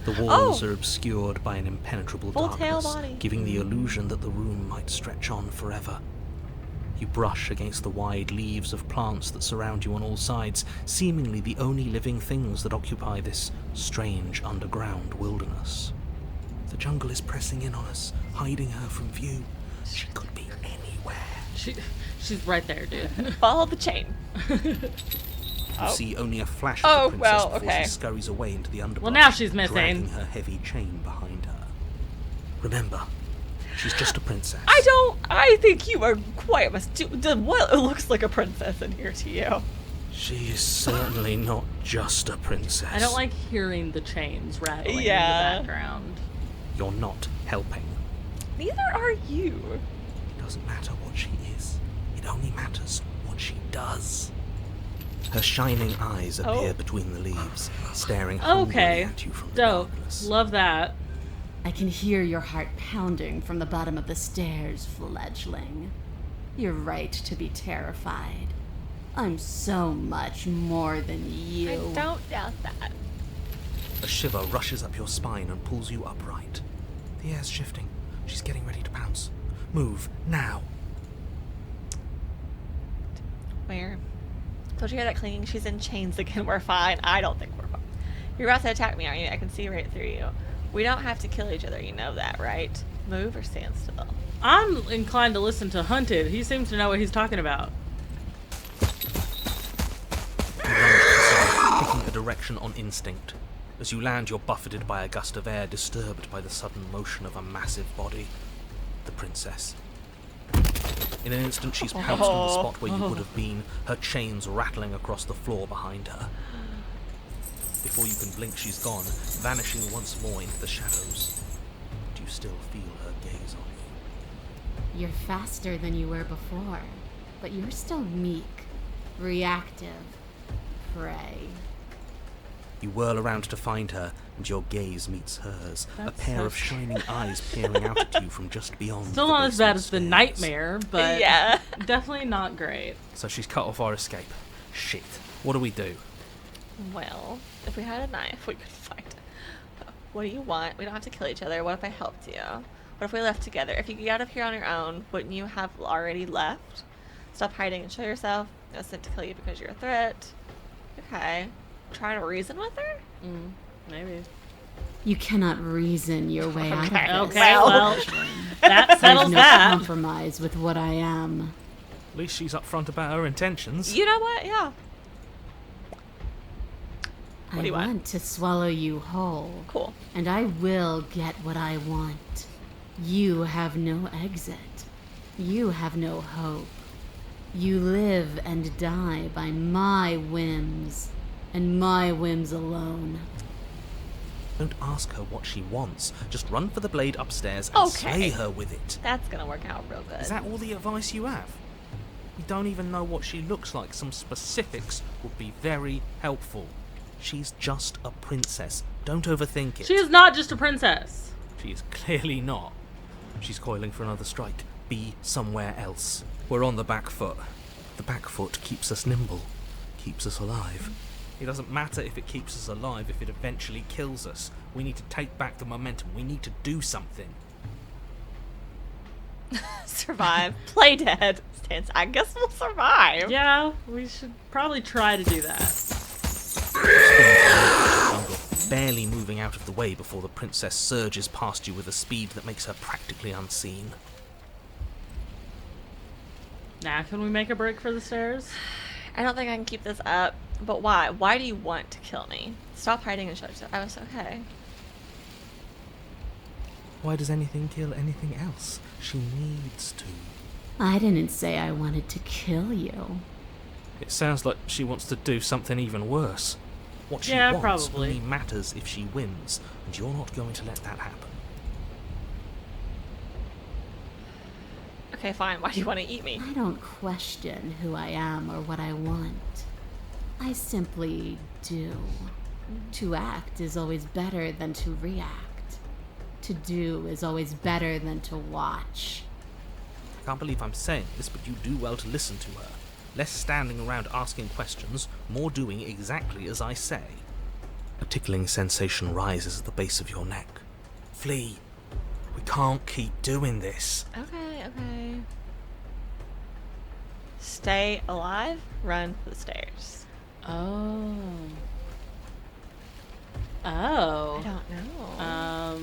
The walls Oh! are obscured by an impenetrable Full tail darkness, body. giving the illusion that the room might stretch on forever. You brush against the wide leaves of plants that surround you on all sides, seemingly the only living things that occupy this strange underground wilderness. The jungle is pressing in on us, hiding her from view. She could be anywhere. She's right there, dude. Follow the chain. You see only a flash Oh, of the princess well, before okay. she scurries away into the underbrush, Well, now she's missing. dragging her heavy chain behind her. Remember, she's just a princess. I think you are quite what looks like a princess in here to you. She is certainly not just a princess. I don't like hearing the chains rattling Yeah. in the background. You're not helping. Neither are you. It doesn't matter what she is. It only matters what she does. Her shining eyes appear between the leaves, staring hungrily Okay. at you from the Dope. darkness. Love that. I can hear your heart pounding from the bottom of the stairs, fledgling. You're right to be terrified. I'm so much more than you. I don't doubt that. A shiver rushes up your spine and pulls you upright. The air's shifting. She's getting ready to pounce. Move, now. Where? Don't you hear that clinging? She's in chains again. We're fine. I don't think we're fine. You're about to attack me, aren't you? I can see right through you. We don't have to kill each other. You know that, right? Move or stand still. I'm inclined to listen to Hunted. He seems to know what he's talking about. You lunge aside, picking a direction on instinct. As you land, you're buffeted by a gust of air, disturbed by the sudden motion of a massive body. The princess. In an instant, she's pounced on the spot where you would have been, her chains rattling across the floor behind her. Before you can blink, she's gone, vanishing once more into the shadows. Do you still feel her gaze on you? You're faster than you were before, but you're still meek, reactive, prey. You whirl around to find her, and your gaze meets hers, a That's pair so of shining eyes peering out at you from just beyond. Still the not as bad basement as the stairs. nightmare, but Yeah. definitely not great. So she's cut off our escape. Shit. What do we do? Well, if we had a knife, we could fight. What do you want? We don't have to kill each other. What if I helped you? What if we left together? If you get out of here on your own, wouldn't you have already left? Stop hiding and show yourself. I was sent to kill you because you're a threat. Okay. Try to reason with her? Maybe. You cannot reason your way out of this. Okay, well, that There's settles no that. compromise with what I am. At least she's upfront about her intentions. You know what? Yeah. What do you I want? to swallow you whole, Cool. and I will get what I want. You have no exit. You have no hope. You live and die by my whims, and my whims alone. Don't ask her what she wants. Just run for the blade upstairs and Okay. slay her with it. That's gonna work out real good. Is that all the advice you have? We don't even know what she looks like. Some specifics would be very helpful. She's just a princess. Don't overthink it. She is not just a princess. She is clearly not. She's coiling for another strike. Be somewhere else. We're on the back foot. The back foot keeps us nimble, keeps us alive. It doesn't matter if it keeps us alive if it eventually kills us. We need to take back the momentum. We need to do something. Survive. Play dead. Stance. I guess we'll survive. Yeah, we should probably try to do that. Jungle, barely moving out of the way before the princess surges past you with a speed that makes her practically unseen. Now, can we make a break for the stairs? I don't think I can keep this up. But why? Why do you want to kill me? Stop hiding and show yourself. I was okay. Why does anything kill anything else? She needs to. I didn't say I wanted to kill you. It sounds like she wants to do something even worse. What she Yeah, wants probably. only matters if she wins, and you're not going to let that happen. Okay, fine. Why do you want to eat me? I don't question who I am or what I want. I simply do. To act is always better than to react. To do is always better than to watch. I can't believe I'm saying this, but you do well to listen to her. Less standing around asking questions, more doing exactly as I say. A tickling sensation rises at the base of your neck. Flee. We can't keep doing this. Okay, okay. Stay alive. Run for the stairs. Oh. I Oh. don't know.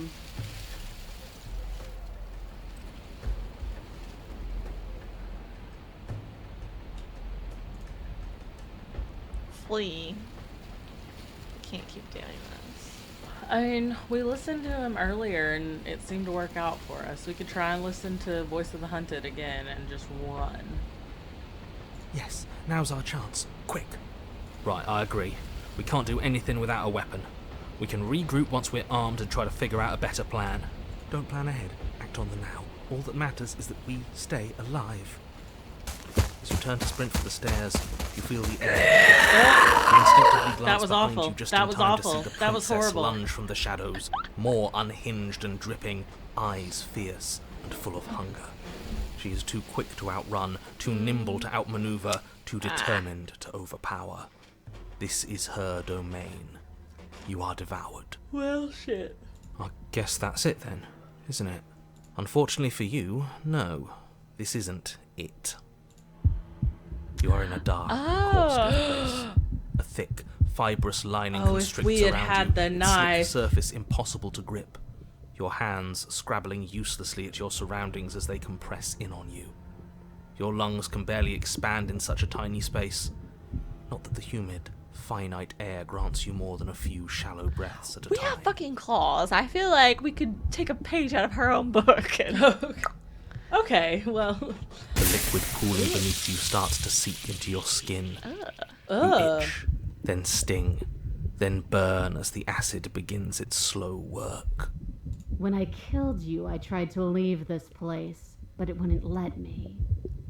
Flee. Can't keep doing this. I mean, we listened to him earlier and it seemed to work out for us. We could try and listen to Voice of the Hunted again and just run. Yes, now's our chance. Quick. Right, I agree. We can't do anything without a weapon. We can regroup once we're armed and try to figure out a better plan. Don't plan ahead. Act on the now. All that matters is that we stay alive. As you turn to sprint for the stairs, you feel the air. You instinctively glance That was behind awful. you just That in was time awful. to see the That was princess horrible. lunge from the shadows, more unhinged and dripping, eyes fierce and full of hunger. She is too quick to outrun, too nimble to outmaneuver, too determined to overpower. This is her domain. You are devoured. Well, shit. I guess that's it then, isn't it? Unfortunately for you, no. This isn't it. You are in a dark, caustic place. A thick, fibrous lining Oh, if constricts we had around had you, the its knife. slick surface impossible to grip. Your hands scrabbling uselessly at your surroundings as they compress in on you. Your lungs can barely expand in such a tiny space. Not that the humid, finite air grants you more than a few shallow breaths at a We time. have fucking claws. I feel like we could take a page out of her own book. And... Okay, well. The liquid pooling beneath you starts to seep into your skin. You Ugh. itch, then sting, then burn as the acid begins its slow work. When I killed you, I tried to leave this place, but it wouldn't let me.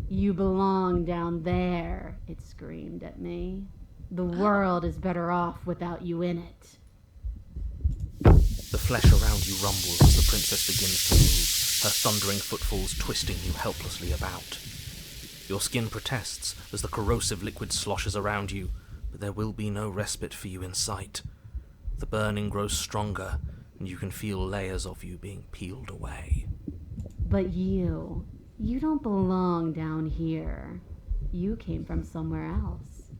You belong down there, it screamed at me. The world is better off without you in it. The flesh around you rumbles as the princess begins to move, her thundering footfalls twisting you helplessly about. Your skin protests as the corrosive liquid sloshes around you, but there will be no respite for you in sight. The burning grows stronger, and you can feel layers of you being peeled away. But you don't belong down here. You came from somewhere else.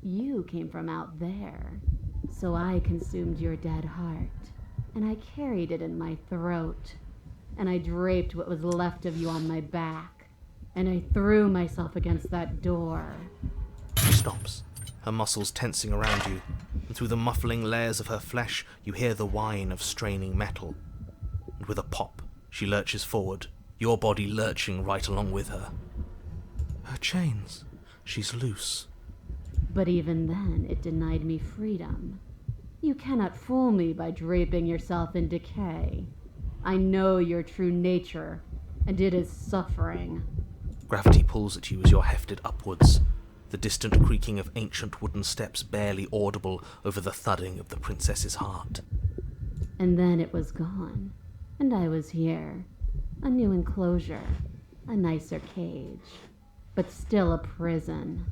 You came from out there. So I consumed your dead heart, and I carried it in my throat, and I draped what was left of you on my back, and I threw myself against that door. She stops, her muscles tensing around you, and through the muffling layers of her flesh, you hear the whine of straining metal. And with a pop, she lurches forward, your body lurching right along with her. Her chains. She's loose. But even then, it denied me freedom. You cannot fool me by draping yourself in decay. I know your true nature, and it is suffering. Gravity pulls at you as you're hefted upwards, the distant creaking of ancient wooden steps barely audible over the thudding of the princess's heart. And then it was gone, and I was here. A new enclosure, a nicer cage, but still a prison.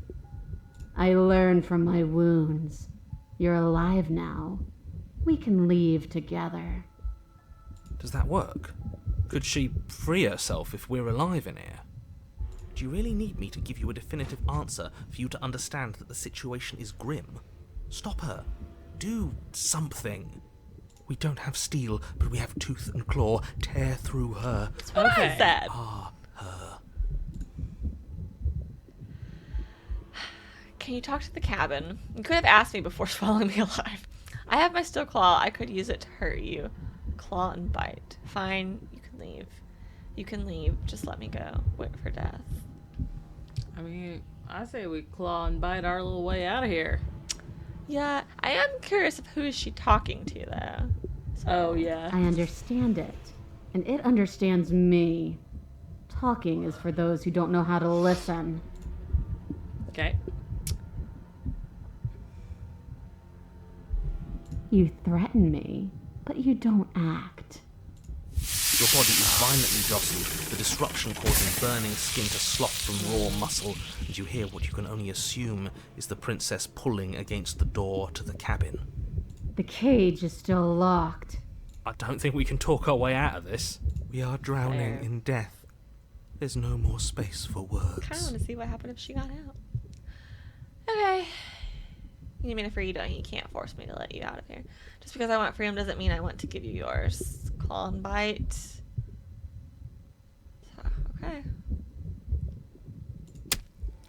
I learned from my wounds. You're alive now. We can leave together. Does that work? Could she free herself if we're alive in here? Do you really need me to give you a definitive answer for you to understand that the situation is grim? Stop her. Do something. We don't have steel, but we have tooth and claw. Tear through her. That's what I said. Ah, her. Can you talk to the cabin? You could have asked me before swallowing me alive. I have my steel claw. I could use it to hurt you. Claw and bite. Fine, you can leave. You can leave. Just let me go. Wait for death. I mean, I say we claw and bite our little way out of here. Yeah, I am curious of who is she talking to, though. Oh, yeah. I understand it, and it understands me. Talking is for those who don't know how to listen. Okay. You threaten me, but you don't act. Your body is violently jostled, the disruption causing burning skin to slop from raw muscle, and you hear what you can only assume is the princess pulling against the door to the cabin. The cage is still locked. I don't think we can talk our way out of this. We are drowning Fair. in death. There's no more space for words. Kind of want to see what happened if she got out. Okay. You need me to free you, don't you? You can't force me to let you out of here. Just because I want freedom doesn't mean I want to give you yours. Claw and bite. So, okay.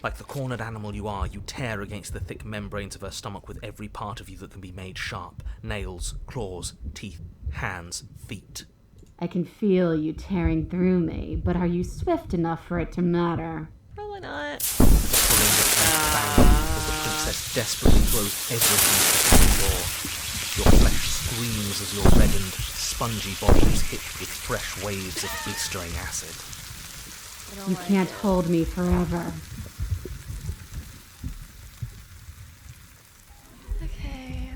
Like the cornered animal you are, you tear against the thick membranes of her stomach with every part of you that can be made sharp. Nails, claws, teeth, hands, feet. I can feel you tearing through me, but are you swift enough for it to matter? Probably not. Pulling the teeth bang as the princess desperately throws everything at the door. Your flesh screams as your reddened, spongy body is hit with fresh waves of blistering acid. You can't hold me forever. Okay.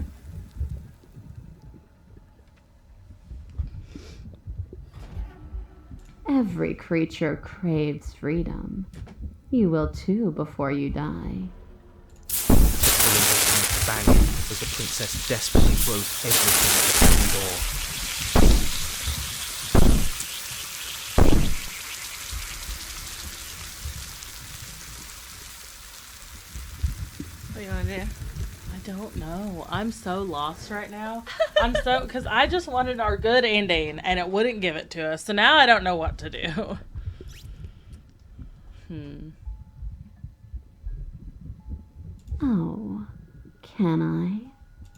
Every creature craves freedom. You will too before you die. Pulling his hand bang as the princess desperately throws everything at the front door. What do you want to do? I don't know. I'm so lost right now. Because I just wanted our good ending and it wouldn't give it to us. So now I don't know what to do. Oh, can I?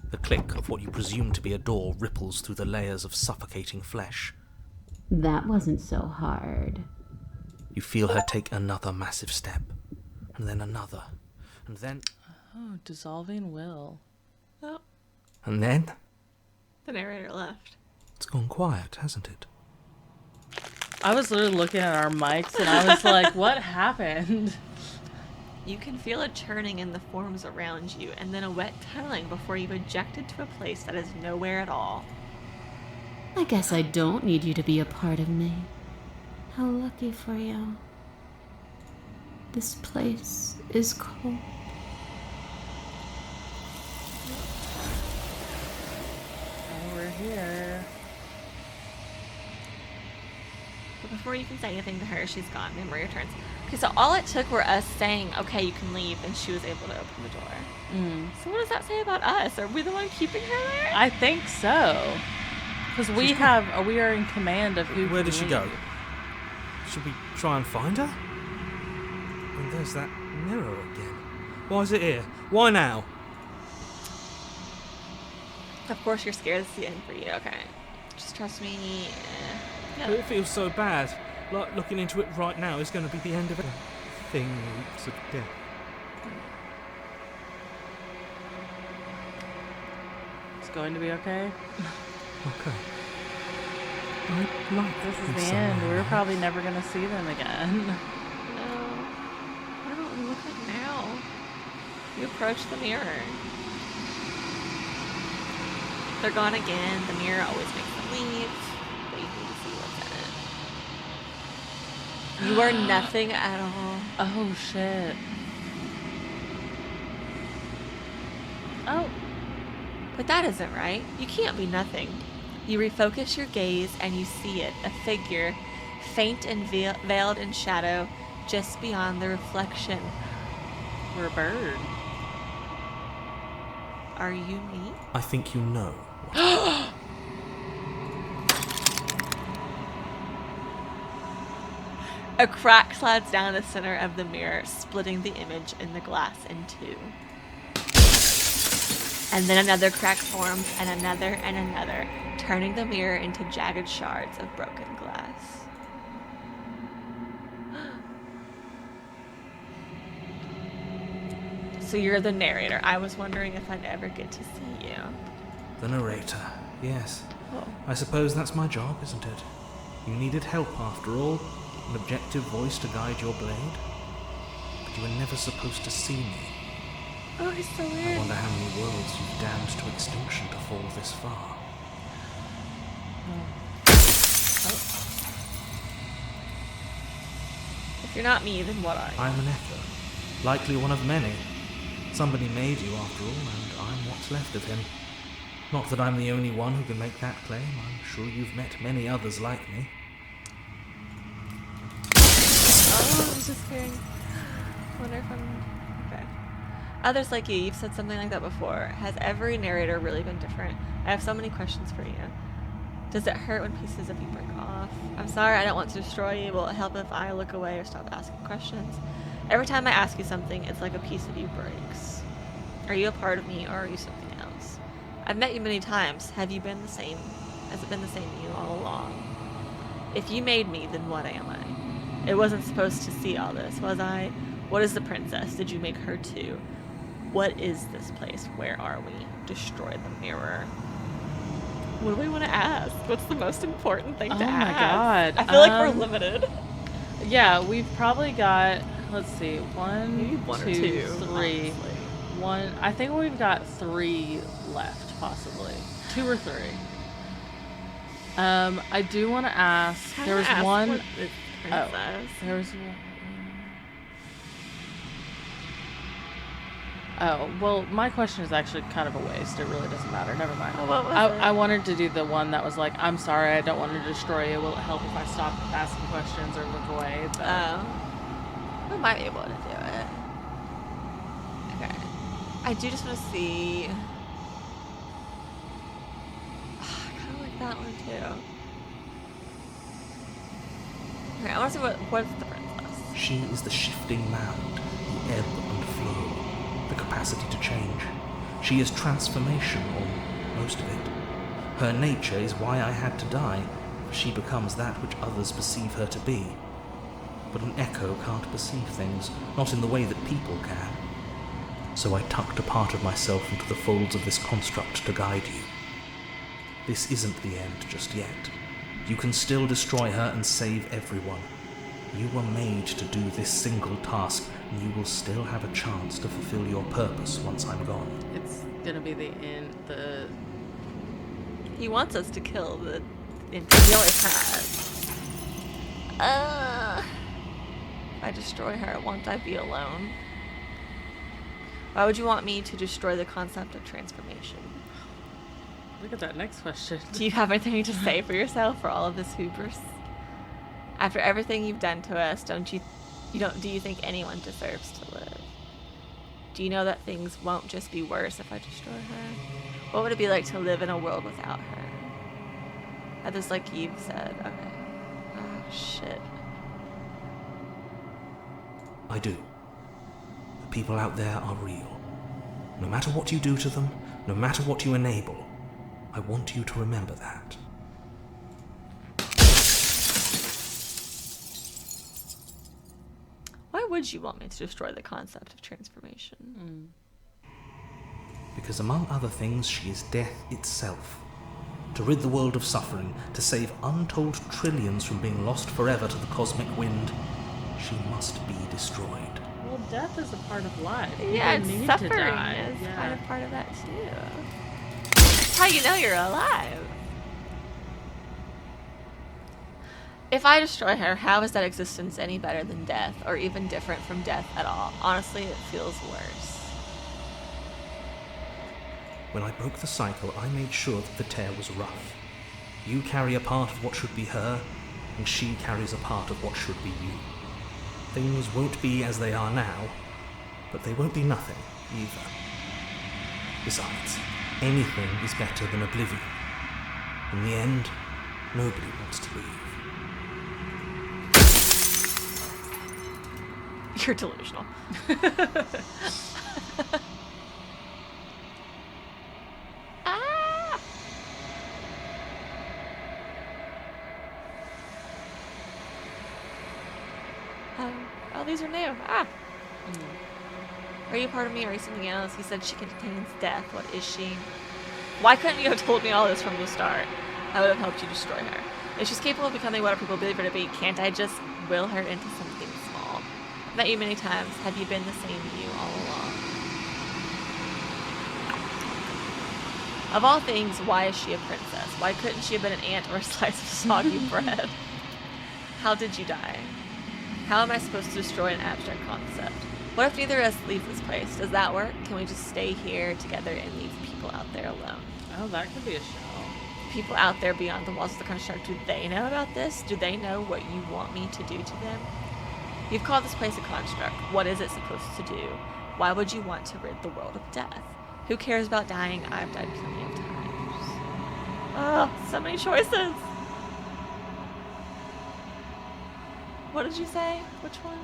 The click of what you presume to be a door ripples through the layers of suffocating flesh. That wasn't so hard. You feel her take another massive step, and then another, and then... Oh, dissolving will. Oh, And then... the narrator left. It's gone quiet, hasn't it? I was literally looking at our mics and I was like, what happened? You can feel a churning in the forms around you, and then a wet tunneling before you've ejected to a place that is nowhere at all. I guess I don't need you to be a part of me. How lucky for you. This place is cold. Oh, we're here. But before you can say anything to her, she's gone. Memory returns. Okay, so all it took were us saying, okay, you can leave, and she was able to open the door. So what does that say about us? Are we the one keeping her there? I think so. Because we are in command of who Where can did she go? leave. Should we try and find her? And there's that mirror again. Why is it here? Why now? Of course you're scared it's the end for you. Okay. Just trust me. But it feels so bad. Like looking into it right now is going to be the end of it. Thing reeks of death. It's going to be okay. Okay. I'd like This to is be the somewhere end. We're else. probably never going to see them again. No. What do we look like now? You approach the mirror. They're gone again. The mirror always makes them leave. But you need to see what's in it. You are nothing at all. Oh, shit. Oh. But that isn't right. You can't be nothing. You refocus your gaze and you see it, a figure, faint and veiled in shadow, just beyond the reflection. We're a bird. Are you me? I think you know. A crack slides down the center of the mirror, splitting the image in the glass in two. And then another crack forms, and another, turning the mirror into jagged shards of broken glass. So you're the narrator. I was wondering if I'd ever get to see you. The narrator, yes. Oh. I suppose that's my job, isn't it? You needed help after all, an objective voice to guide your blade. But you were never supposed to see me. Oh, it's so I weird. wonder how many worlds you've damned to extinction to fall this far. If you're not me, then what are you? I'm an echo, likely one of many. Somebody made you after all, and I'm what's left of him. Not that I'm the only one who can make that claim. I'm sure you've met many others like me. Oh, I'm just kidding. Wonder if I'm... Okay. Others like you, you've said something like that before. Has every narrator really been different? I have so many questions for you. Does it hurt when pieces of you break off? I'm sorry, I don't want to destroy you. Will it help if I look away or stop asking questions? Every time I ask you something, it's like a piece of you breaks. Are you a part of me, or are you something else? I've met you many times. Have you been the same? Has it been the same to you all along? If you made me, then what am I? It wasn't supposed to see all this, was I? What is the princess? Did you make her too? What is this place? Where are we? Destroy the mirror. What do we want to ask? What's the most important thing to ask? Oh my god. I feel like we're limited. Yeah, we've probably got, let's see, Maybe one or 2, two, 3. honestly. One, I think we've got 3 left, possibly. 2 or 3. I do want to ask, there was one. What is princess? There was one. Oh, well, my question is actually kind of a waste. It really doesn't matter. Never mind. Oh, what was it? I wanted to do the one that was like, I'm sorry, I don't want to destroy you. Will it help if I stop asking questions or look away? But We might be able to do it. Okay. I do just want to see. I kind of like that one too. Okay, I want to see what's the princess. She is the shifting mound, the ebb and flow, the capacity to change. She is transformation, or most of it. Her nature is why I had to die, for she becomes that which others perceive her to be. But an echo can't perceive things, not in the way that people can. So I tucked a part of myself into the folds of this construct to guide you. This isn't the end just yet. You can still destroy her and save everyone. You were made to do this single task, and you will still have a chance to fulfill your purpose once I'm gone. it's gonna be the end. He wants us to kill the. He always has. If I destroy her, won't I be alone? Why would you want me to destroy the concept of transformation? Look at that next question. Do you have anything to say for yourself for all of this hubris? After everything you've done to us, do you think anyone deserves to live? Do you know that things won't just be worse if I destroy her? What would it be like to live in a world without her? Others like you've said, okay. Oh, shit. I do. The people out there are real. No matter what you do to them, no matter what you enable, I want you to remember that. Why would you want me to destroy the concept of transformation? Because among other things, she is death itself. To rid the world of suffering, to save untold trillions from being lost forever to the cosmic wind, she must be destroyed. Well, death is a part of life. Yeah, People it's need suffering to die. is Yeah. kind of part of that too. That's how you know you're alive. If I destroy her, how is that existence any better than death, or even different from death at all? Honestly, it feels worse. When I broke the cycle, I made sure that the tear was rough. You carry a part of what should be her, and she carries a part of what should be you. Things won't be as they are now, but they won't be nothing either. Besides, anything is better than oblivion. In the end, nobody wants to leave. You're delusional. Ah! Oh, these are new. Ah! Are you part of me or are you something else? He said she contains death. What is she? Why couldn't you have told me all this from the start? I would have helped you destroy her. If she's capable of becoming what people believe her to be, can't I just will her into something small? I've met you many times. Have you been the same you all along? Of all things, why is she a princess? Why couldn't she have been an ant or a slice of soggy bread? How did you die? How am I supposed to destroy an abstract concept? What if neither of us leave this place? Does that work? Can we just stay here together and leave people out there alone? Oh, that could be a show. People out there beyond the walls of the construct, do they know about this? Do they know what you want me to do to them? You've called this place a construct. What is it supposed to do? Why would you want to rid the world of death? Who cares about dying? I've died plenty of times. Oh, so many choices. What did you say? Which one?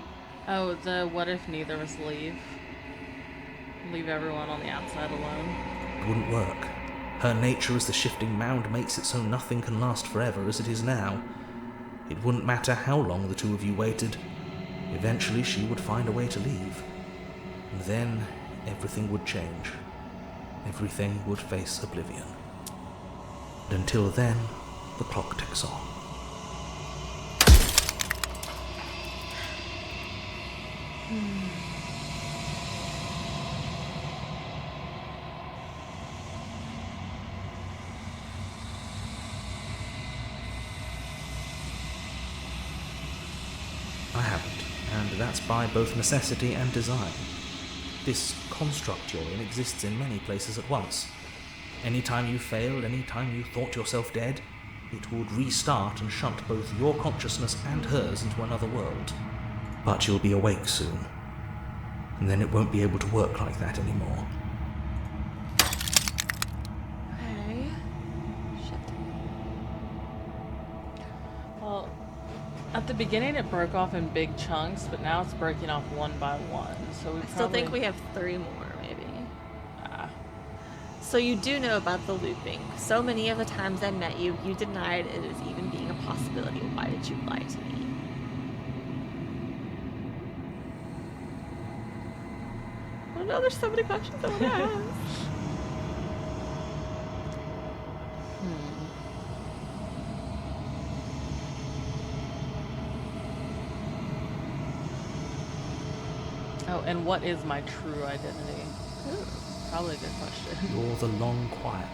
Oh, the what if neither of us leave? Leave everyone on the outside alone. It wouldn't work. Her nature as the shifting mound makes it so nothing can last forever as it is now. It wouldn't matter how long the two of you waited. Eventually she would find a way to leave. And then everything would change. Everything would face oblivion. And until then, the clock ticks on. I haven't, and that's by both necessity and design. This construct you're in exists in many places at once. Anytime you failed, anytime you thought yourself dead, it would restart and shunt both your consciousness and hers into another world. But you'll be awake soon, and then it won't be able to work like that anymore. Okay. Shit. Well, at the beginning it broke off in big chunks, but now it's breaking off one by one. So we I still think we have 3 more, maybe. So you do know about the looping. So many of the times I met you, you denied it as even being a possibility. Why did you lie to me? Oh no, there's so many questions I want to ask. Oh, and what is my true identity? Ooh. Probably a good question. You're the long quiet.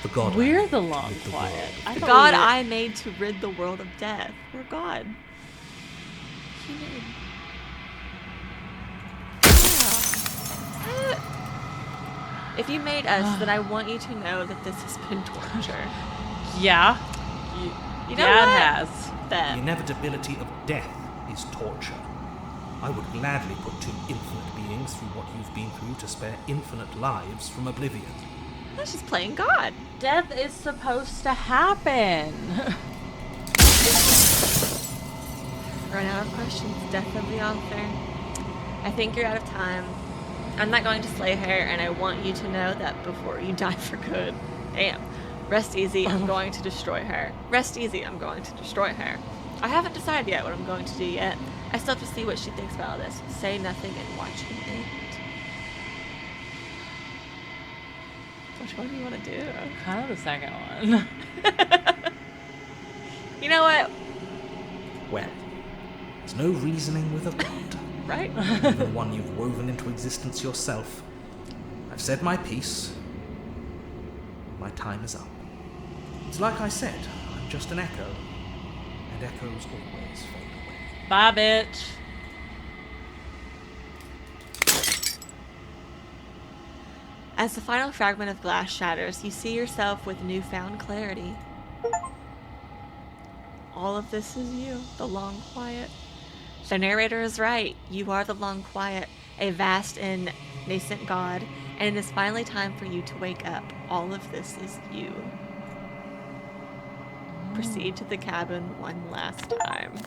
The god. We're the long Rid the quiet. world. I The thought God we were- I made to rid the world of death. We're God. He made. Yeah. If you made us, then I want you to know that this has been torture. Yeah. You know yeah, what? it has. The That inevitability of death is torture. I would gladly put 2 infinite beings through what you've been through to spare infinite lives from oblivion. that's just playing God. Death is supposed to happen. Run out of questions. Death of the author. I think you're out of time. I'm not going to slay her, and I want you to know that before you die for good. Damn. Rest easy, I'm going to destroy her. Rest easy, I'm going to destroy her. I haven't decided yet what I'm going to do yet. I still have to see what she thinks about all this. Say nothing and watch me end. Which one do you want to do? Kind of the second one. You know what? Well, there's no reasoning with a god. Right? Even one you've woven into existence yourself. I've said my piece. My time is up. It's like I said, I'm just an echo. And echoes always fade away. Bye, bitch. As the final fragment of glass shatters, you see yourself with newfound clarity. All of this is you, the long quiet. The narrator is right. You are the long quiet, a vast and nascent god, and it is finally time for you to wake up. All of this is you. Proceed to the cabin one last time.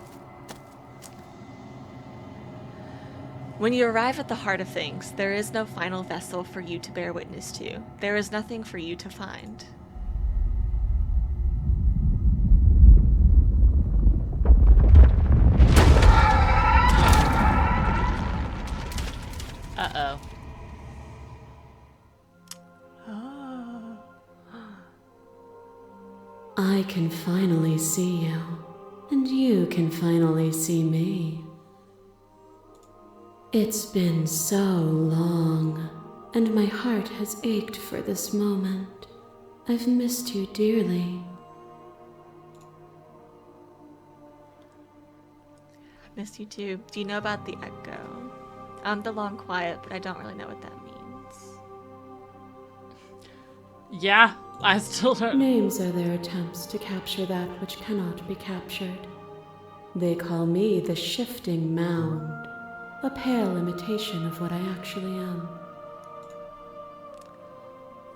When you arrive at the heart of things, there is no final vessel for you to bear witness to. There is nothing for you to find. Uh-oh. I can finally see you, and you can finally see me. It's been so long, and my heart has ached for this moment. I've missed you dearly. I miss you too. Do you know about the echo? I'm the long quiet, but I don't really know what that means. Yeah, I still don't. Names are their attempts to capture that which cannot be captured. They call me the Shifting Mound, a pale imitation of what I actually am.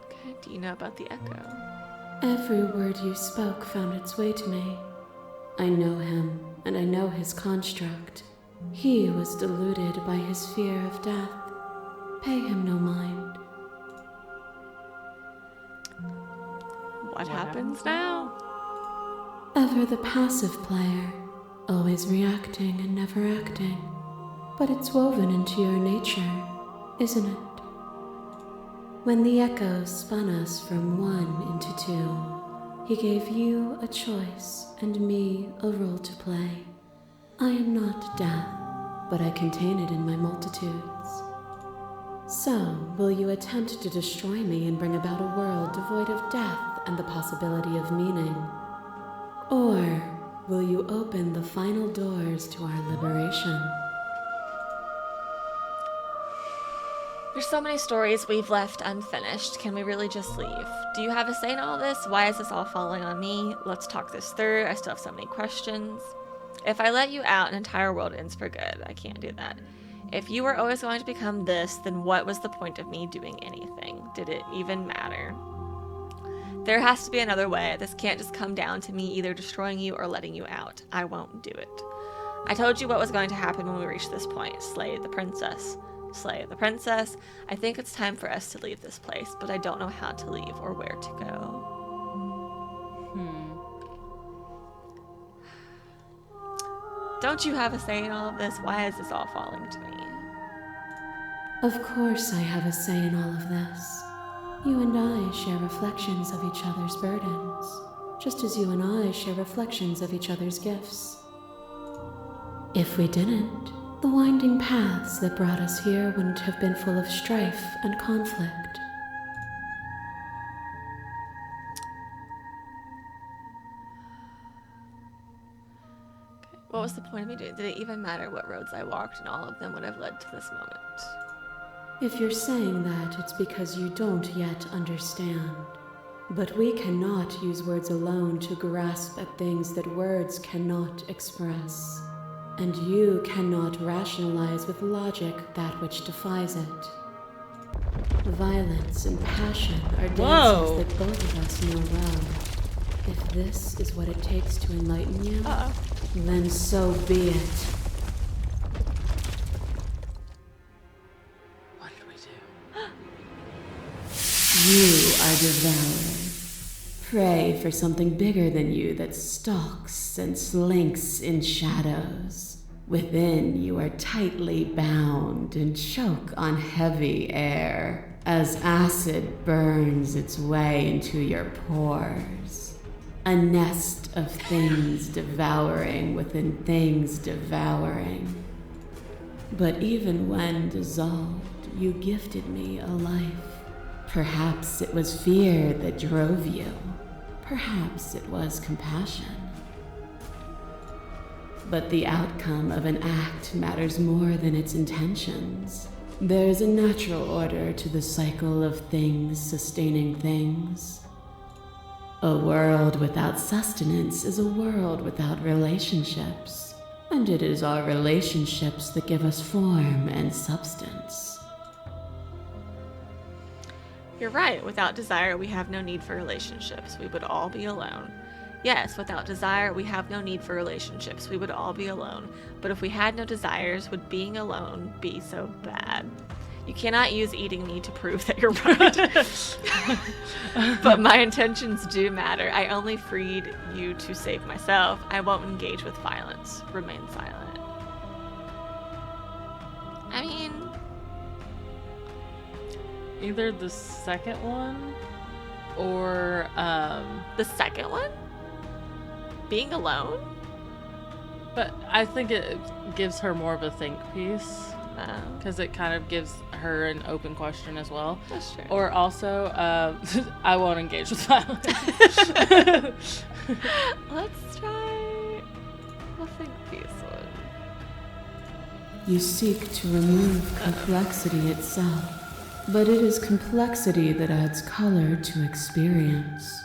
Okay, do you know about the echo? Every word you spoke found its way to me. I know him, and I know his construct. He was deluded by his fear of death. Pay him no mind. What happens now? Ever the passive player, always reacting and never acting. But it's woven into your nature, isn't it? When the echoes spun us from one into two, he gave you a choice and me a role to play. I am not death, but I contain it in my multitudes. So, will you attempt to destroy me and bring about a world devoid of death and the possibility of meaning? Or will you open the final doors to our liberation? There's so many stories we've left unfinished. Can we really just leave? Do you have a say in all this? Why is this all falling on me? Let's talk this through. I still have so many questions. If I let you out, an entire world ends for good. I can't do that. If you were always going to become this, then what was the point of me doing anything? Did it even matter? There has to be another way. This can't just come down to me either destroying you or letting you out. I won't do it. I told you what was going to happen when we reached this point. Slay the princess. Slay the princess. I think it's time for us to leave this place, but I don't know how to leave or where to go. Don't you have a say in all of this? Why is this all falling to me? Of course I have a say in all of this. You and I share reflections of each other's burdens, just as you and I share reflections of each other's gifts. If we didn't, the winding paths that brought us here wouldn't have been full of strife and conflict. What was the point of me doing? Did it even matter what roads I walked, and all of them would have led to this moment? If you're saying that, it's because you don't yet understand. But we cannot use words alone to grasp at things that words cannot express. And you cannot rationalize with logic that which defies it. Violence and passion are dances that both of us know well. If this is what it takes to enlighten you, then so be it. What did we do? You are devoured. Pray for something bigger than you that stalks and slinks in shadows. Within, you are tightly bound and choke on heavy air as acid burns its way into your pores. A nest of things devouring within things devouring. But even when dissolved, you gifted me a life. Perhaps it was fear that drove you. Perhaps it was compassion. But the outcome of an act matters more than its intentions. There's a natural order to the cycle of things sustaining things. A world without sustenance is a world without relationships. And it is our relationships that give us form and substance. You're right. Without desire, we have no need for relationships. We would all be alone. Yes, without desire, we have no need for relationships. We would all be alone. But if we had no desires, would being alone be so bad? You cannot use eating me to prove that you're right. But my intentions do matter. I only freed you to save myself. I won't engage with violence. Remain silent. I mean... Either the second one or the second one? Being alone? But I think it gives her more of a think piece. Because it kind of gives her an open question as well. That's true. Or also, I won't engage with violence. Let's try a think piece one. You seek to remove complexity itself, but it is complexity that adds color to experience.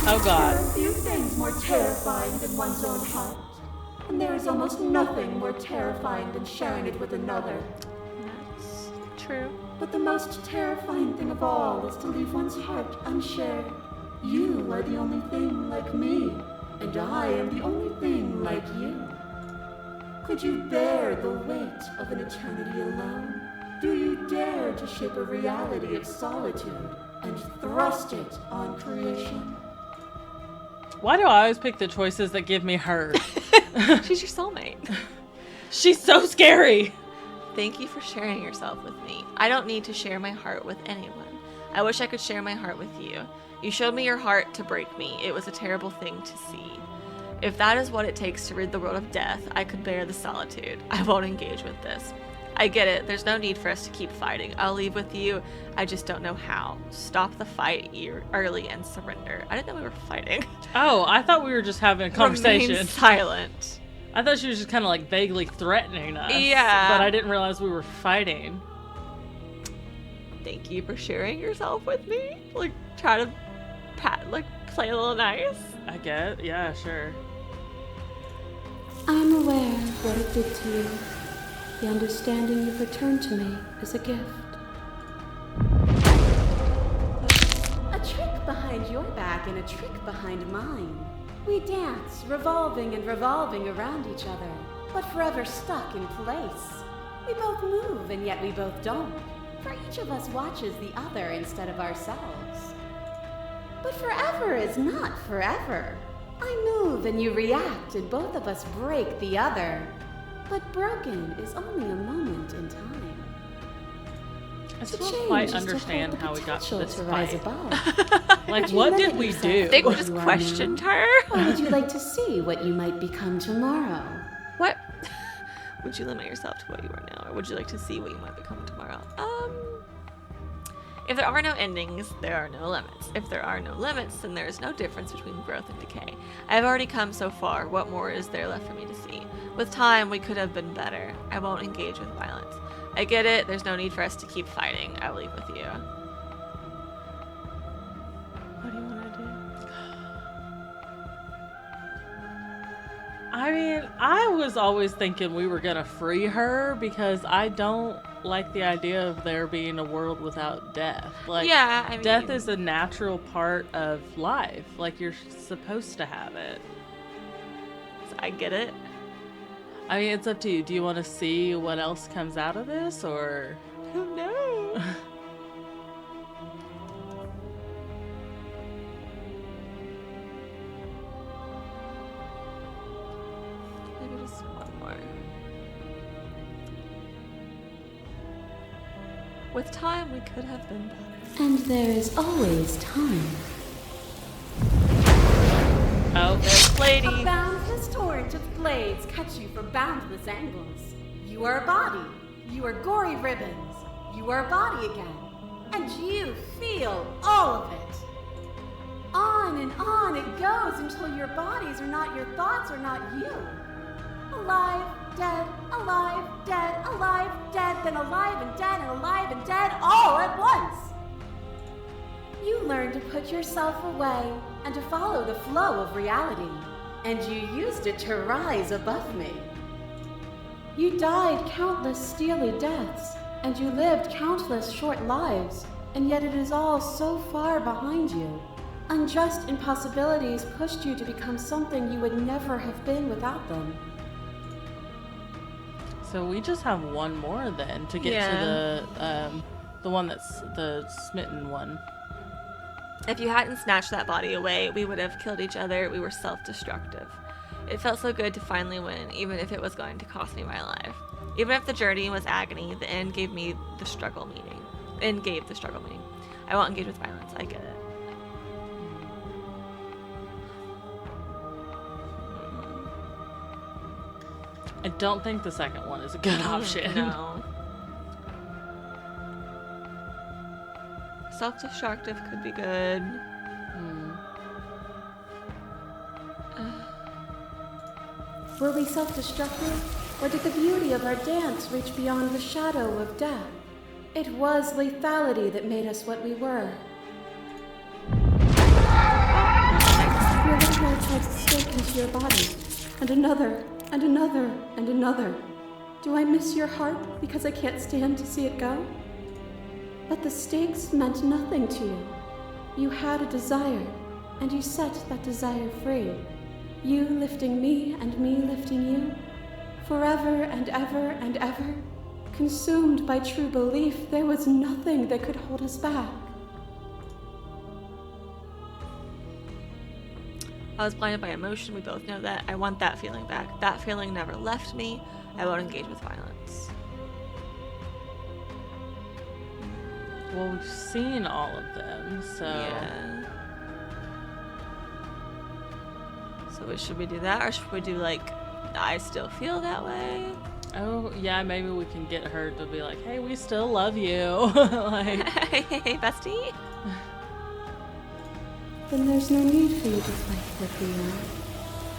Oh God. There are few things more terrifying than one's own heart. And there is almost nothing more terrifying than sharing it with another. That's true. But the most terrifying thing of all is to leave one's heart unshared. You are the only thing like me, and I am the only thing like you. Could you bear the weight of an eternity alone? Do you dare to shape a reality of solitude and thrust it on creation? Why do I always pick the choices that give me her? She's your soulmate. She's so scary. Thank you for sharing yourself with me. I don't need to share my heart with anyone. I wish I could share my heart with you. You showed me your heart to break me. It was a terrible thing to see. If that is what it takes to rid the world of death, I could bear the solitude. I won't engage with this. I get it. There's no need for us to keep fighting. I'll leave with you. I just don't know how. Stop the fight early and surrender. I didn't know we were fighting. Oh, I thought we were just having a conversation. Remain silent. I thought she was just kind of like vaguely threatening us. Yeah. But I didn't realize we were fighting. Thank you for sharing yourself with me. Like, try to play a little nice. I guess. Yeah, sure. I am aware of what it did to you. The understanding you've returned to me is a gift. A trick behind your back and a trick behind mine. We dance, revolving and revolving around each other, but forever stuck in place. We both move and yet we both don't, for each of us watches the other instead of ourselves. But forever is not forever. I move and you react and both of us break the other. But broken is only a moment in time. I To still change don't quite is to understand hold the how we got to potential this to rise fight. above. Like, Would you what limit did we yourself do? to They what just you are questioned now? her. Or would you like to see what you might become tomorrow? What? Would you limit yourself to what you are now, or would you like to see what you might become tomorrow? If there are no endings, there are no limits. If there are no limits, then there is no difference between growth and decay. I have already come so far. What more is there left for me to see? With time, we could have been better. I won't engage with violence. I get it. There's no need for us to keep fighting. I'll leave with you. What do you want to do? I mean, I was always thinking we were gonna free her because I don't like the idea of there being a world without death. Like, Yeah, I mean, death is a natural part of life. Like, you're supposed to have it. I get it. I mean, it's up to you. Do you want to see what else comes out of this, or? Oh no. Maybe just one more. With time, we could have been better. And there is always time. Oh, There's Lady. A boundless torrent of blades cut you from boundless angles. You are a body. You are gory ribbons. You are a body again. And you feel all of it. On and on it goes until your bodies are not your thoughts or not you. Alive, dead, alive, dead, then alive and dead, all at once. You learn to put yourself away and to follow the flow of reality, and you used it to rise above me. You died countless steely deaths, and you lived countless short lives, and yet it is all so far behind you. Unjust impossibilities pushed you to become something you would never have been without them. so we just have one more then to get to the one that's the smitten one. If you hadn't snatched that body away, we would have killed each other. We were self-destructive. It felt so good to finally win, even if it was going to cost me my life. Even if the journey was agony, the end gave me the struggle meaning. The end gave the struggle meaning. I won't engage with violence. I get it. I don't think the second one is a good option. No. Self-destructive could be good. Were we self-destructive, or did the beauty of our dance reach beyond the shadow of death? It was lethality that made us what we were. Your little heart tries to stake into your body, and another, and another, and another. Do I miss your heart because I can't stand to see it go? But the stakes meant nothing to you. You had a desire, and you set that desire free. You lifting me and me lifting you. Forever and ever and ever. Consumed by true belief, there was nothing that could hold us back. I was blinded by emotion. We both know that. I want that feeling back. That feeling never left me. I won't engage with violence. Well, we've seen all of them, so... Yeah. So should we do that, or should we do, like, I still feel that way? Oh, yeah, maybe we can get her to be like, hey, we still love you. Like... Hey, bestie? Then there's no need for you to fight with Theo.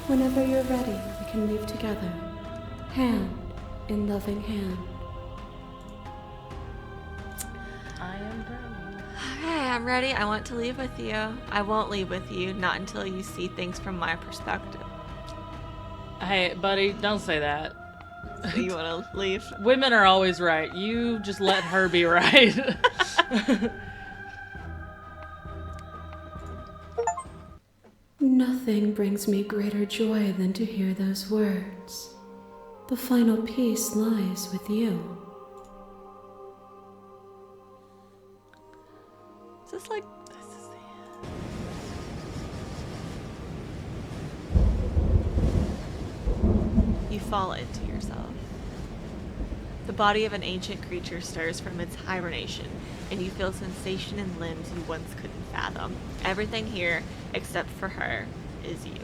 Whenever you're ready, we can leave together, hand in loving hand. I am done. Okay, I'm ready. I want to leave with you. I won't leave with you, not until you see things from my perspective. Hey, buddy, don't say that. So you want to leave? Women are always right. You just let her be right. Nothing brings me greater joy than to hear those words. The final piece lies with you. Is this like... You fall into yourself. The body of an ancient creature stirs from its hibernation, and you feel sensation in limbs you once couldn't fathom. Everything here, except for her, is you.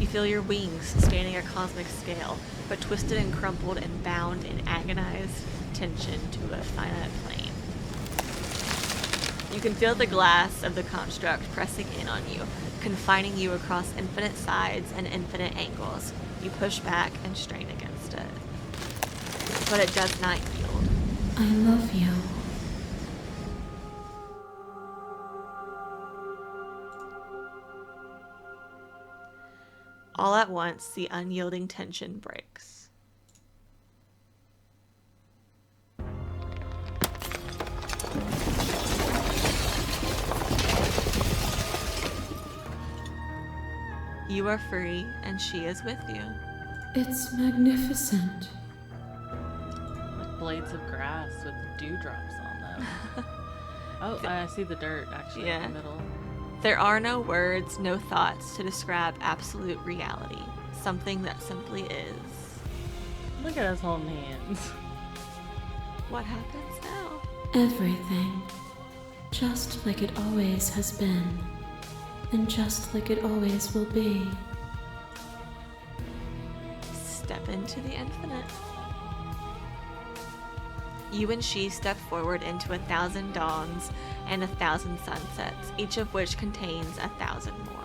You feel your wings spanning a cosmic scale, but twisted and crumpled and bound in agonized tension to a finite plane. You can feel the glass of the construct pressing in on you, confining you across infinite sides and infinite angles. You push back and strain against it. But it does not yield. I love you. All at once, the unyielding tension breaks. You are free, and she is with you. It's magnificent. Like blades of grass with dewdrops on them. Oh, I see the dirt, actually, in the middle. There are no words, no thoughts to describe absolute reality. Something that simply is. Look at us holding hands. What happens now? Everything. Just like it always has been. And just like it always will be. Step into the infinite. You and she step forward into 1,000 dawns and 1,000 sunsets, each of which contains 1,000 more.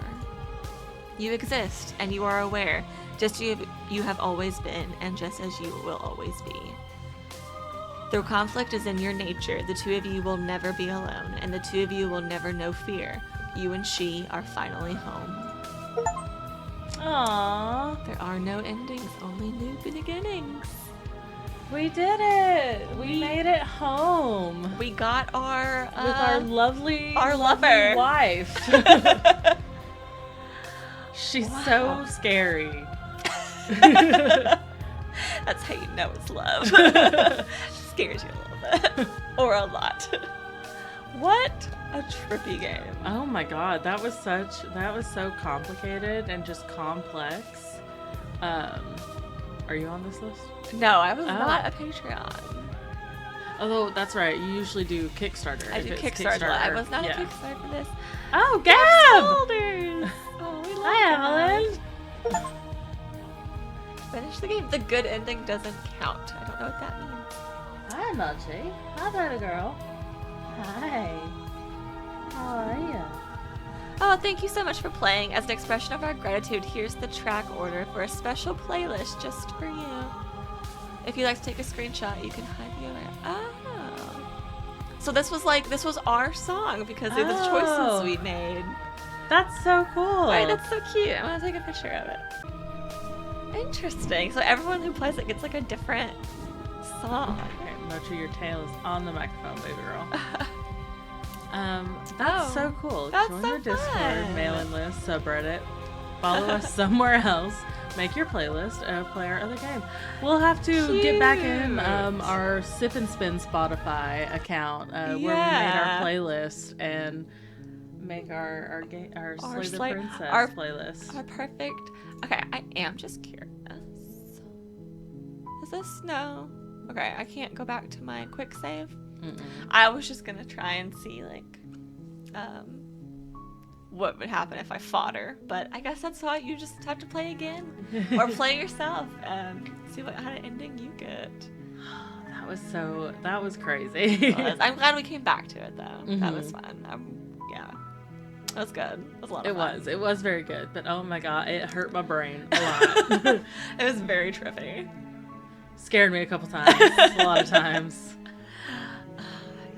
You exist, and you are aware, just as you have always been, and just as you will always be. Though conflict is in your nature, the two of you will never be alone, and the two of you will never know fear. You and she are finally home. Aww. There are no endings, only new beginnings. We did it! We made it home. We got our with our lovely lover wife. She's so scary. That's how you know it's love. Scares you a little bit. Or a lot. What a trippy game. Oh my god, that was so complicated and just complex. Are you on this list? No, I was not a Patreon. Although, that's right, you usually do Kickstarter. I do Kickstarter. I was not a Kickstarter for this. Oh, Gab! Shoulders! Oh, we love Hi, Evelyn! Finish the game. The good ending doesn't count. I don't know what that means. Hi, Mochi. Hi, baby girl. Hi. How are you? Oh, thank you so much for playing. As an expression of our gratitude, here's the track order for a special playlist just for you. If you'd like to take a screenshot, you can hide the over. Oh. So this was our song because of the choices we made. That's so cool. Right, that's so cute. I want to take a picture of it. Interesting. So everyone who plays it gets like a different song. Okay, Mochi, your tail is on the microphone, baby girl. That's so cool. That's Join so our Discord, fun. mailing list, subreddit. Follow us somewhere else. Make your playlist. Play our other game. We'll have to get back in our Sip and Spin Spotify account where we made our playlist and make our Slay the Princess playlist. Our perfect. Okay, I am just curious. Is this no? Okay, I can't go back to my quick save. I was just gonna try and see like what would happen if I fought her, but I guess that's why you just have to play again or play yourself and see what kind of ending you get. That was crazy. I'm glad we came back to it though. That was fun. Yeah, it was good. It was a lot of fun. It was very good, but oh my god, it hurt my brain a lot. It was very trippy. Scared me a couple times, a lot of times.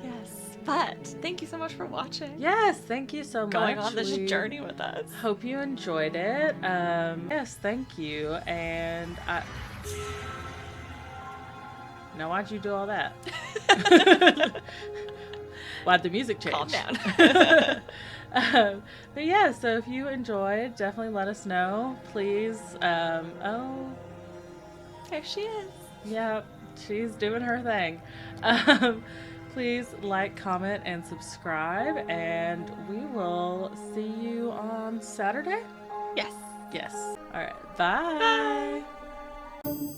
Yes, but thank you so much for watching. Yes, thank you so much. Going on this journey with us. Hope you enjoyed it. Yes, thank you. And now why'd you do all that? Why'd the music change? Calm down. But yeah, so if you enjoyed, definitely let us know. Please. Oh, There she is. yeah, she's doing her thing. Please like, comment, and subscribe, and we will see you on Saturday. Yes. Yes. All right. Bye. Bye.